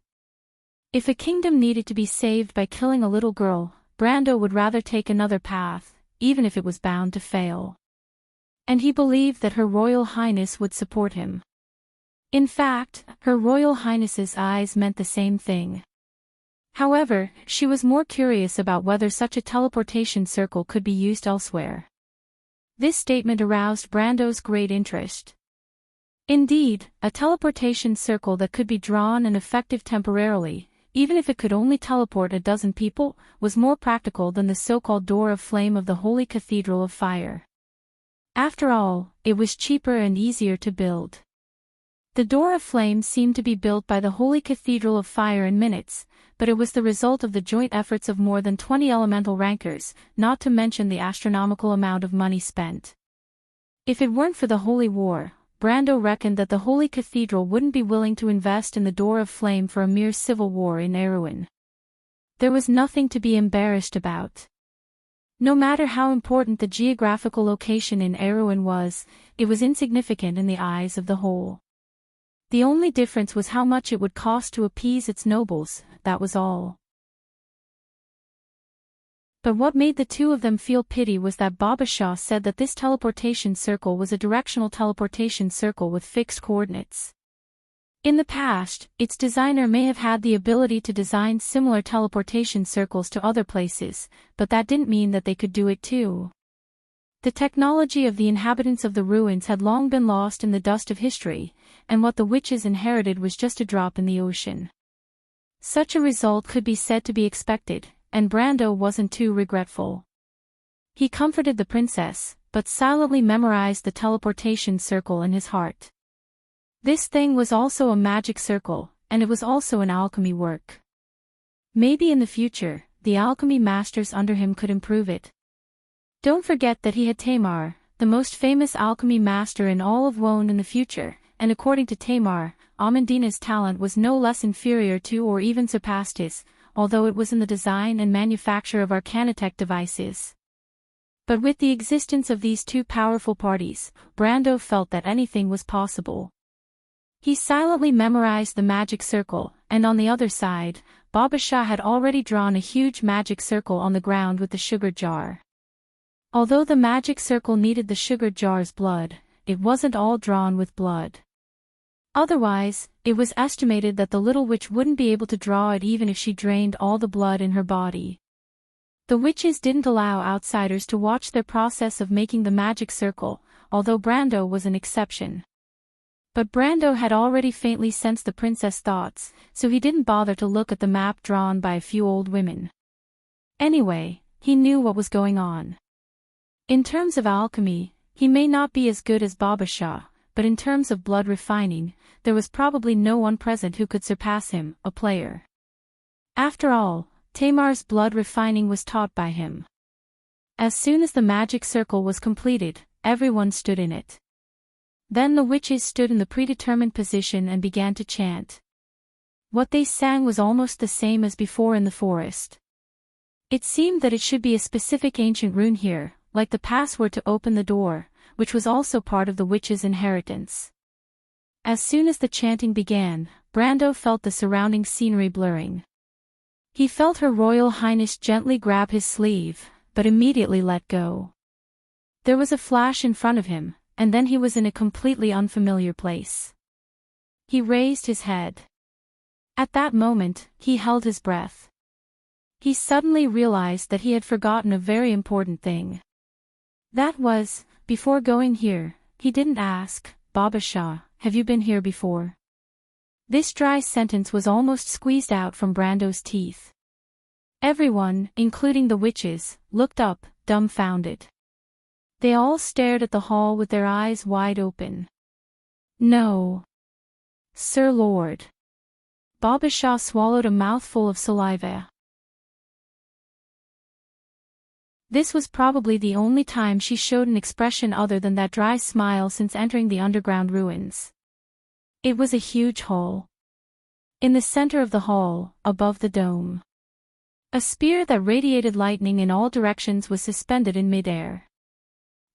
[SPEAKER 1] If a kingdom needed to be saved by killing a little girl, Brando would rather take another path, even if it was bound to fail. And he believed that Her Royal Highness would support him. In fact, Her Royal Highness's eyes meant the same thing. However, she was more curious about whether such a teleportation circle could be used elsewhere. This statement aroused Brando's great interest. Indeed, a teleportation circle that could be drawn and effective temporarily, even if it could only teleport a dozen people, was more practical than the so-called Door of Flame of the Holy Cathedral of Fire. After all, it was cheaper and easier to build. The Door of Flame seemed to be built by the Holy Cathedral of Fire in minutes, but it was the result of the joint efforts of more than 20 elemental rankers, not to mention the astronomical amount of money spent. If it weren't for the Holy War, Brando reckoned that the Holy Cathedral wouldn't be willing to invest in the Door of Flame for a mere civil war in Eruin. There was nothing to be embarrassed about. No matter how important the geographical location in Eruin was, it was insignificant in the eyes of the whole. The only difference was how much it would cost to appease its nobles, that was all. But what made the two of them feel pity was that Baba Shah said that this teleportation circle was a directional teleportation circle with fixed coordinates. In the past, its designer may have had the ability to design similar teleportation circles to other places, but that didn't mean that they could do it too. The technology of the inhabitants of the ruins had long been lost in the dust of history, and what the witches inherited was just a drop in the ocean. Such a result could be said to be expected, and Brando wasn't too regretful. He comforted the princess, but silently memorized the teleportation circle in his heart. This thing was also a magic circle, and it was also an alchemy work. Maybe in the future, the alchemy masters under him could improve it. Don't forget that he had Tamar, the most famous alchemy master in all of Wone in the future, and according to Tamar, Amandina's talent was no less inferior to or even surpassed his, although it was in the design and manufacture of arcanitech devices. But with the existence of these two powerful parties, Brando felt that anything was possible. He silently memorized the magic circle, and on the other side, Baba Shah had already drawn a huge magic circle on the ground with the sugar jar. Although the magic circle needed the sugar jar's blood, it wasn't all drawn with blood. Otherwise, it was estimated that the little witch wouldn't be able to draw it even if she drained all the blood in her body. The witches didn't allow outsiders to watch their process of making the magic circle, although Brando was an exception. But Brando had already faintly sensed the princess' thoughts, so he didn't bother to look at the map drawn by a few old women. Anyway, he knew what was going on. In terms of alchemy, he may not be as good as Baba Shah, but in terms of blood refining, there was probably no one present who could surpass him, a player. After all, Tamar's blood refining was taught by him. As soon as the magic circle was completed, everyone stood in it. Then the witches stood in the predetermined position and began to chant. What they sang was almost the same as before in the forest. It seemed that it should be a specific ancient rune here, like the password to open the door, which was also part of the witch's inheritance. As soon as the chanting began, Brando felt the surrounding scenery blurring. He felt Her Royal Highness gently grab his sleeve, but immediately let go. There was a flash in front of him, and then he was in a completely unfamiliar place. He raised his head. At that moment, he held his breath. He suddenly realized that he had forgotten a very important thing. That was, before going here, he didn't ask, "Baba Shah, have you been here before?" This dry sentence was almost squeezed out from Brando's teeth. Everyone, including the witches, looked up, dumbfounded. They all stared at the hall with their eyes wide open. "No. Sir Lord." Baba Shah swallowed a mouthful of saliva. This was probably the only time she showed an expression other than that dry smile since entering the underground ruins. It was a huge hall. In the center of the hall, above the dome, a spear that radiated lightning in all directions was suspended in midair.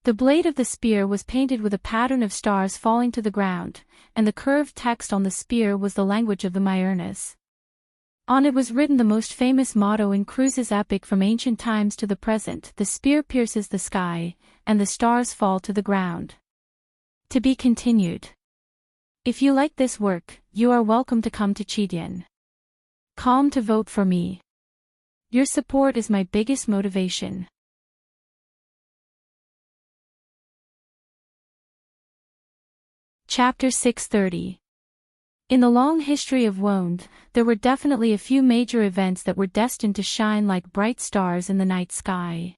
[SPEAKER 1] The blade of the spear was painted with a pattern of stars falling to the ground, and the curved text on the spear was the language of the Myurnas. On it was written the most famous motto in Cruz's epic from ancient times to the present: "The spear pierces the sky, and the stars fall to the ground." To be continued. If you like this work, you are welcome to come to Chidien.com to vote for me. Your support is my biggest motivation. Chapter 630. In the long history of Wonde, there were definitely a few major events that were destined to shine like bright stars in the night sky.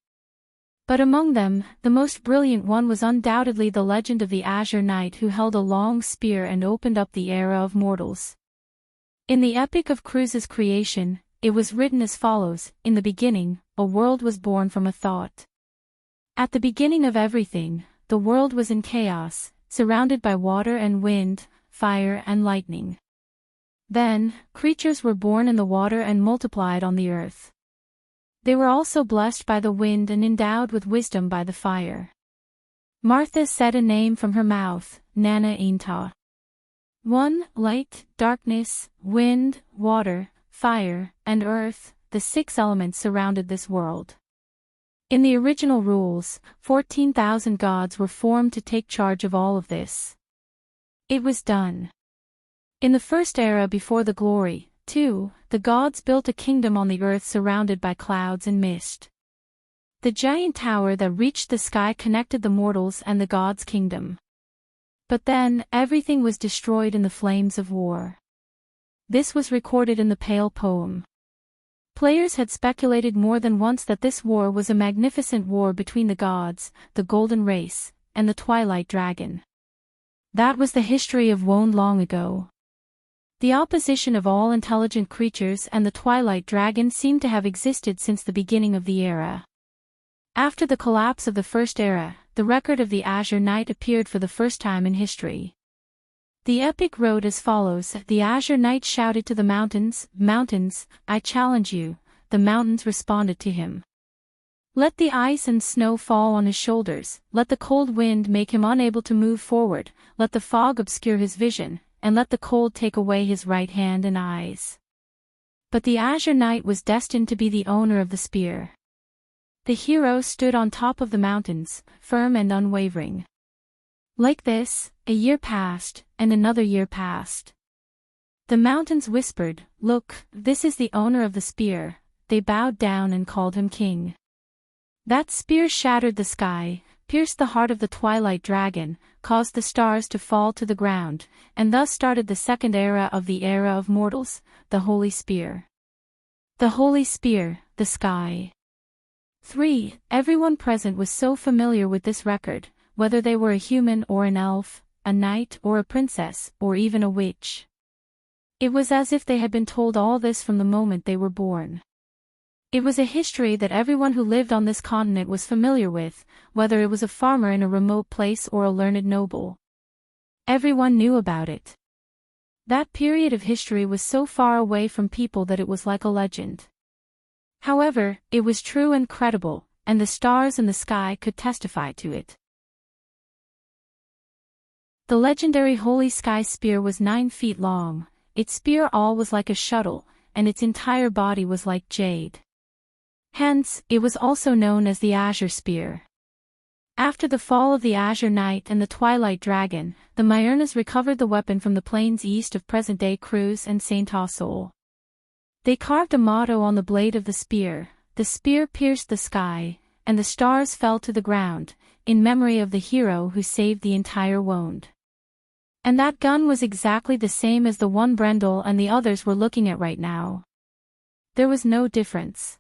[SPEAKER 1] But among them, the most brilliant one was undoubtedly the legend of the Azure Knight who held a long spear and opened up the era of mortals. In the epic of Cruz's creation, it was written as follows: "In the beginning, a world was born from a thought." At the beginning of everything, the world was in chaos, surrounded by water and wind, fire and lightning. Then, creatures were born in the water and multiplied on the earth. They were also blessed by the wind and endowed with wisdom by the fire. Martha said a name from her mouth, Nana Ainta. 1. Light, darkness, wind, water, fire, and earth, the 6 elements surrounded this world. In the original rules, 14,000 gods were formed to take charge of all of this. It was done. In the first era before the glory, too, the gods built a kingdom on the earth surrounded by clouds and mist. The giant tower that reached the sky connected the mortals and the gods' kingdom. But then, everything was destroyed in the flames of war. This was recorded in the Pale poem. Players had speculated more than once that this war was a magnificent war between the gods, the Golden Race, and the Twilight Dragon. That was the history of Wonde long ago. The opposition of all intelligent creatures and the Twilight Dragon seemed to have existed since the beginning of the era. After the collapse of the First Era, the record of the Azure Knight appeared for the first time in history. The epic wrote as follows: "The Azure Knight shouted to the mountains, 'Mountains, I challenge you.' The mountains responded to him. Let the ice and snow fall on his shoulders, let the cold wind make him unable to move forward, let the fog obscure his vision, and let the cold take away his right hand and eyes." But the Azure Knight was destined to be the owner of the spear. The hero stood on top of the mountains, firm and unwavering. Like this, a year passed, and another year passed. The mountains whispered, "Look, this is the owner of the spear." They bowed down and called him king. That spear shattered the sky, pierced the heart of the Twilight Dragon, caused the stars to fall to the ground, and thus started the second era of the era of mortals, the Holy Spear. The Holy Spear, the sky. 3. Everyone present was so familiar with this record, whether they were a human or an elf, a knight or a princess, or even a witch. It was as if they had been told all this from the moment they were born. It was a history that everyone who lived on this continent was familiar with, whether it was a farmer in a remote place or a learned noble. Everyone knew about it. That period of history was so far away from people that it was like a legend. However, it was true and credible, and the stars in the sky could testify to it. The legendary Holy Sky Spear was 9 feet long, its spear awl was like a shuttle, and its entire body was like jade. Hence, it was also known as the Azure Spear. After the fall of the Azure Knight and the Twilight Dragon, the Myrnas recovered the weapon from the plains east of present-day Cruz and Saint-Ausol. They carved a motto on the blade of the spear pierced the sky, and the stars fell to the ground, in memory of the hero who saved the entire world. And that gun was exactly the same as the one Brendel and the others were looking at right now. There was no difference.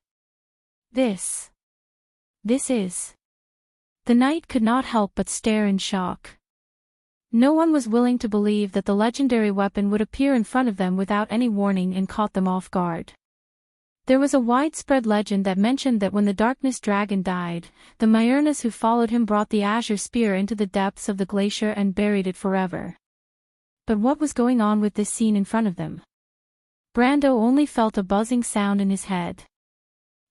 [SPEAKER 1] This is... The knight could not help but stare in shock. No one was willing to believe that the legendary weapon would appear in front of them without any warning and caught them off guard. There was a widespread legend that mentioned that when the Darkness Dragon died, the Myrnas who followed him brought the Azure Spear into the depths of the glacier and buried it forever. But what was going on with this scene in front of them? Brando only felt a buzzing sound in his head.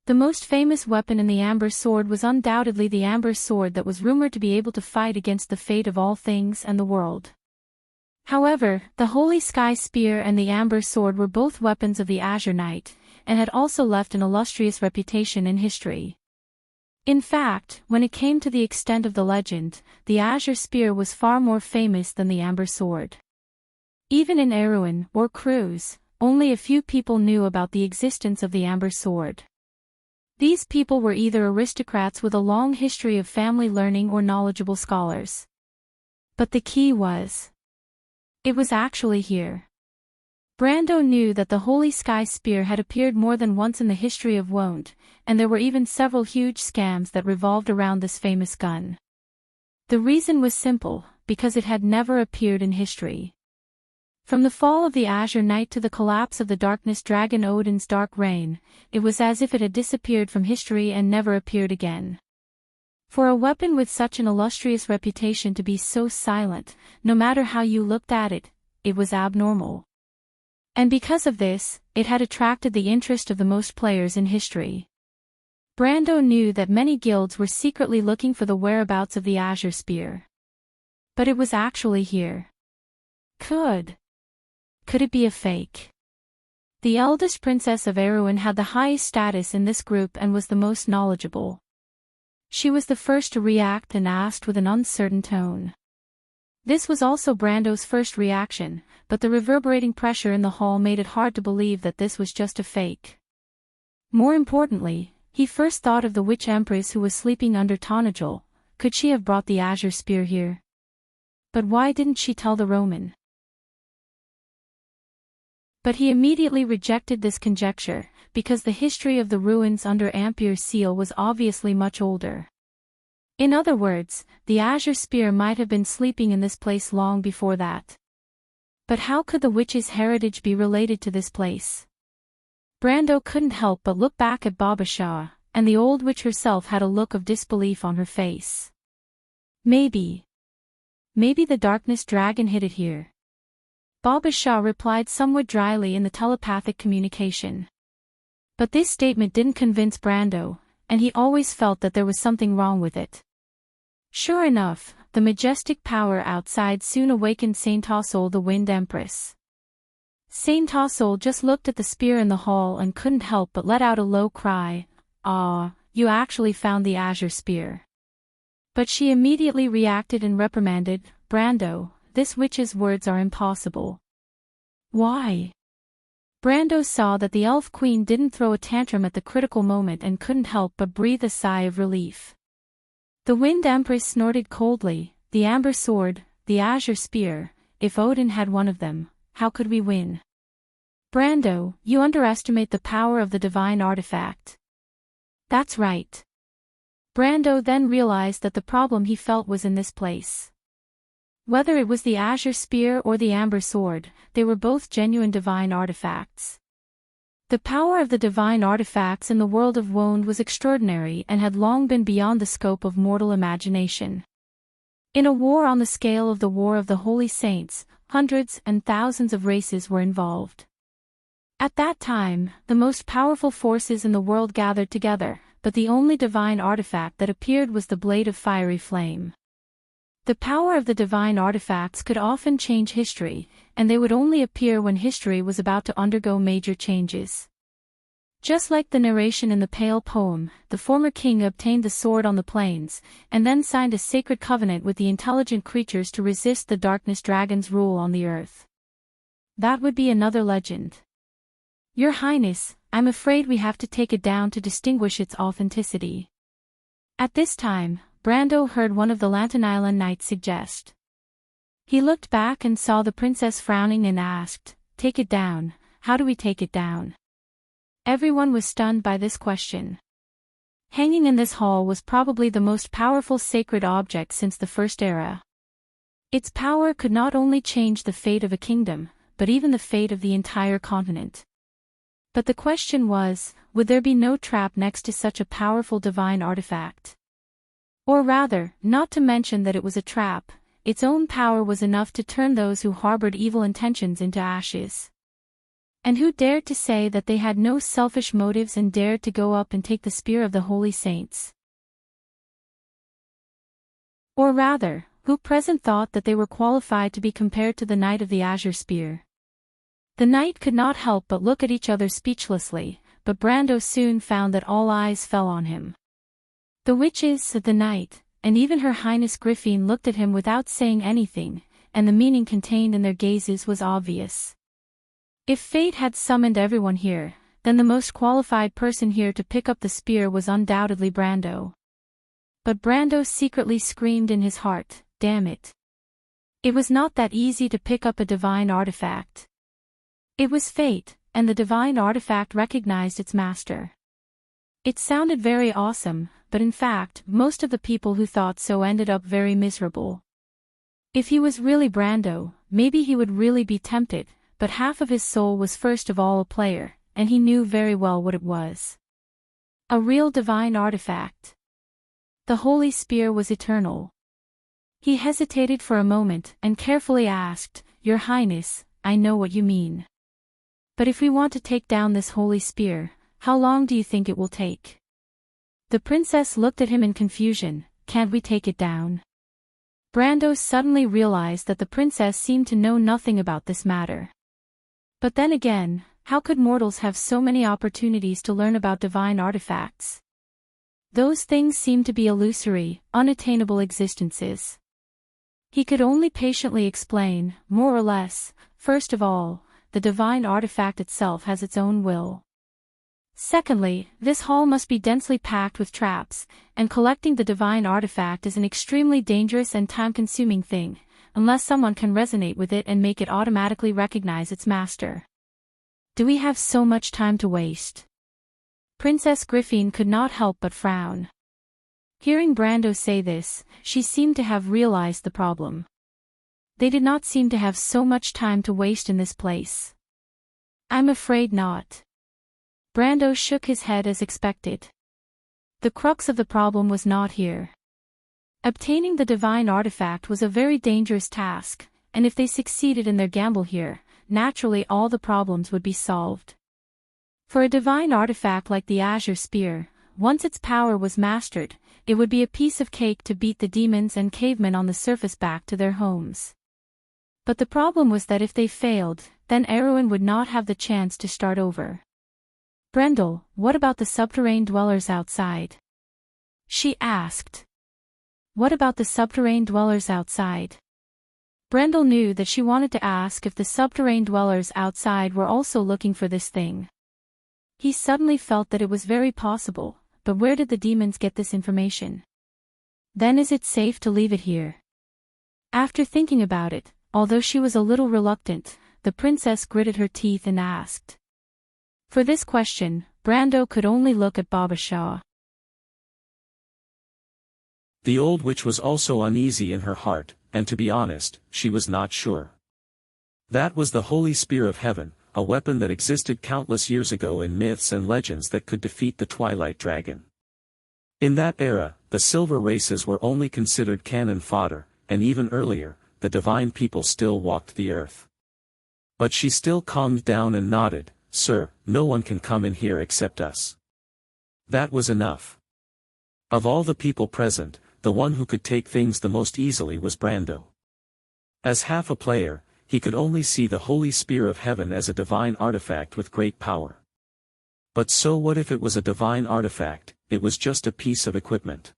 [SPEAKER 1] The most famous weapon in the Amber Sword was undoubtedly the Amber Sword that was rumored to be able to fight against the fate of all things and the world. However, the Holy Sky Spear and the Amber Sword were both weapons of the Azure Knight, and had also left an illustrious reputation in history. In fact, when it came to the extent of the legend, the Azure Spear was far more famous than the Amber Sword. Even in Erewhon or Cruz, only a few people knew about the existence of the Amber Sword. These people were either aristocrats with a long history of family learning or knowledgeable scholars. But the key was... It was actually here. Brando knew that the Holy Sky Spear had appeared more than once in the history of Won't, and there were even several huge scams that revolved around this famous gun. The reason was simple, because it had never appeared in history. From the fall of the Azure Knight to the collapse of the Darkness Dragon Odin's dark reign, it was as if it had disappeared from history and never appeared again. For a weapon with such an illustrious reputation to be so silent, no matter how you looked at it, it was abnormal. And because of this, it had attracted the interest of the most players in history. Brando knew that many guilds were secretly looking for the whereabouts of the Azure Spear. But it was actually here. Could it be a fake? The eldest princess of Erewhon had the highest status in this group and was the most knowledgeable. She was the first to react and asked with an uncertain tone. This was also Brando's first reaction, but the reverberating pressure in the hall made it hard to believe that this was just a fake. More importantly, he first thought of the witch empress who was sleeping under Tonagel. Could she have brought the Azure Spear here? But why didn't she tell the Roman? But he immediately rejected this conjecture, because the history of the ruins under Ampier's seal was obviously much older. In other words, the Azure Spear might have been sleeping in this place long before that. But how could the witch's heritage be related to this place? Brando couldn't help but look back at Baba Shah, and the old witch herself had a look of disbelief on her face. Maybe the Darkness Dragon hid it here. Baba Shah replied somewhat dryly in the telepathic communication. But this statement didn't convince Brando, and he always felt that there was something wrong with it. Sure enough, the majestic power outside soon awakened Saint-Ausol the Wind Empress. Saint-Ausol just looked at the spear in the hall and couldn't help but let out a low cry. "Ah, you actually found the Azure Spear." But she immediately reacted and reprimanded, "Brando, this witch's words are impossible." Why? Brando saw that the Elf Queen didn't throw a tantrum at the critical moment and couldn't help but breathe a sigh of relief. The Wind Empress snorted coldly, "The Amber Sword, the Azure Spear, if Odin had one of them, how could we win?" "Brando, you underestimate the power of the divine artifact." "That's right." Brando then realized that the problem he felt was in this place. Whether it was the Azure Spear or the Amber Sword, they were both genuine divine artifacts. The power of the divine artifacts in the world of Woned was extraordinary and had long been beyond the scope of mortal imagination. In a war on the scale of the War of the Holy Saints, Hundreds and thousands of races were involved. At that time, the most powerful forces in the world gathered together, but the only divine artifact that appeared was the blade of fiery flame. The power of the divine artifacts could often change history, and they would only appear when history was about to undergo major changes. Just like the narration in the Pale poem, the former king obtained the sword on the plains, and then signed a sacred covenant with the intelligent creatures to resist the darkness dragon's rule on the earth. That would be another legend. Your Highness, I'm afraid we have to take it down to distinguish its authenticity. At this time, Brando heard one of the Lantanailan knights suggest. He looked back and saw the princess frowning and asked, "Take it down, how do we take it down?" Everyone was stunned by this question. Hanging in this hall was probably the most powerful sacred object since the First Era. Its power could not only change the fate of a kingdom, but even the fate of the entire continent. But the question was, would there be no trap next to such a powerful divine artifact? Or rather, not to mention that it was a trap, its own power was enough to turn those who harbored evil intentions into ashes. And who dared to say that they had no selfish motives and dared to go up and take the spear of the holy saints? Or rather, who present thought that they were qualified to be compared to the knight of the azure spear? The knight could not help but look at each other speechlessly, but Brando soon found that all eyes fell on him. The witches, the knight, and even Her Highness Griffin looked at him without saying anything, and the meaning contained in their gazes was obvious. If fate had summoned everyone here, then the most qualified person here to pick up the spear was undoubtedly Brando. But Brando secretly screamed in his heart, "Damn it. It was not that easy to pick up a divine artifact." It was fate, and the divine artifact recognized its master. It sounded very awesome, but in fact, most of the people who thought so ended up very miserable. If he was really Brando, maybe he would really be tempted, but half of his soul was first of all a player, and he knew very well what it was. A real divine artifact. The holy spear was eternal. He hesitated for a moment and carefully asked, "Your Highness, I know what you mean. But if we want to take down this holy spear, how long do you think it will take?" The princess looked at him in confusion. "Can't we take it down?" Brando suddenly realized that the princess seemed to know nothing about this matter. But then again, how could mortals have so many opportunities to learn about divine artifacts? Those things seemed to be illusory, unattainable existences. He could only patiently explain, more or less, first of all, the divine artifact itself has its own will. Secondly, this hall must be densely packed with traps, and collecting the divine artifact is an extremely dangerous and time-consuming thing, unless someone can resonate with it and make it automatically recognize its master. Do we have so much time to waste? Princess Griffin could not help but frown. Hearing Brando say this, she seemed to have realized the problem. They did not seem to have so much time to waste in this place. "I'm afraid not." Brando shook his head as expected. The crux of the problem was not here. Obtaining the divine artifact was a very dangerous task, and if they succeeded in their gamble here, naturally all the problems would be solved. For a divine artifact like the azure spear, once its power was mastered, it would be a piece of cake to beat the demons and cavemen on the surface back to their homes. But the problem was that if they failed, then Erwin would not have the chance to start over. "Brendel, what about the subterranean dwellers outside?" she asked. What about the subterranean dwellers outside? Brendel knew that she wanted to ask if the subterranean dwellers outside were also looking for this thing. He suddenly felt that it was very possible, but where did the demons get this information? Then is it safe to leave it here? After thinking about it, although she was a little reluctant, the princess gritted her teeth and asked. For this question, Brando could only look at Baba Shah.
[SPEAKER 2] The old witch was also uneasy in her heart, and to be honest, she was not sure. That was the holy spear of heaven, a weapon that existed countless years ago in myths and legends that could defeat the Twilight Dragon. In that era, the silver races were only considered cannon fodder, and even earlier, the divine people still walked the earth. But she still calmed down and nodded, "Sir, no one can come in here except us." That was enough. Of all the people present, the one who could take things the most easily was Brando. As half a player, he could only see the Holy Spear of Heaven as a divine artifact with great power. But so what if it was a divine artifact? It was just a piece of equipment.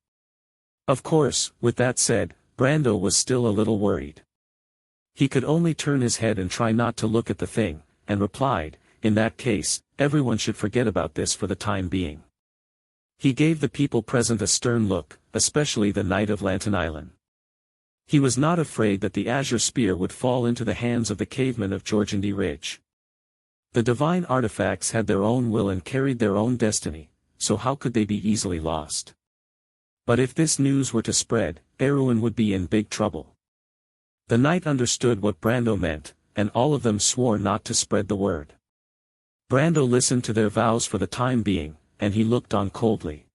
[SPEAKER 2] Of course, with that said, Brando was still a little worried. He could only turn his head and try not to look at the thing, and replied, "In that case, everyone should forget about this for the time being." He gave the people present a stern look, especially the Knight of Lantern Island. He was not afraid that the Azure Spear would fall into the hands of the cavemen of Georgandy Ridge. The divine artifacts had their own will and carried their own destiny, so how could they be easily lost? But if this news were to spread, Erwin would be in big trouble. The knight understood what Brando meant, and all of them swore not to spread the word. Brando listened to their vows for the time being, and he looked on coldly.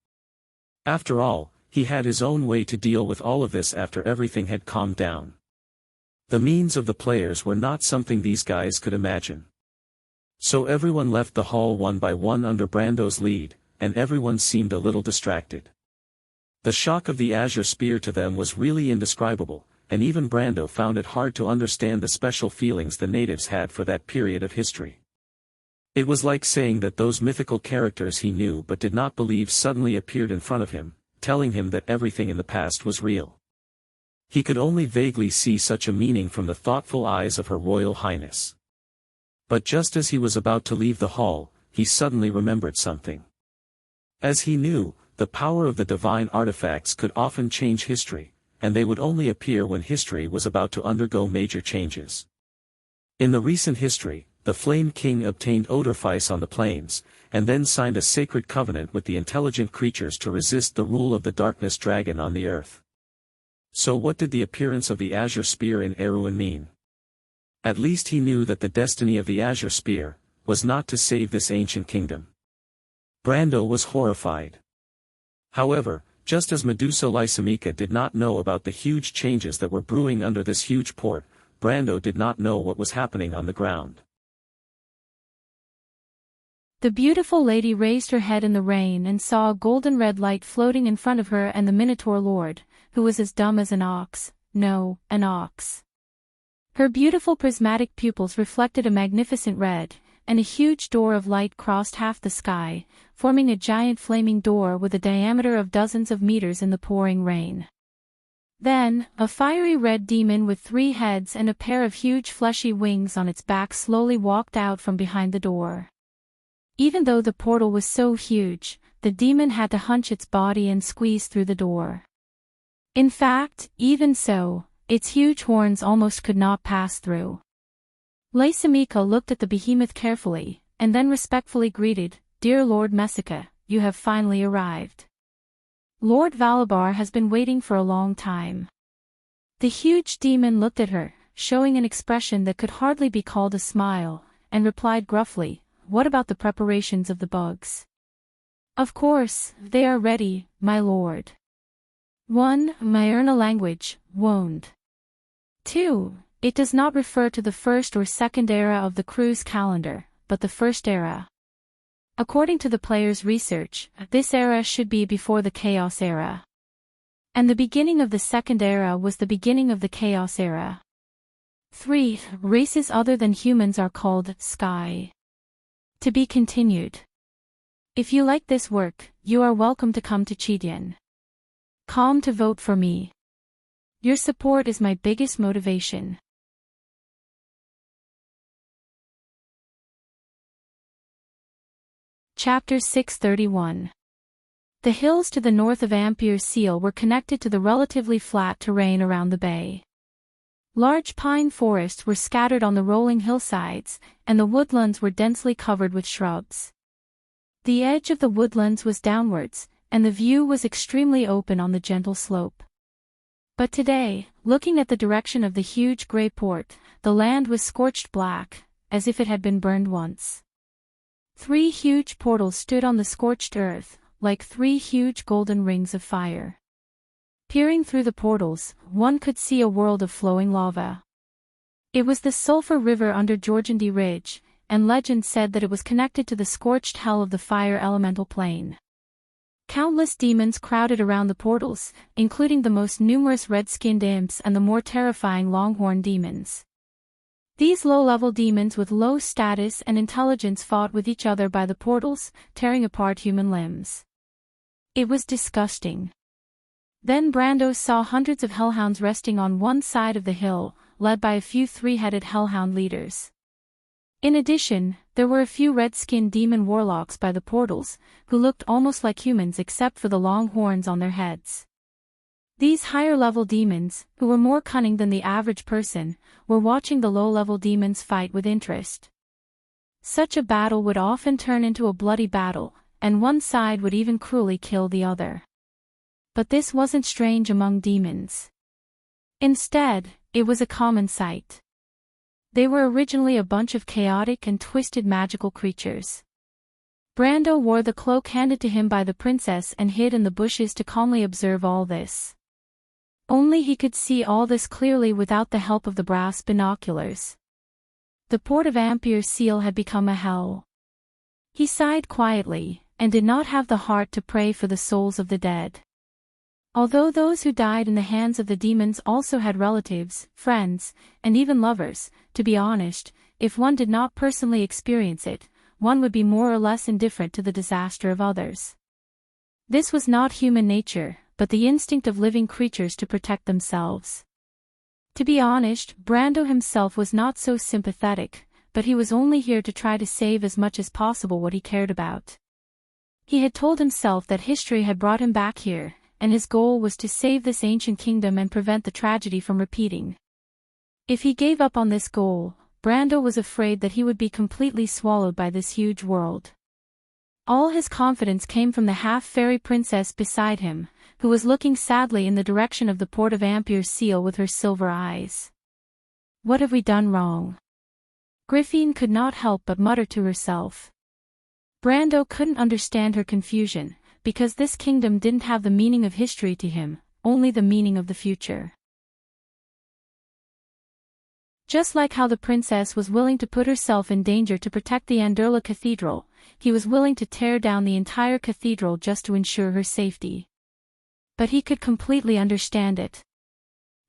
[SPEAKER 2] After all, he had his own way to deal with all of this after everything had calmed down. The means of the players were not something these guys could imagine. So everyone left the hall one by one under Brando's lead, and everyone seemed a little distracted. The shock of the Azure Spear to them was really indescribable, and even Brando found it hard to understand the special feelings the natives had for that period of history. It was like saying that those mythical characters he knew but did not believe suddenly appeared in front of him, telling him that everything in the past was real. He could only vaguely see such a meaning from the thoughtful eyes of Her Royal Highness. But just as he was about to leave the hall, he suddenly remembered something. As he knew, the power of the divine artifacts could often change history, and they would only appear when history was about to undergo major changes. In the recent history, the Flame King obtained Odorfice on the plains, and then signed a sacred covenant with the intelligent creatures to resist the rule of the Darkness Dragon on the earth. So what did the appearance of the Azure Spear in Erwin mean? At least he knew that the destiny of the Azure Spear was not to save this ancient kingdom. Brando was horrified. However, just as Medusa Lysimachia did not know about the huge changes that were brewing under this huge port, Brando did not know what was happening on the ground.
[SPEAKER 1] The beautiful lady raised her head in the rain and saw a golden red light floating in front of her and the Minotaur Lord, who was as dumb as an ox. No, an ox. Her beautiful prismatic pupils reflected a magnificent red, and a huge door of light crossed half the sky, forming a giant flaming door with a diameter of dozens of meters in the pouring rain. Then, a fiery red demon with 3 heads and a pair of huge fleshy wings on its back slowly walked out from behind the door. Even though the portal was so huge, the demon had to hunch its body and squeeze through the door. In fact, even so, its huge horns almost could not pass through. Lysimachia looked at the behemoth carefully, and then respectfully greeted, "Dear Lord Messica, you have finally arrived. Lord Valabar has been waiting for a long time." The huge demon looked at her, showing an expression that could hardly be called a smile, and replied gruffly, "What about the preparations of the bugs?" "Of course, they are ready, my lord." 1. Myrna language, wound. 2. It does not refer to the first or second era of the cruise calendar, but the first era. According to the player's research, this era should be before the Chaos era. And the beginning of the second era was the beginning of the Chaos era. 3. Races other than humans are called Sky. To be continued. If you like this work, you are welcome to come to Chidian. Come to vote for me. Your support is my biggest motivation. Chapter 631. The hills to the north of Ampere Seal were connected to the relatively flat terrain around the bay. Large pine forests were scattered on the rolling hillsides, and the woodlands were densely covered with shrubs. The edge of the woodlands was downwards, and the view was extremely open on the gentle slope. But today, looking at the direction of the huge grey port, the land was scorched black, as if it had been burned once. 3 huge portals stood on the scorched earth, like 3 huge golden rings of fire. Peering through the portals, one could see a world of flowing lava. It was the Sulphur River under Georgandy Ridge, and legend said that it was connected to the scorched hell of the fire elemental plane. Countless demons crowded around the portals, including the most numerous red-skinned imps and the more terrifying longhorn demons. These low-level demons with low status and intelligence fought with each other by the portals, tearing apart human limbs. It was disgusting. Then Brando saw hundreds of hellhounds resting on one side of the hill, led by a few three-headed hellhound leaders. In addition, there were a few red-skinned demon warlocks by the portals, who looked almost like humans except for the long horns on their heads. These higher-level demons, who were more cunning than the average person, were watching the low-level demons fight with interest. Such a battle would often turn into a bloody battle, and one side would even cruelly kill the other. But this wasn't strange among demons. Instead, it was a common sight. They were originally a bunch of chaotic and twisted magical creatures. Brando wore the cloak handed to him by the princess and hid in the bushes to calmly observe all this. Only he could see all this clearly without the help of the brass binoculars. The port of Ampere Seal had become a hell. He sighed quietly, and did not have the heart to pray for the souls of the dead. Although those who died in the hands of the demons also had relatives, friends, and even lovers, to be honest, if one did not personally experience it, one would be more or less indifferent to the disaster of others. This was not human nature, but the instinct of living creatures to protect themselves. To be honest, Brando himself was not so sympathetic, but he was only here to try to save as much as possible what he cared about. He had told himself that history had brought him back here, and his goal was to save this ancient kingdom and prevent the tragedy from repeating. If he gave up on this goal, Brando was afraid that he would be completely swallowed by this huge world. All his confidence came from the half-fairy princess beside him, who was looking sadly in the direction of the port of Ampere Seal with her silver eyes. What have we done wrong? Griffine could not help but mutter to herself. Brando couldn't understand her confusion, because this kingdom didn't have the meaning of history to him, only the meaning of the future. Just like how the princess was willing to put herself in danger to protect the Anderla Cathedral, he was willing to tear down the entire cathedral just to ensure her safety. But he could completely understand it.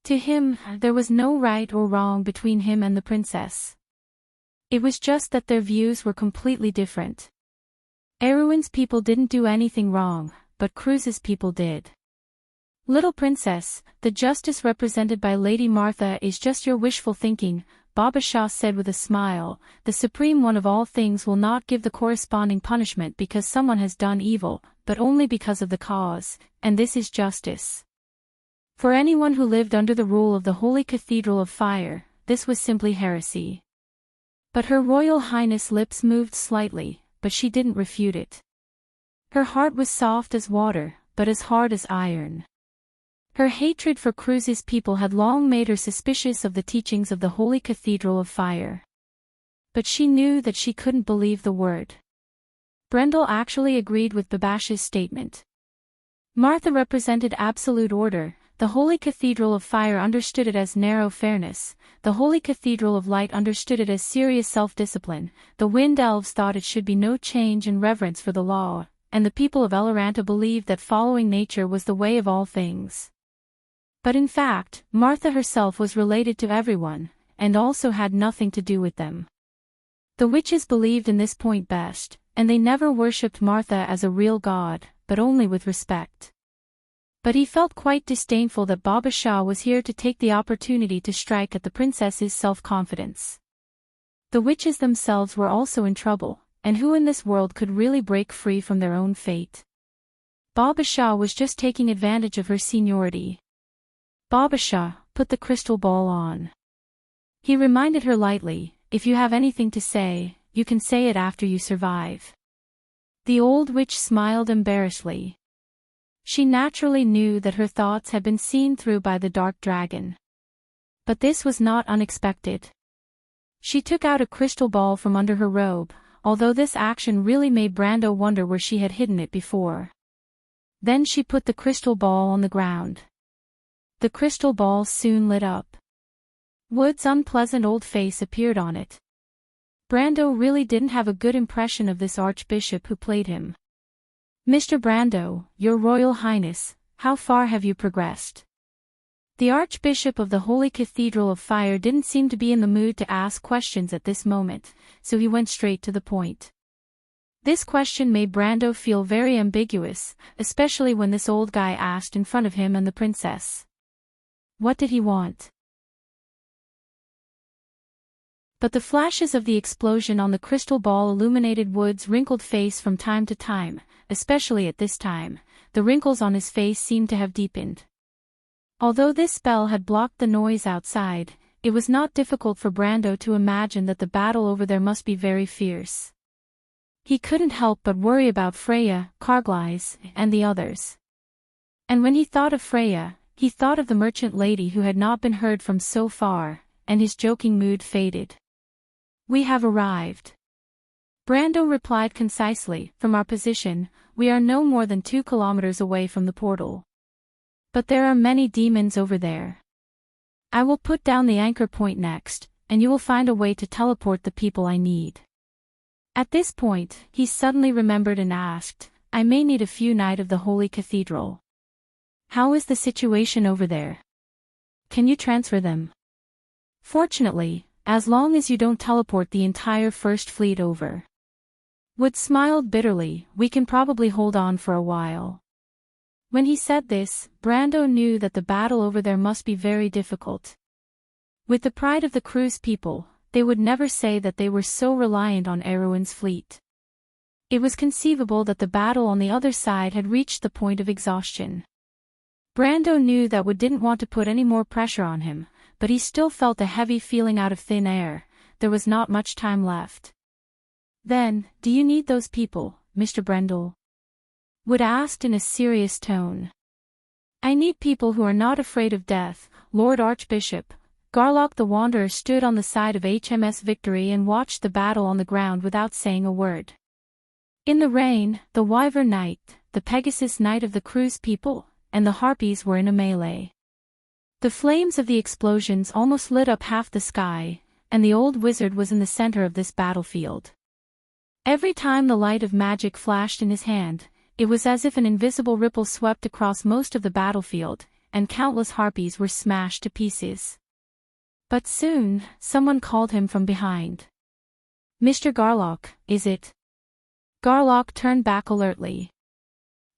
[SPEAKER 1] To him, there was no right or wrong between him and the princess. It was just that their views were completely different. Erwin's people didn't do anything wrong, but Cruz's people did. Little princess, the justice represented by Lady Martha is just your wishful thinking, Baba Shah said with a smile. The Supreme One of all things will not give the corresponding punishment because someone has done evil, but only because of the cause, and this is justice. For anyone who lived under the rule of the Holy Cathedral of Fire, this was simply heresy. But Her Royal Highness' lips moved slightly, but she didn't refute it. Her heart was soft as water, but as hard as iron. Her hatred for Cruz's people had long made her suspicious of the teachings of the Holy Cathedral of Fire. But she knew that she couldn't believe the word. Brendel actually agreed with Babash's statement. Martha represented absolute order, the Holy Cathedral of Fire understood it as narrow fairness, the Holy Cathedral of Light understood it as serious self-discipline, the Wind Elves thought it should be no change in reverence for the law, and the people of Eloranta believed that following nature was the way of all things. But in fact, Martha herself was related to everyone, and also had nothing to do with them. The witches believed in this point best, and they never worshipped Martha as a real god, but only with respect. But he felt quite disdainful that Baba Shah was here to take the opportunity to strike at the princess's self-confidence. The witches themselves were also in trouble, and who in this world could really break free from their own fate? Baba Shah was just taking advantage of her seniority. Baba Shah, put the crystal ball on. He reminded her lightly, if you have anything to say, you can say it after you survive. The old witch smiled embarrassedly. She naturally knew that her thoughts had been seen through by the dark dragon. But this was not unexpected. She took out a crystal ball from under her robe, although this action really made Brando wonder where she had hidden it before. Then she put the crystal ball on the ground. The crystal ball soon lit up. Wood's unpleasant old face appeared on it. Brando really didn't have a good impression of this archbishop who played him. "Mr. Brando, your Royal Highness, how far have you progressed?" The Archbishop of the Holy Cathedral of Fire didn't seem to be in the mood to ask questions at this moment, so he went straight to the point. This question made Brando feel very ambiguous, especially when this old guy asked in front of him and the princess. What did he want? But the flashes of the explosion on the crystal ball illuminated Wood's wrinkled face from time to time, especially at this time. The wrinkles on his face seemed to have deepened. Although this spell had blocked the noise outside, it was not difficult for Brando to imagine that the battle over there must be very fierce. He couldn't help but worry about Freya, Carglass, and the others. And when he thought of Freya, he thought of the merchant lady who had not been heard from so far, and his joking mood faded. "We have arrived." Brando replied concisely, "From our position, we are no more than 2 kilometers away from the portal. But there are many demons over there. I will put down the anchor point next, and you will find a way to teleport the people I need." At this point, he suddenly remembered and asked, "I may need a few Knight of the Holy Cathedral. How is the situation over there? Can you transfer them?" "Fortunately, as long as you don't teleport the entire First Fleet over." Wood smiled bitterly, "We can probably hold on for a while." When he said this, Brando knew that the battle over there must be very difficult. With the pride of the crew's people, they would never say that they were so reliant on Erwin's fleet. It was conceivable that the battle on the other side had reached the point of exhaustion. Brando knew that Wood didn't want to put any more pressure on him, but he still felt a heavy feeling out of thin air. There was not much time left. "Then, do you need those people, Mr. Brendel?" Wood asked in a serious tone. "I need people who are not afraid of death, Lord Archbishop." Garlock the Wanderer stood on the side of HMS Victory and watched the battle on the ground without saying a word. In the rain, the Wyvern Knight, the Pegasus Knight of the crew's people, and the Harpies were in a melee. The flames of the explosions almost lit up half the sky, and the old wizard was in the center of this battlefield. Every time the light of magic flashed in his hand, it was as if an invisible ripple swept across most of the battlefield, and countless harpies were smashed to pieces. But soon, someone called him from behind. "Mr. Garlock, is it?" Garlock turned back alertly.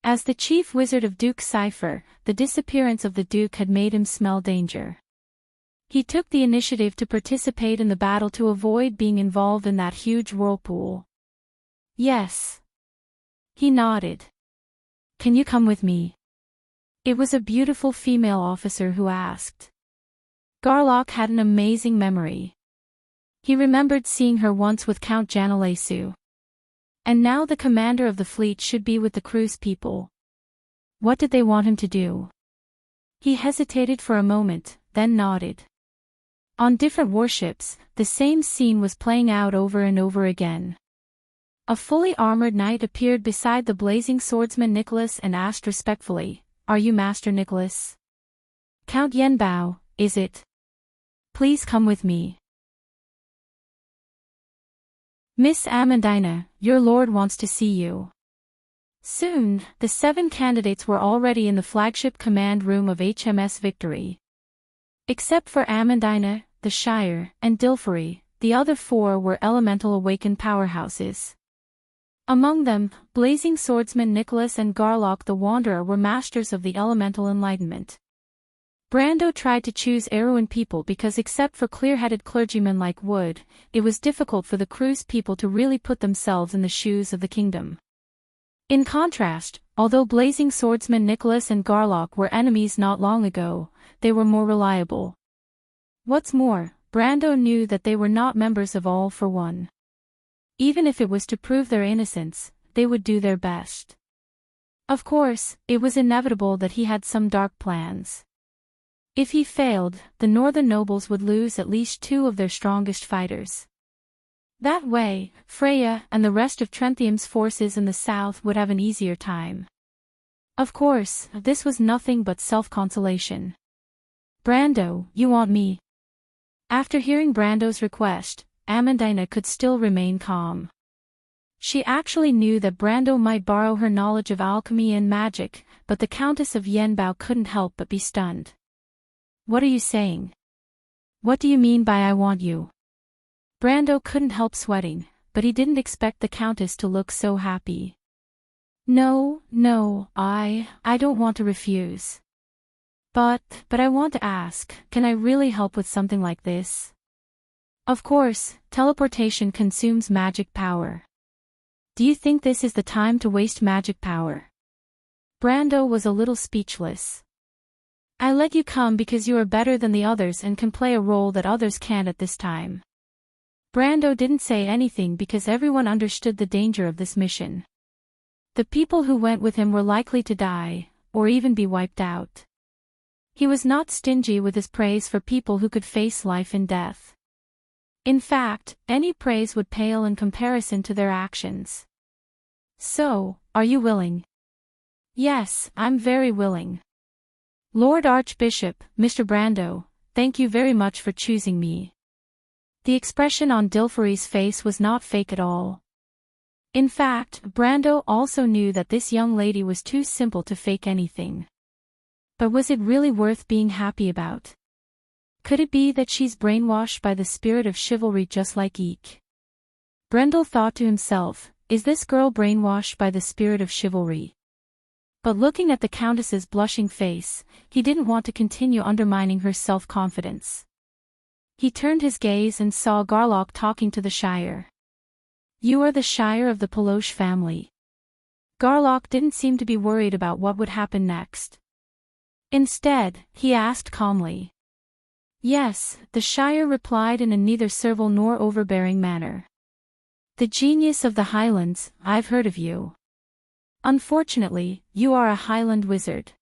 [SPEAKER 1] As the chief wizard of Duke Cypher, the disappearance of the Duke had made him smell danger. He took the initiative to participate in the battle to avoid being involved in that huge whirlpool. "Yes." He nodded. "Can you come with me?" It was a beautiful female officer who asked. Garlock had an amazing memory. He remembered seeing her once with Count Janalesu. And now the commander of the fleet should be with the crew's people. What did they want him to do? He hesitated for a moment, then nodded. On different warships, the same scene was playing out over and over again. A fully armored knight appeared beside the blazing swordsman Nicholas and asked respectfully, "Are you Master Nicholas?" "Count Yenbao, is it? Please come with me." "Miss Amandina, your lord wants to see you." Soon, the 7 candidates were already in the flagship command room of HMS Victory. Except for Amandina, the Shire, and Dilfery, the other 4 were elemental awakened powerhouses. Among them, blazing swordsman Nicholas and Garlock the Wanderer were masters of the elemental enlightenment. Brando tried to choose Erwin people because except for clear-headed clergymen like Wood, it was difficult for the crew's people to really put themselves in the shoes of the kingdom. In contrast, although blazing swordsman Nicholas and Garlock were enemies not long ago, they were more reliable. What's more, Brando knew that they were not members of All for One. Even if it was to prove their innocence, they would do their best. Of course, it was inevitable that he had some dark plans. If he failed, the northern nobles would lose at least 2 of their strongest fighters. That way, Freya and the rest of Trenthium's forces in the south would have an easier time. Of course, this was nothing but self-consolation. Brando, you want me? After hearing Brando's request, Amandina could still remain calm. She actually knew that Brando might borrow her knowledge of alchemy and magic, but the Countess of Yenbao couldn't help but be stunned. What are you saying? What do you mean by I want you? Brando couldn't help sweating, but he didn't expect the Countess to look so happy. No, I don't want to refuse. But I want to ask, can I really help with something like this? Of course, teleportation consumes magic power. Do you think this is the time to waste magic power? Brando was a little speechless. I let you come because you are better than the others and can play a role that others can't at this time. Brando didn't say anything because everyone understood the danger of this mission. The people who went with him were likely to die, or even be wiped out. He was not stingy with his praise for people who could face life and death. In fact, any praise would pale in comparison to their actions. So, are you willing? Yes, I'm very willing. Lord Archbishop, Mr. Brando, thank you very much for choosing me. The expression on Dilferi's face was not fake at all. In fact, Brando also knew that this young lady was too simple to fake anything. But was it really worth being happy about? Could it be that she's brainwashed by the spirit of chivalry just like Eek? Brendel thought to himself, is this girl brainwashed by the spirit of chivalry? But looking at the Countess's blushing face, he didn't want to continue undermining her self-confidence. He turned his gaze and saw Garlock talking to the Shire. You are the Shire of the Peloche family. Garlock didn't seem to be worried about what would happen next. Instead, he asked calmly. Yes, the Shire replied in a neither servile nor overbearing manner. The genius of the Highlands, I've heard of you. Unfortunately, you are a Highland wizard.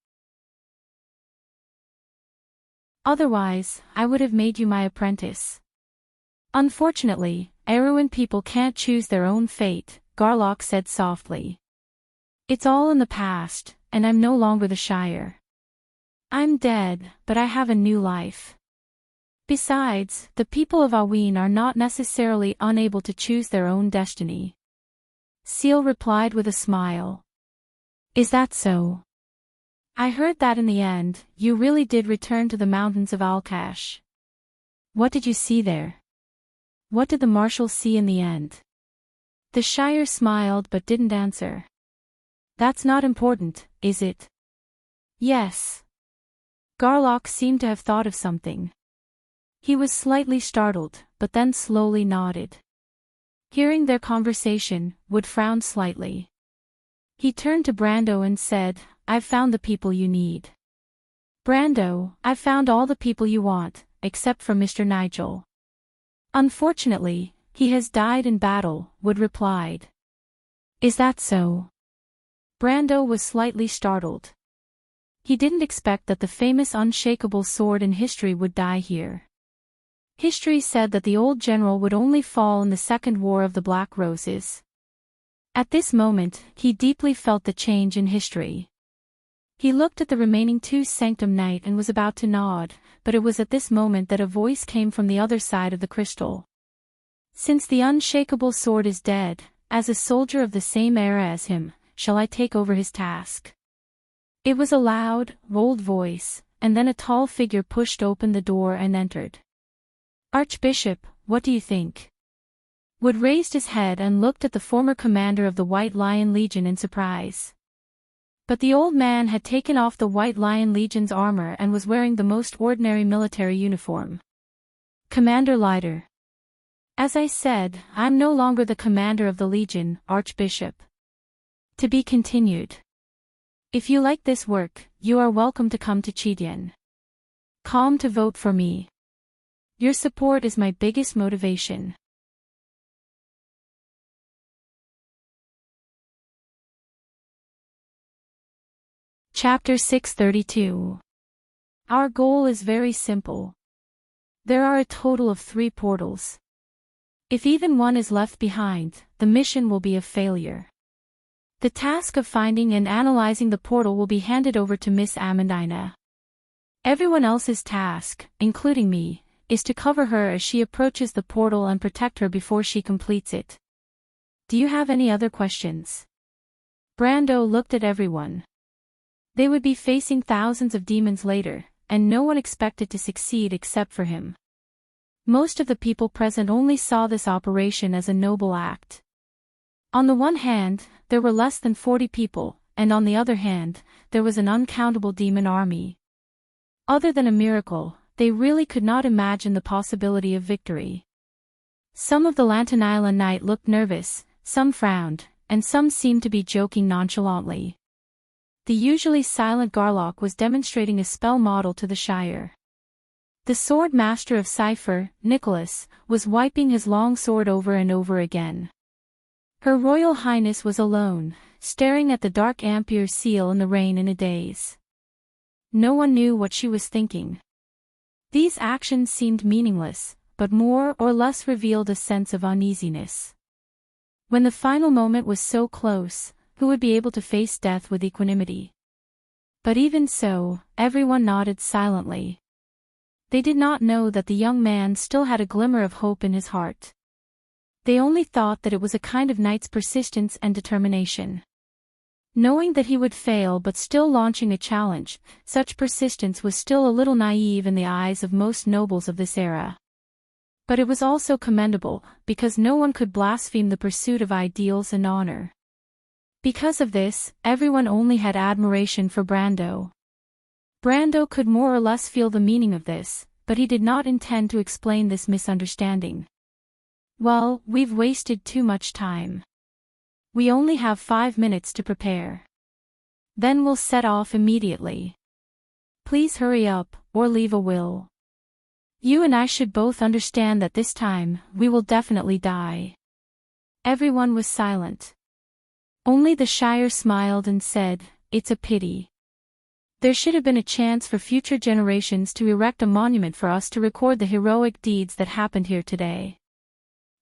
[SPEAKER 1] Otherwise, I would have made you my apprentice. Unfortunately, Erewhon people can't choose their own fate, Garlock said softly. It's all in the past, and I'm no longer the Shire. I'm dead, but I have a new life. Besides, the people of Aween are not necessarily unable to choose their own destiny. Seal replied with a smile. Is that so? I heard that in the end, you really did return to the mountains of Alkash. What did you see there? What did the Marshal see in the end? The Shire smiled but didn't answer. That's not important, is it? Yes. Garlock seemed to have thought of something. He was slightly startled, but then slowly nodded. Hearing their conversation, Wood frowned slightly. He turned to Brando and said, I've found the people you need. Brando, I've found all the people you want, except for Mr. Nigel. Unfortunately, he has died in battle, Wood replied. Is that so? Brando was slightly startled. He didn't expect that the famous unshakable sword in history would die here. History said that the old general would only fall in the Second War of the Black Roses. At this moment, he deeply felt the change in history. He looked at the remaining two Sanctum Knight and was about to nod, but it was at this moment that a voice came from the other side of the crystal. Since the unshakable sword is dead, as a soldier of the same era as him, shall I take over his task? It was a loud, old voice, and then a tall figure pushed open the door and entered. Archbishop, what do you think? Wood raised his head and looked at the former commander of the White Lion Legion in surprise. But the old man had taken off the White Lion Legion's armor and was wearing the most ordinary military uniform. Commander Leiter. As I said, I'm no longer the commander of the Legion, Archbishop. To be continued. If you like this work, you are welcome to come to Chidian. Come to vote for me. Your support is my biggest motivation. Chapter 632. Our goal is very simple. There are a total of 3 portals. If even one is left behind, the mission will be a failure. The task of finding and analyzing the portal will be handed over to Miss Amandina. Everyone else's task, including me, is to cover her as she approaches the portal and protect her before she completes it. Do you have any other questions? Brando looked at everyone. They would be facing thousands of demons later, and no one expected to succeed except for him. Most of the people present only saw this operation as a noble act. On the one hand, there were less than 40 people, and on the other hand, there was an uncountable demon army. Other than a miracle, they really could not imagine the possibility of victory. Some of the Lantern Island Knight looked nervous, some frowned, and some seemed to be joking nonchalantly. The usually silent Garlock was demonstrating a spell model to the Shire. The sword master of Cipher, Nicholas, was wiping his long sword over and over again. Her Royal Highness was alone, staring at the dark Ampere seal in the rain in a daze. No one knew what she was thinking. These actions seemed meaningless, but more or less revealed a sense of uneasiness. When the final moment was so close, who would be able to face death with equanimity? But even so, everyone nodded silently. They did not know that the young man still had a glimmer of hope in his heart. They only thought that it was a kind of knight's persistence and determination. Knowing that he would fail but still launching a challenge, such persistence was still a little naive in the eyes of most nobles of this era. But it was also commendable, because no one could blaspheme the pursuit of ideals and honor. Because of this, everyone only had admiration for Brando. Brando could more or less feel the meaning of this, but he did not intend to explain this misunderstanding. Well, we've wasted too much time. We only have 5 minutes to prepare. Then we'll set off immediately. Please hurry up, or leave a will. You and I should both understand that this time, we will definitely die. Everyone was silent. Only the Shire smiled and said, "It's a pity. There should have been a chance for future generations to erect a monument for us to record the heroic deeds that happened here today.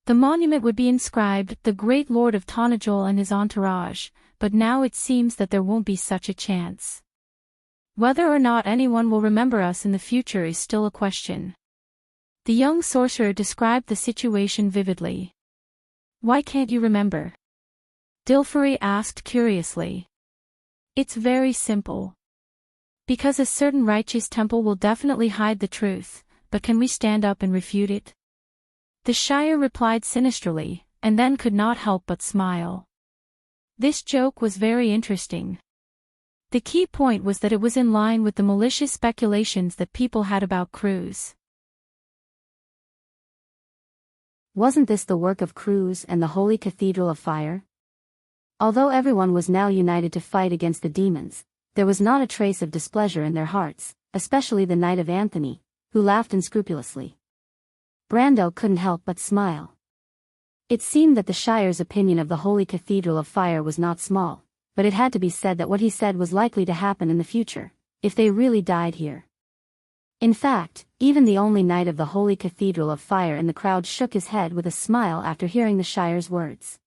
[SPEAKER 1] The monument would be inscribed, 'The Great Lord of Tonajol and his entourage,' but now it seems that there won't be such a chance. Whether or not anyone will remember us in the future is still a question." The young sorcerer described the situation vividly. "Why can't you remember?" Dilfari asked curiously. "It's very simple. Because a certain righteous temple will definitely hide the truth, but can we stand up and refute it?" The Shire replied sinisterly, and then could not help but smile. This joke was very interesting. The key point was that it was in line with the malicious speculations that people had about Cruz.
[SPEAKER 3] Wasn't this the work of Cruz and the Holy Cathedral of Fire? Although everyone was now united to fight against the demons, there was not a trace of displeasure in their hearts, especially the Knight of Anthony, who laughed unscrupulously. Brando couldn't help but smile. It seemed that the Shire's opinion of the Holy Cathedral of Fire was not small, but it had to be said that what he said was likely to happen in the future, if they really died here. In fact, even the only Knight of the Holy Cathedral of Fire in the crowd shook his head with a smile after hearing the Shire's words.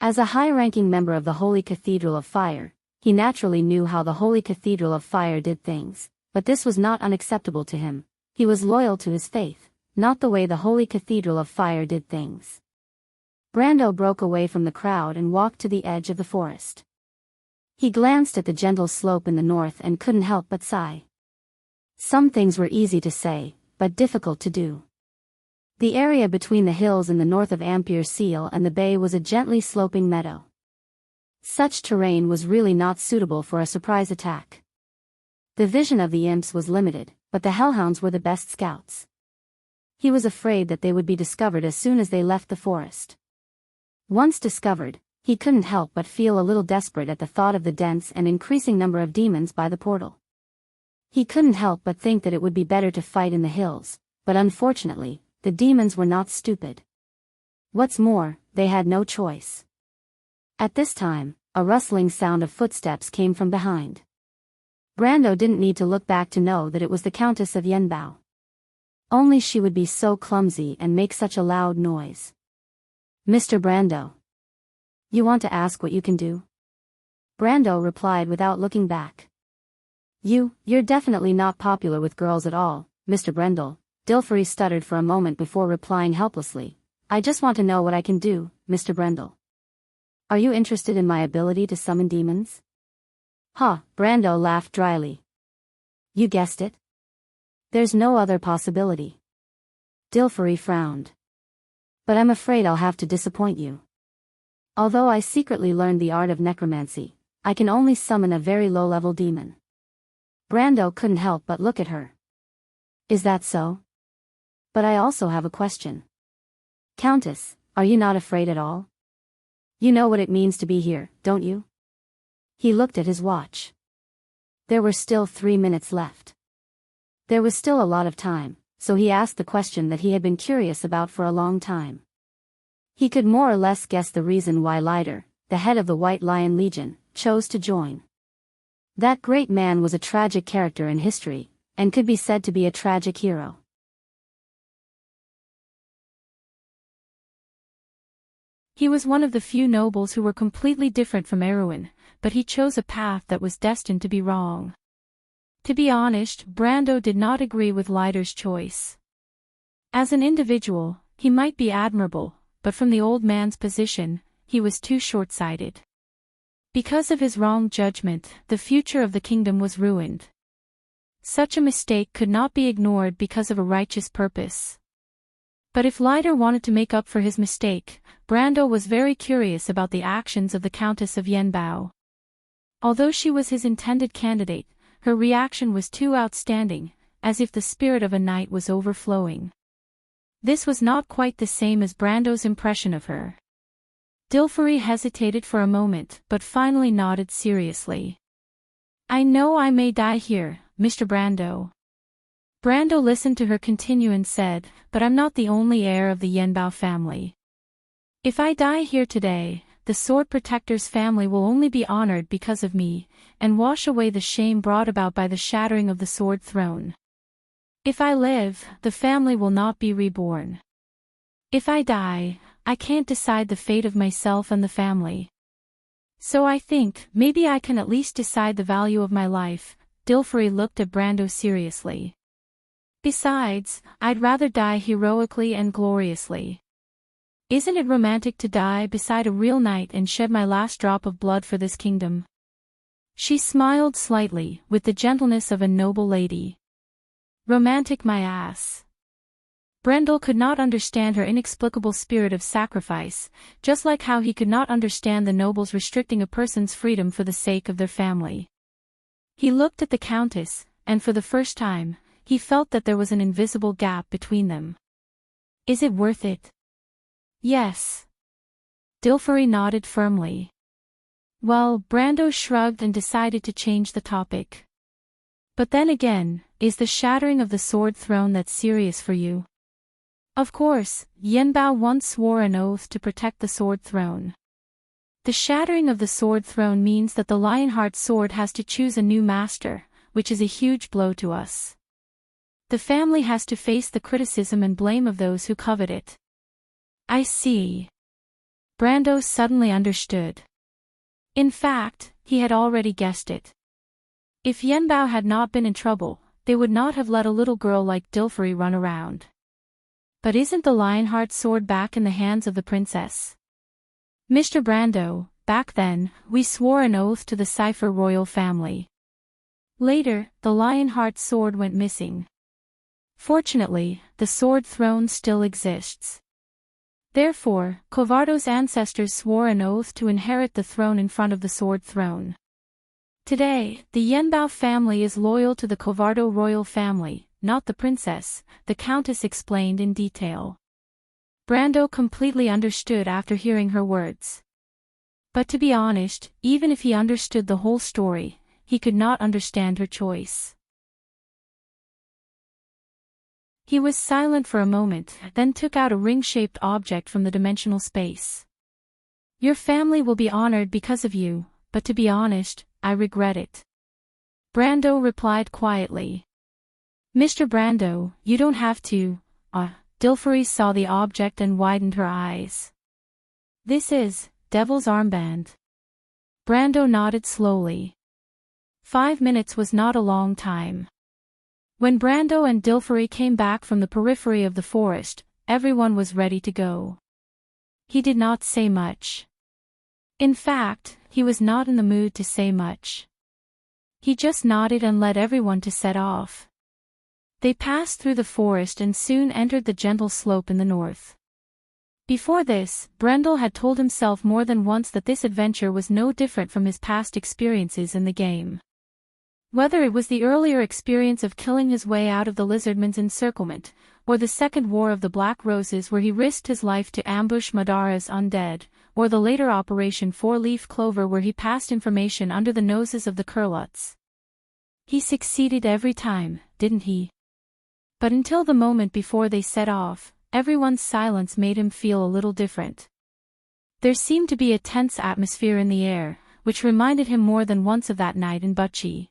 [SPEAKER 3] As a high-ranking member of the Holy Cathedral of Fire, he naturally knew how the Holy Cathedral of Fire did things, but this was not unacceptable to him. He was loyal to his faith, not the way the Holy Cathedral of Fire did things. Brando broke away from the crowd and walked to the edge of the forest. He glanced at the gentle slope in the north and couldn't help but sigh. Some things were easy to say, but difficult to do. The area between the hills in the north of Ampere Seal and the bay was a gently sloping meadow. Such terrain was really not suitable for a surprise attack. The vision of the imps was limited, but the hellhounds were the best scouts. He was afraid that they would be discovered as soon as they left the forest. Once discovered, he couldn't help but feel a little desperate at the thought of the dense and increasing number of demons by the portal. He couldn't help but think that it would be better to fight in the hills, but unfortunately, the demons were not stupid. What's more, they had no choice. At this time, a rustling sound of footsteps came from behind. Brando didn't need to look back to know that it was the Countess of Yenbao. Only she would be so clumsy and make such a loud noise. "Mr. Brando. You want to ask what you can do?" Brando replied without looking back. You're definitely not popular with girls at all, Mr. Brendel. Dilfery stuttered for a moment before replying helplessly. I just want to know what I can do, Mr. Brendel. Are you interested in my ability to summon demons? Brando laughed dryly. You guessed it. There's no other possibility. Dilfery frowned. But I'm afraid I'll have to disappoint you. Although I secretly learned the art of necromancy, I can only summon a very low-level demon. Brando couldn't help but look at her. Is that so? But I also have a question. Countess, are you not afraid at all? You know what it means to be here, don't you? He looked at his watch. There were still 3 minutes left. There was still a lot of time, so he asked the question that he had been curious about for a long time. He could more or less guess the reason why Leiter, the head of the White Lion Legion, chose to join. That great man was a tragic character in history, and could be said to be a tragic hero.
[SPEAKER 1] He was one of the few nobles who were completely different from Erwin, but he chose a path that was destined to be wrong. To be honest, Brando did not agree with Leiter's choice. As an individual, he might be admirable, but from the old man's position, he was too short-sighted. Because of his wrong judgment, the future of the kingdom was ruined. Such a mistake could not be ignored because of a righteous purpose. But if Leiter wanted to make up for his mistake, Brando was very curious about the actions of the Countess of Yenbao. Although she was his intended candidate, her reaction was too outstanding, as if the spirit of a knight was overflowing. This was not quite the same as Brando's impression of her. Dilfery hesitated for a moment, but finally nodded seriously. I know I may die here, Mr. Brando. Brando listened to her continue and said, but I'm not the only heir of the Yenbao family. If I die here today, the Sword Protector's family will only be honored because of me, and wash away the shame brought about by the shattering of the Sword Throne. If I live, the family will not be reborn. If I die, I can't decide the fate of myself and the family. So I think, maybe I can at least decide the value of my life. Dilfery looked at Brando seriously. Besides, I'd rather die heroically and gloriously. Isn't it romantic to die beside a real knight and shed my last drop of blood for this kingdom? She smiled slightly, with the gentleness of a noble lady. Romantic my ass. Brendel could not understand her inexplicable spirit of sacrifice, just like how he could not understand the nobles restricting a person's freedom for the sake of their family. He looked at the Countess, and for the first time, he felt that there was an invisible gap between them. Is it worth it? Yes. Dilfery nodded firmly. Well, Brando shrugged and decided to change the topic. But then again, is the shattering of the Sword Throne that serious for you? Of course, Yenbao once swore an oath to protect the Sword Throne. The shattering of the Sword Throne means that the Lionheart sword has to choose a new master, which is a huge blow to us. The family has to face the criticism and blame of those who covet it. I see. Brando suddenly understood. In fact, he had already guessed it. If Yenbao had not been in trouble, they would not have let a little girl like Dilfery run around. But isn't the Lionheart sword back in the hands of the princess? Mr. Brando, back then, we swore an oath to the Cipher royal family. Later, the Lionheart sword went missing. Fortunately, the Sword Throne still exists. Therefore, Covardo's ancestors swore an oath to inherit the throne in front of the Sword Throne. Today, the Yenbao family is loyal to the Covardo royal family, not the princess, the Countess explained in detail. Brando completely understood after hearing her words. But to be honest, even if he understood the whole story, he could not understand her choice. He was silent for a moment, then took out a ring-shaped object from the dimensional space. Your family will be honored because of you, but to be honest, I regret it. Brando replied quietly. Mr. Brando, you don't have to. Dilfery saw the object and widened her eyes. This is Devil's Armband. Brando nodded slowly. 5 minutes was not a long time. When Brando and Dilfery came back from the periphery of the forest, everyone was ready to go. He did not say much. In fact, he was not in the mood to say much. He just nodded and led everyone to set off. They passed through the forest and soon entered the gentle slope in the north. Before this, Brendel had told himself more than once that this adventure was no different from his past experiences in the game. Whether it was the earlier experience of killing his way out of the Lizardman's encirclement, or the Second War of the Black Roses where he risked his life to ambush Madara's undead, or the later Operation Four-Leaf Clover where he passed information under the noses of the Curluts. He succeeded every time, didn't he? But until the moment before they set off, everyone's silence made him feel a little different. There seemed to be a tense atmosphere in the air, which reminded him more than once of that night in Butchie.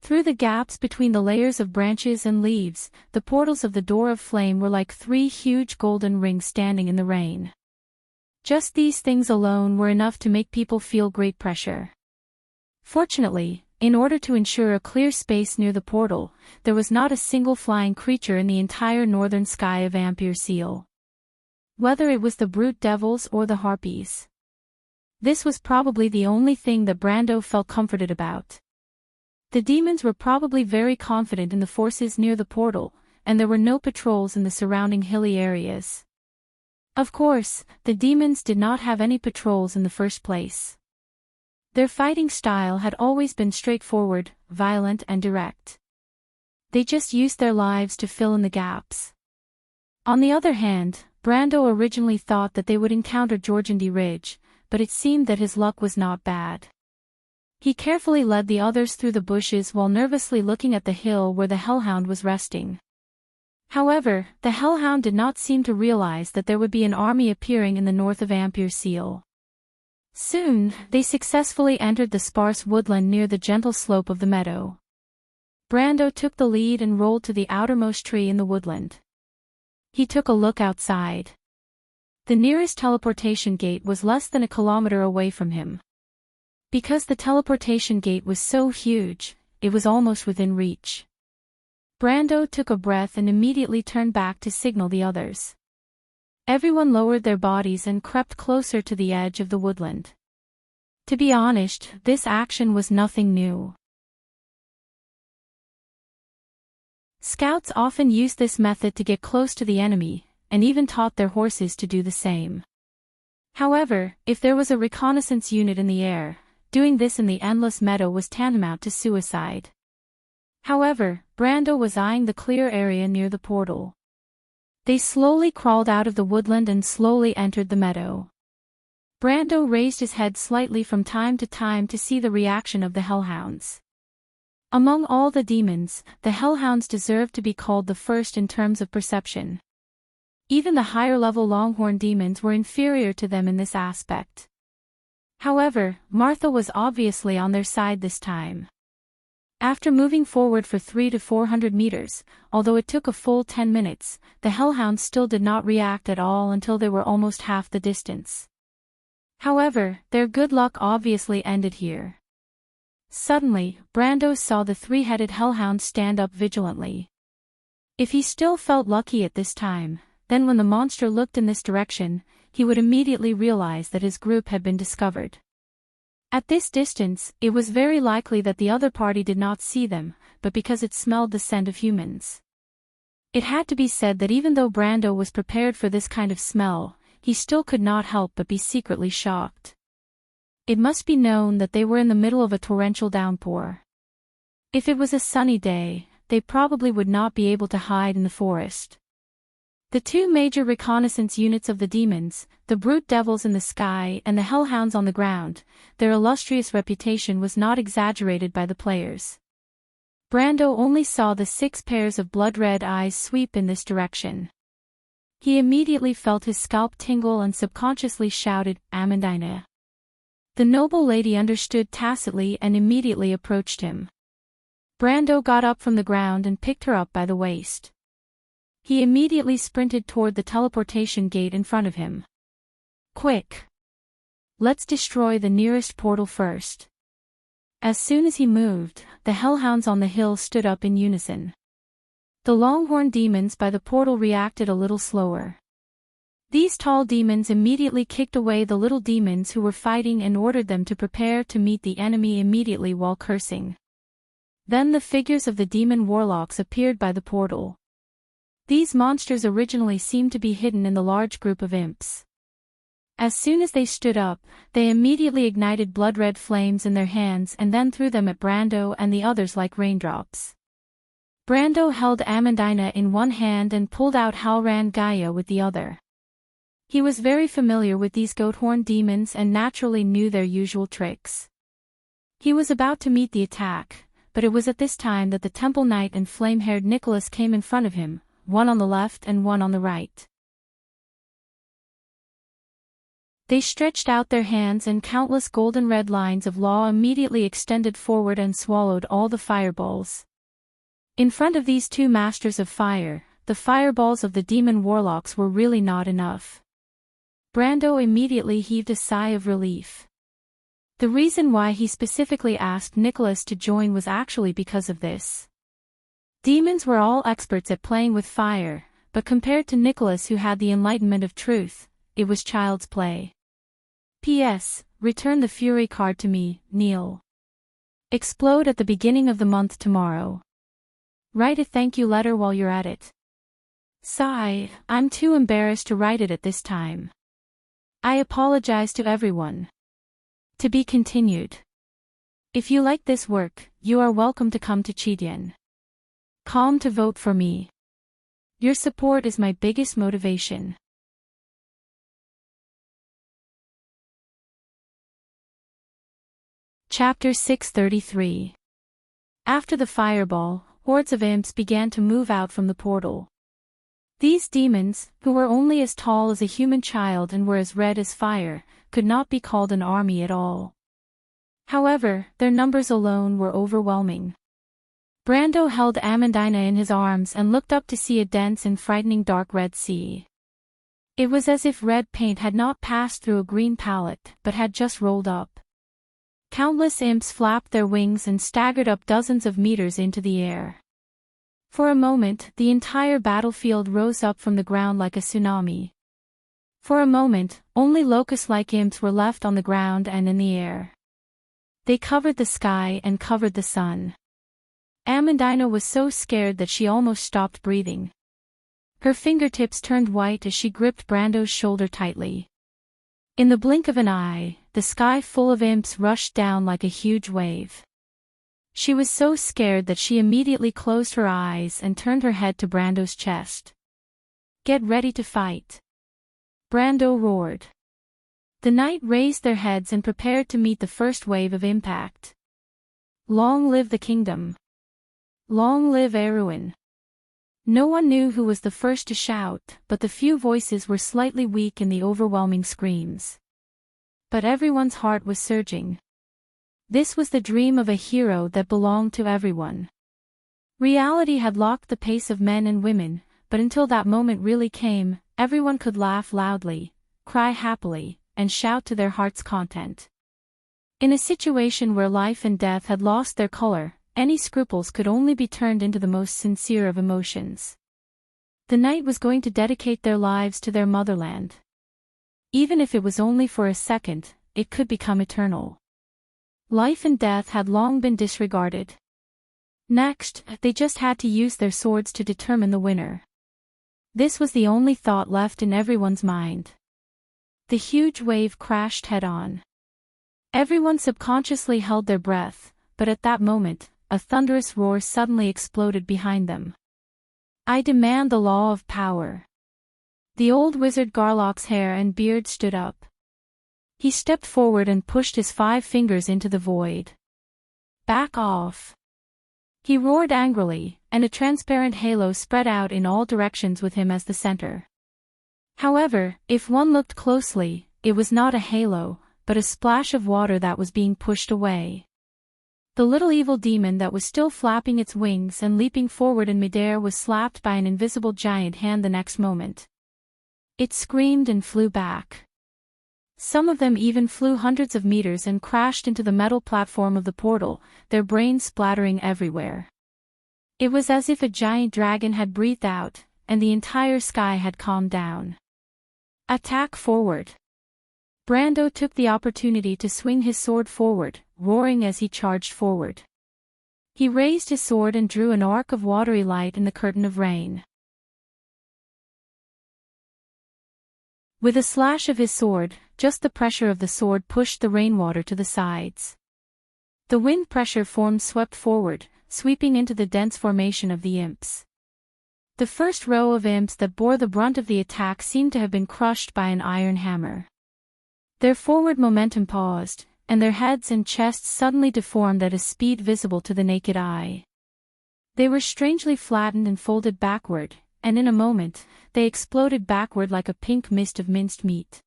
[SPEAKER 1] Through the gaps between the layers of branches and leaves, the portals of the Door of Flame were like 3 huge golden rings standing in the rain. Just these things alone were enough to make people feel great pressure. Fortunately, in order to ensure a clear space near the portal, there was not a single flying creature in the entire northern sky of Ampere Seal. Whether it was the brute devils or the harpies. This was probably the only thing that Brando felt comforted about. The demons were probably very confident in the forces near the portal, and there were no patrols in the surrounding hilly areas. Of course, the demons did not have any patrols in the first place. Their fighting style had always been straightforward, violent and direct. They just used their lives to fill in the gaps. On the other hand, Brando originally thought that they would encounter Jorgendi Ridge, but it seemed that his luck was not bad. He carefully led the others through the bushes while nervously looking at the hill where the Hellhound was resting. However, the Hellhound did not seem to realize that there would be an army appearing in the north of Ampere Seal. Soon, they successfully entered the sparse woodland near the gentle slope of the meadow. Brando took the lead and rolled to the outermost tree in the woodland. He took a look outside. The nearest teleportation gate was less than a kilometer away from him. Because the teleportation gate was so huge, it was almost within reach. Brando took a breath and immediately turned back to signal the others. Everyone lowered their bodies and crept closer to the edge of the woodland. To be honest, this action was nothing new. Scouts often used this method to get close to the enemy, and even taught their horses to do the same. However, if there was a reconnaissance unit in the air, doing this in the endless meadow was tantamount to suicide. However, Brando was eyeing the clear area near the portal. They slowly crawled out of the woodland and slowly entered the meadow. Brando raised his head slightly from time to time to see the reaction of the Hellhounds. Among all the demons, the Hellhounds deserved to be called the first in terms of perception. Even the higher-level Longhorn demons were inferior to them in this aspect. However, Martha was obviously on their side this time. After moving forward for 300 to 400 meters, although it took a full 10 minutes, the Hellhounds still did not react at all until they were almost half the distance. However, their good luck obviously ended here. Suddenly, Brando saw the 3-headed Hellhound stand up vigilantly. If he still felt lucky at this time, then when the monster looked in this direction, he would immediately realize that his group had been discovered. At this distance, it was very likely that the other party did not see them, but because it smelled the scent of humans. It had to be said that even though Brando was prepared for this kind of smell, he still could not help but be secretly shocked. It must be known that they were in the middle of a torrential downpour. If it was a sunny day, they probably would not be able to hide in the forest. The 2 major reconnaissance units of the demons, the brute devils in the sky and the Hellhounds on the ground, their illustrious reputation was not exaggerated by the players. Brando only saw the 6 pairs of blood-red eyes sweep in this direction. He immediately felt his scalp tingle and subconsciously shouted, "Amandina." The noble lady understood tacitly and immediately approached him. Brando got up from the ground and picked her up by the waist. He immediately sprinted toward the teleportation gate in front of him. "Quick! Let's destroy the nearest portal first." As soon as he moved, the hellhounds on the hill stood up in unison. The longhorn demons by the portal reacted a little slower. These tall demons immediately kicked away the little demons who were fighting and ordered them to prepare to meet the enemy immediately while cursing. Then the figures of the demon warlocks appeared by the portal. These monsters originally seemed to be hidden in the large group of imps. As soon as they stood up, they immediately ignited blood-red flames in their hands and then threw them at Brando and the others like raindrops. Brando held Amandina in one hand and pulled out Halran Gaia with the other. He was very familiar with these goat-horn demons and naturally knew their usual tricks. He was about to meet the attack, but it was at this time that the Temple Knight and flame-haired Nicholas came in front of him, one on the left and one on the right. They stretched out their hands and countless golden red lines of law immediately extended forward and swallowed all the fireballs. In front of these two masters of fire, the fireballs of the demon warlocks were really not enough. Brando immediately heaved a sigh of relief. The reason why he specifically asked Nicholas to join was actually because of this. Demons were all experts at playing with fire, but compared to Nicholas who had the enlightenment of truth, it was child's play. P.S. Return the Fury card to me, Neil. Explode at the beginning of the month tomorrow. Write a thank you letter while you're at it. Sigh, I'm too embarrassed to write it at this time. I apologize to everyone. To be continued. If you like this work, you are welcome to come to Chidian. Calm to vote for me. Your support is my biggest motivation. Chapter 633. After the fireball, hordes of imps began to move out from the portal. These demons, who were only as tall as a human child and were as red as fire, could not be called an army at all. However, their numbers alone were overwhelming. Brando held Amandina in his arms and looked up to see a dense and frightening dark red sea. It was as if red paint had not passed through a green palette, but had just rolled up. Countless imps flapped their wings and staggered up dozens of meters into the air. For a moment, the entire battlefield rose up from the ground like a tsunami. For a moment, only locust-like imps were left on the ground and in the air. They covered the sky and covered the sun. Amandina was so scared that she almost stopped breathing. Her fingertips turned white as she gripped Brando's shoulder tightly. In the blink of an eye, the sky full of imps rushed down like a huge wave. She was so scared that she immediately closed her eyes and turned her head to Brando's chest. "Get ready to fight." Brando roared. The knight raised their heads and prepared to meet the first wave of impact. Long live the kingdom. Long live Erwin. No one knew who was the first to shout, but the few voices were slightly weak in the overwhelming screams. But everyone's heart was surging. This was the dream of a hero that belonged to everyone. Reality had locked the pace of men and women, but until that moment really came, everyone could laugh loudly, cry happily, and shout to their heart's content. In a situation where life and death had lost their color, any scruples could only be turned into the most sincere of emotions. The knight was going to dedicate their lives to their motherland. Even if it was only for a second, it could become eternal. Life and death had long been disregarded. Next, they just had to use their swords to determine the winner. This was the only thought left in everyone's mind. The huge wave crashed head-on. Everyone subconsciously held their breath, but at that moment, a thunderous roar suddenly exploded behind them. "I demand the law of power." The old wizard Garlock's hair and beard stood up. He stepped forward and pushed his 5 fingers into the void. "Back off!" He roared angrily, and a transparent halo spread out in all directions with him as the center. However, if one looked closely, it was not a halo, but a splash of water that was being pushed away. The little evil demon that was still flapping its wings and leaping forward in midair was slapped by an invisible giant hand the next moment. It screamed and flew back. Some of them even flew hundreds of meters and crashed into the metal platform of the portal, their brains splattering everywhere. It was as if a giant dragon had breathed out, and the entire sky had calmed down. Attack forward! Brando took the opportunity to swing his sword forward, roaring as he charged forward. He raised his sword and drew an arc of watery light in the curtain of rain. With a slash of his sword, just the pressure of the sword pushed the rainwater to the sides. The wind pressure formed swept forward, sweeping into the dense formation of the imps. The first row of imps that bore the brunt of the attack seemed to have been crushed by an iron hammer. Their forward momentum paused, and their heads and chests suddenly deformed at a speed visible to the naked eye. They were strangely flattened and folded backward, and in a moment, they exploded backward like a pink mist of minced meat.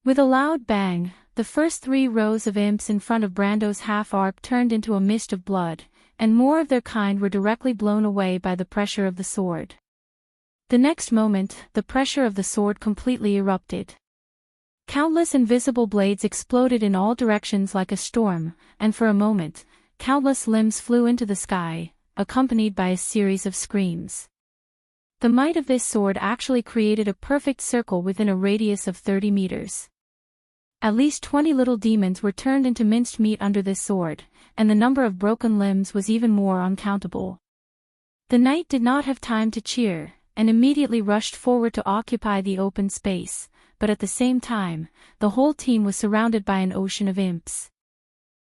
[SPEAKER 1] With a loud bang, the first 3 rows of imps in front of Brando's half-arc turned into a mist of blood, and more of their kind were directly blown away by the pressure of the sword. The next moment, the pressure of the sword completely erupted. Countless invisible blades exploded in all directions like a storm, and for a moment, countless limbs flew into the sky, accompanied by a series of screams. The might of this sword actually created a perfect circle within a radius of 30 meters. At least 20 little demons were turned into minced meat under this sword, and the number of broken limbs was even more uncountable. The knight did not have time to cheer, and immediately rushed forward to occupy the open space, but at the same time, the whole team was surrounded by an ocean of imps.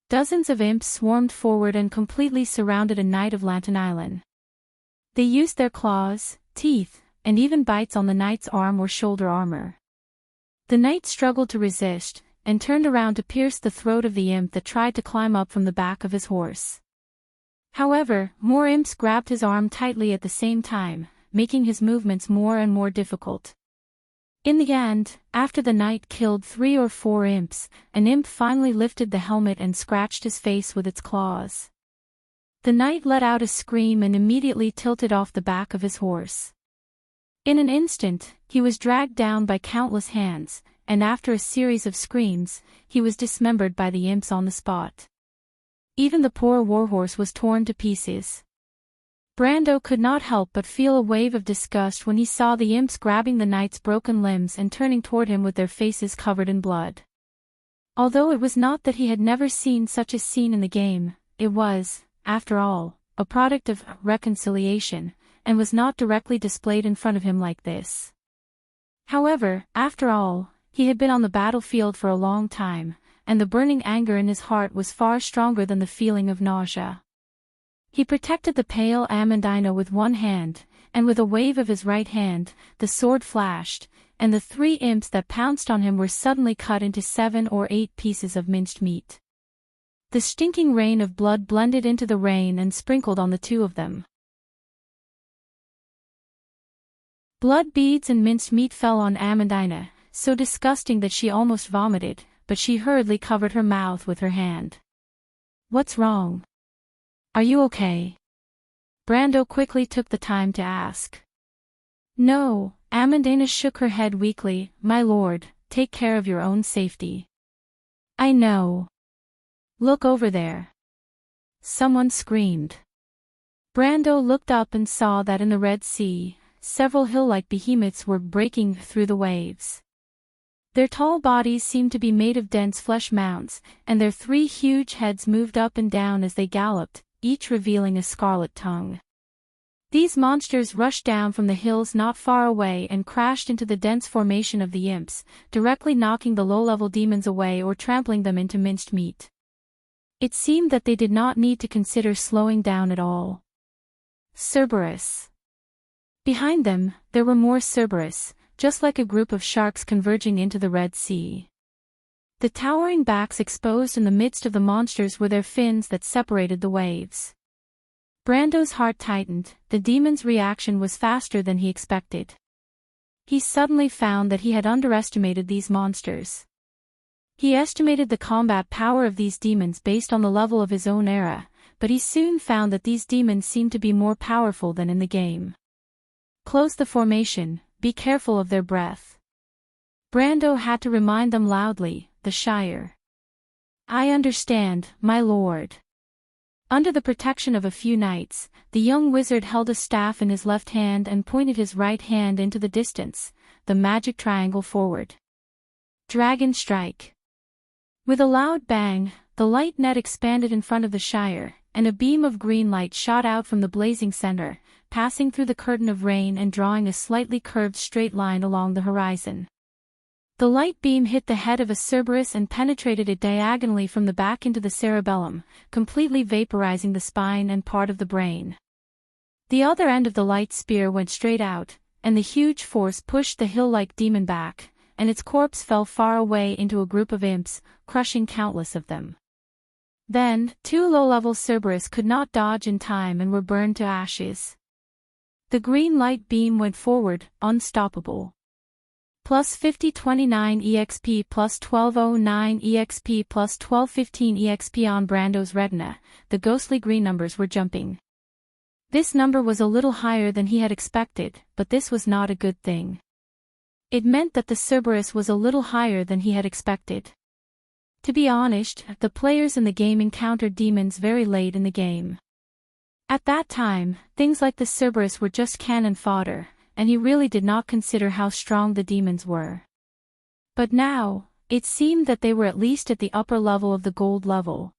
[SPEAKER 1] Dozens of imps swarmed forward and completely surrounded a knight of Lantanailan. They used their claws, teeth, and even bites on the knight's arm or shoulder armor. The knight struggled to resist, and turned around to pierce the throat of the imp that tried to climb up from the back of his horse. However, more imps grabbed his arm tightly at the same time, making his movements more and more difficult. In the end, after the knight killed 3 or 4 imps, an imp finally lifted the helmet and scratched his face with its claws. The knight let out a scream and immediately tilted off the back of his horse. In an instant, he was dragged down by countless hands, and after a series of screams, he was dismembered by the imps on the spot. Even the poor warhorse was torn to pieces. Brando could not help but feel a wave of disgust when he saw the imps grabbing the knight's broken limbs and turning toward him with their faces covered in blood. Although it was not that he had never seen such a scene in the game, it was, after all, a product of reconciliation, and was not directly displayed in front of him like this. However, after all, he had been on the battlefield for a long time, and the burning anger in his heart was far stronger than the feeling of nausea. He protected the pale Amandina with one hand, and with a wave of his right hand, the sword flashed, and the 3 imps that pounced on him were suddenly cut into 7 or 8 pieces of minced meat. The stinking rain of blood blended into the rain and sprinkled on the 2 of them. Blood beads and minced meat fell on Amandina, so disgusting that she almost vomited, but she hurriedly covered her mouth with her hand. "What's wrong? Are you okay?" Brando quickly took the time to ask. "No," Amandina shook her head weakly. "My lord, take care of your own safety." "I know. Look over there." Someone screamed. Brando looked up and saw that in the Red Sea, several hill-like behemoths were breaking through the waves. Their tall bodies seemed to be made of dense flesh mounds, and their 3 huge heads moved up and down as they galloped, each revealing a scarlet tongue. These monsters rushed down from the hills not far away and crashed into the dense formation of the imps, directly knocking the low-level demons away or trampling them into minced meat. It seemed that they did not need to consider slowing down at all. Cerberus. Behind them, there were more Cerberus, just like a group of sharks converging into the Red Sea. The towering backs exposed in the midst of the monsters were their fins that separated the waves. Brando's heart tightened. The demon's reaction was faster than he expected. He suddenly found that he had underestimated these monsters. He estimated the combat power of these demons based on the level of his own era, but he soon found that these demons seemed to be more powerful than in the game. Close the formation, be careful of their breath. Brando had to remind them loudly, "The Shire." "I understand, my lord." Under the protection of a few knights, the young wizard held a staff in his left hand and pointed his right hand into the distance, the magic triangle forward. "Dragon strike." With a loud bang, the light net expanded in front of the Shire, and a beam of green light shot out from the blazing center, passing through the curtain of rain and drawing a slightly curved straight line along the horizon. The light beam hit the head of a Cerberus and penetrated it diagonally from the back into the cerebellum, completely vaporizing the spine and part of the brain. The other end of the light spear went straight out, and the huge force pushed the hill-like demon back, and its corpse fell far away into a group of imps, crushing countless of them. Then, two low-level Cerberus could not dodge in time and were burned to ashes. The green light beam went forward, unstoppable. Plus 5029 EXP plus 1209 EXP plus 1215 EXP on Brando's retina, the ghostly green numbers were jumping. This number was a little higher than he had expected, but this was not a good thing. It meant that the Cerberus was a little higher than he had expected. To be honest, the players in the game encountered demons very late in the game. At that time, things like the Cerberus were just cannon fodder, and he really did not consider how strong the demons were. But now, it seemed that they were at least at the upper level of the gold level.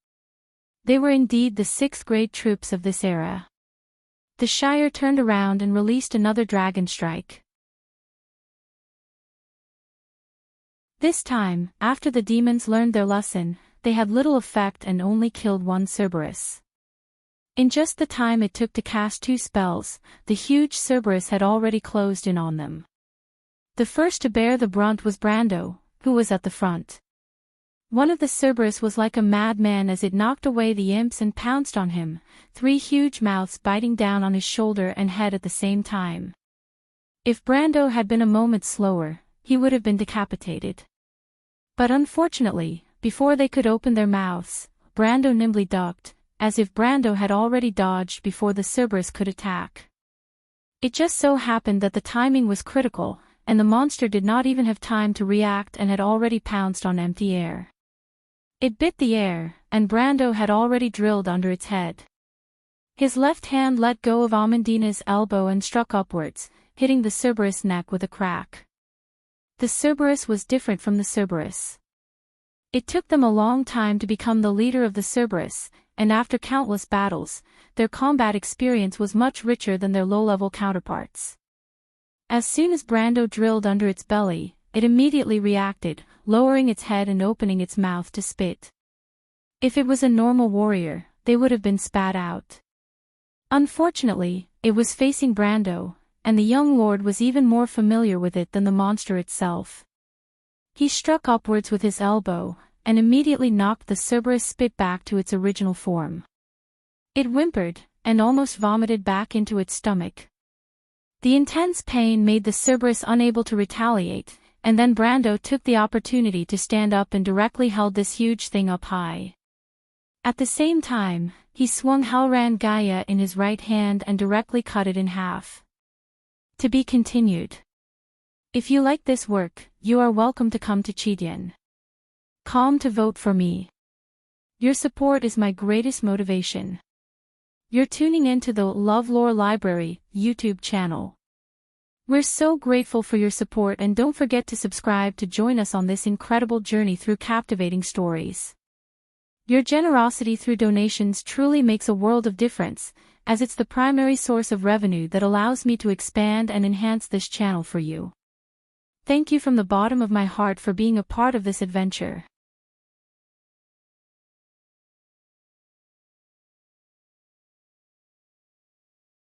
[SPEAKER 1] They were indeed the 6th grade troops of this era. The Shire turned around and released another dragon strike. This time, after the demons learned their lesson, they had little effect and only killed one Cerberus. In just the time it took to cast 2 spells, the huge Cerberus had already closed in on them. The first to bear the brunt was Brando, who was at the front. One of the Cerberus was like a madman as it knocked away the imps and pounced on him, 3 huge mouths biting down on his shoulder and head at the same time. If Brando had been a moment slower, he would have been decapitated. But unfortunately, before they could open their mouths, Brando nimbly ducked, as if Brando had already dodged before the Cerberus could attack. It just so happened that the timing was critical, and the monster did not even have time to react and had already pounced on empty air. It bit the air, and Brando had already drilled under its head. His left hand let go of Amandina's elbow and struck upwards, hitting the Cerberus' neck with a crack. The Cerberus was different from the Cerberus. It took them a long time to become the leader of the Cerberus, and after countless battles, their combat experience was much richer than their low-level counterparts. As soon as Brando drilled under its belly, it immediately reacted, lowering its head and opening its mouth to spit. If it was a normal warrior, they would have been spat out. Unfortunately, it was facing Brando, and the young lord was even more familiar with it than the monster itself. He struck upwards with his elbow, and immediately knocked the Cerberus spit back to its original form. It whimpered, and almost vomited back into its stomach. The intense pain made the Cerberus unable to retaliate, and then Brando took the opportunity to stand up and directly held this huge thing up high. At the same time, he swung Halran Gaia in his right hand and directly cut it in half. To be continued. If you like this work, you are welcome to come to Chidien.com to vote for me. Your support is my greatest motivation. You're tuning into the LoveLore Library YouTube channel. We're so grateful for your support, and don't forget to subscribe to join us on this incredible journey through captivating stories. Your generosity through donations truly makes a world of difference, as it's the primary source of revenue that allows me to expand and enhance this channel for you. Thank you from the bottom of my heart for being a part of this adventure.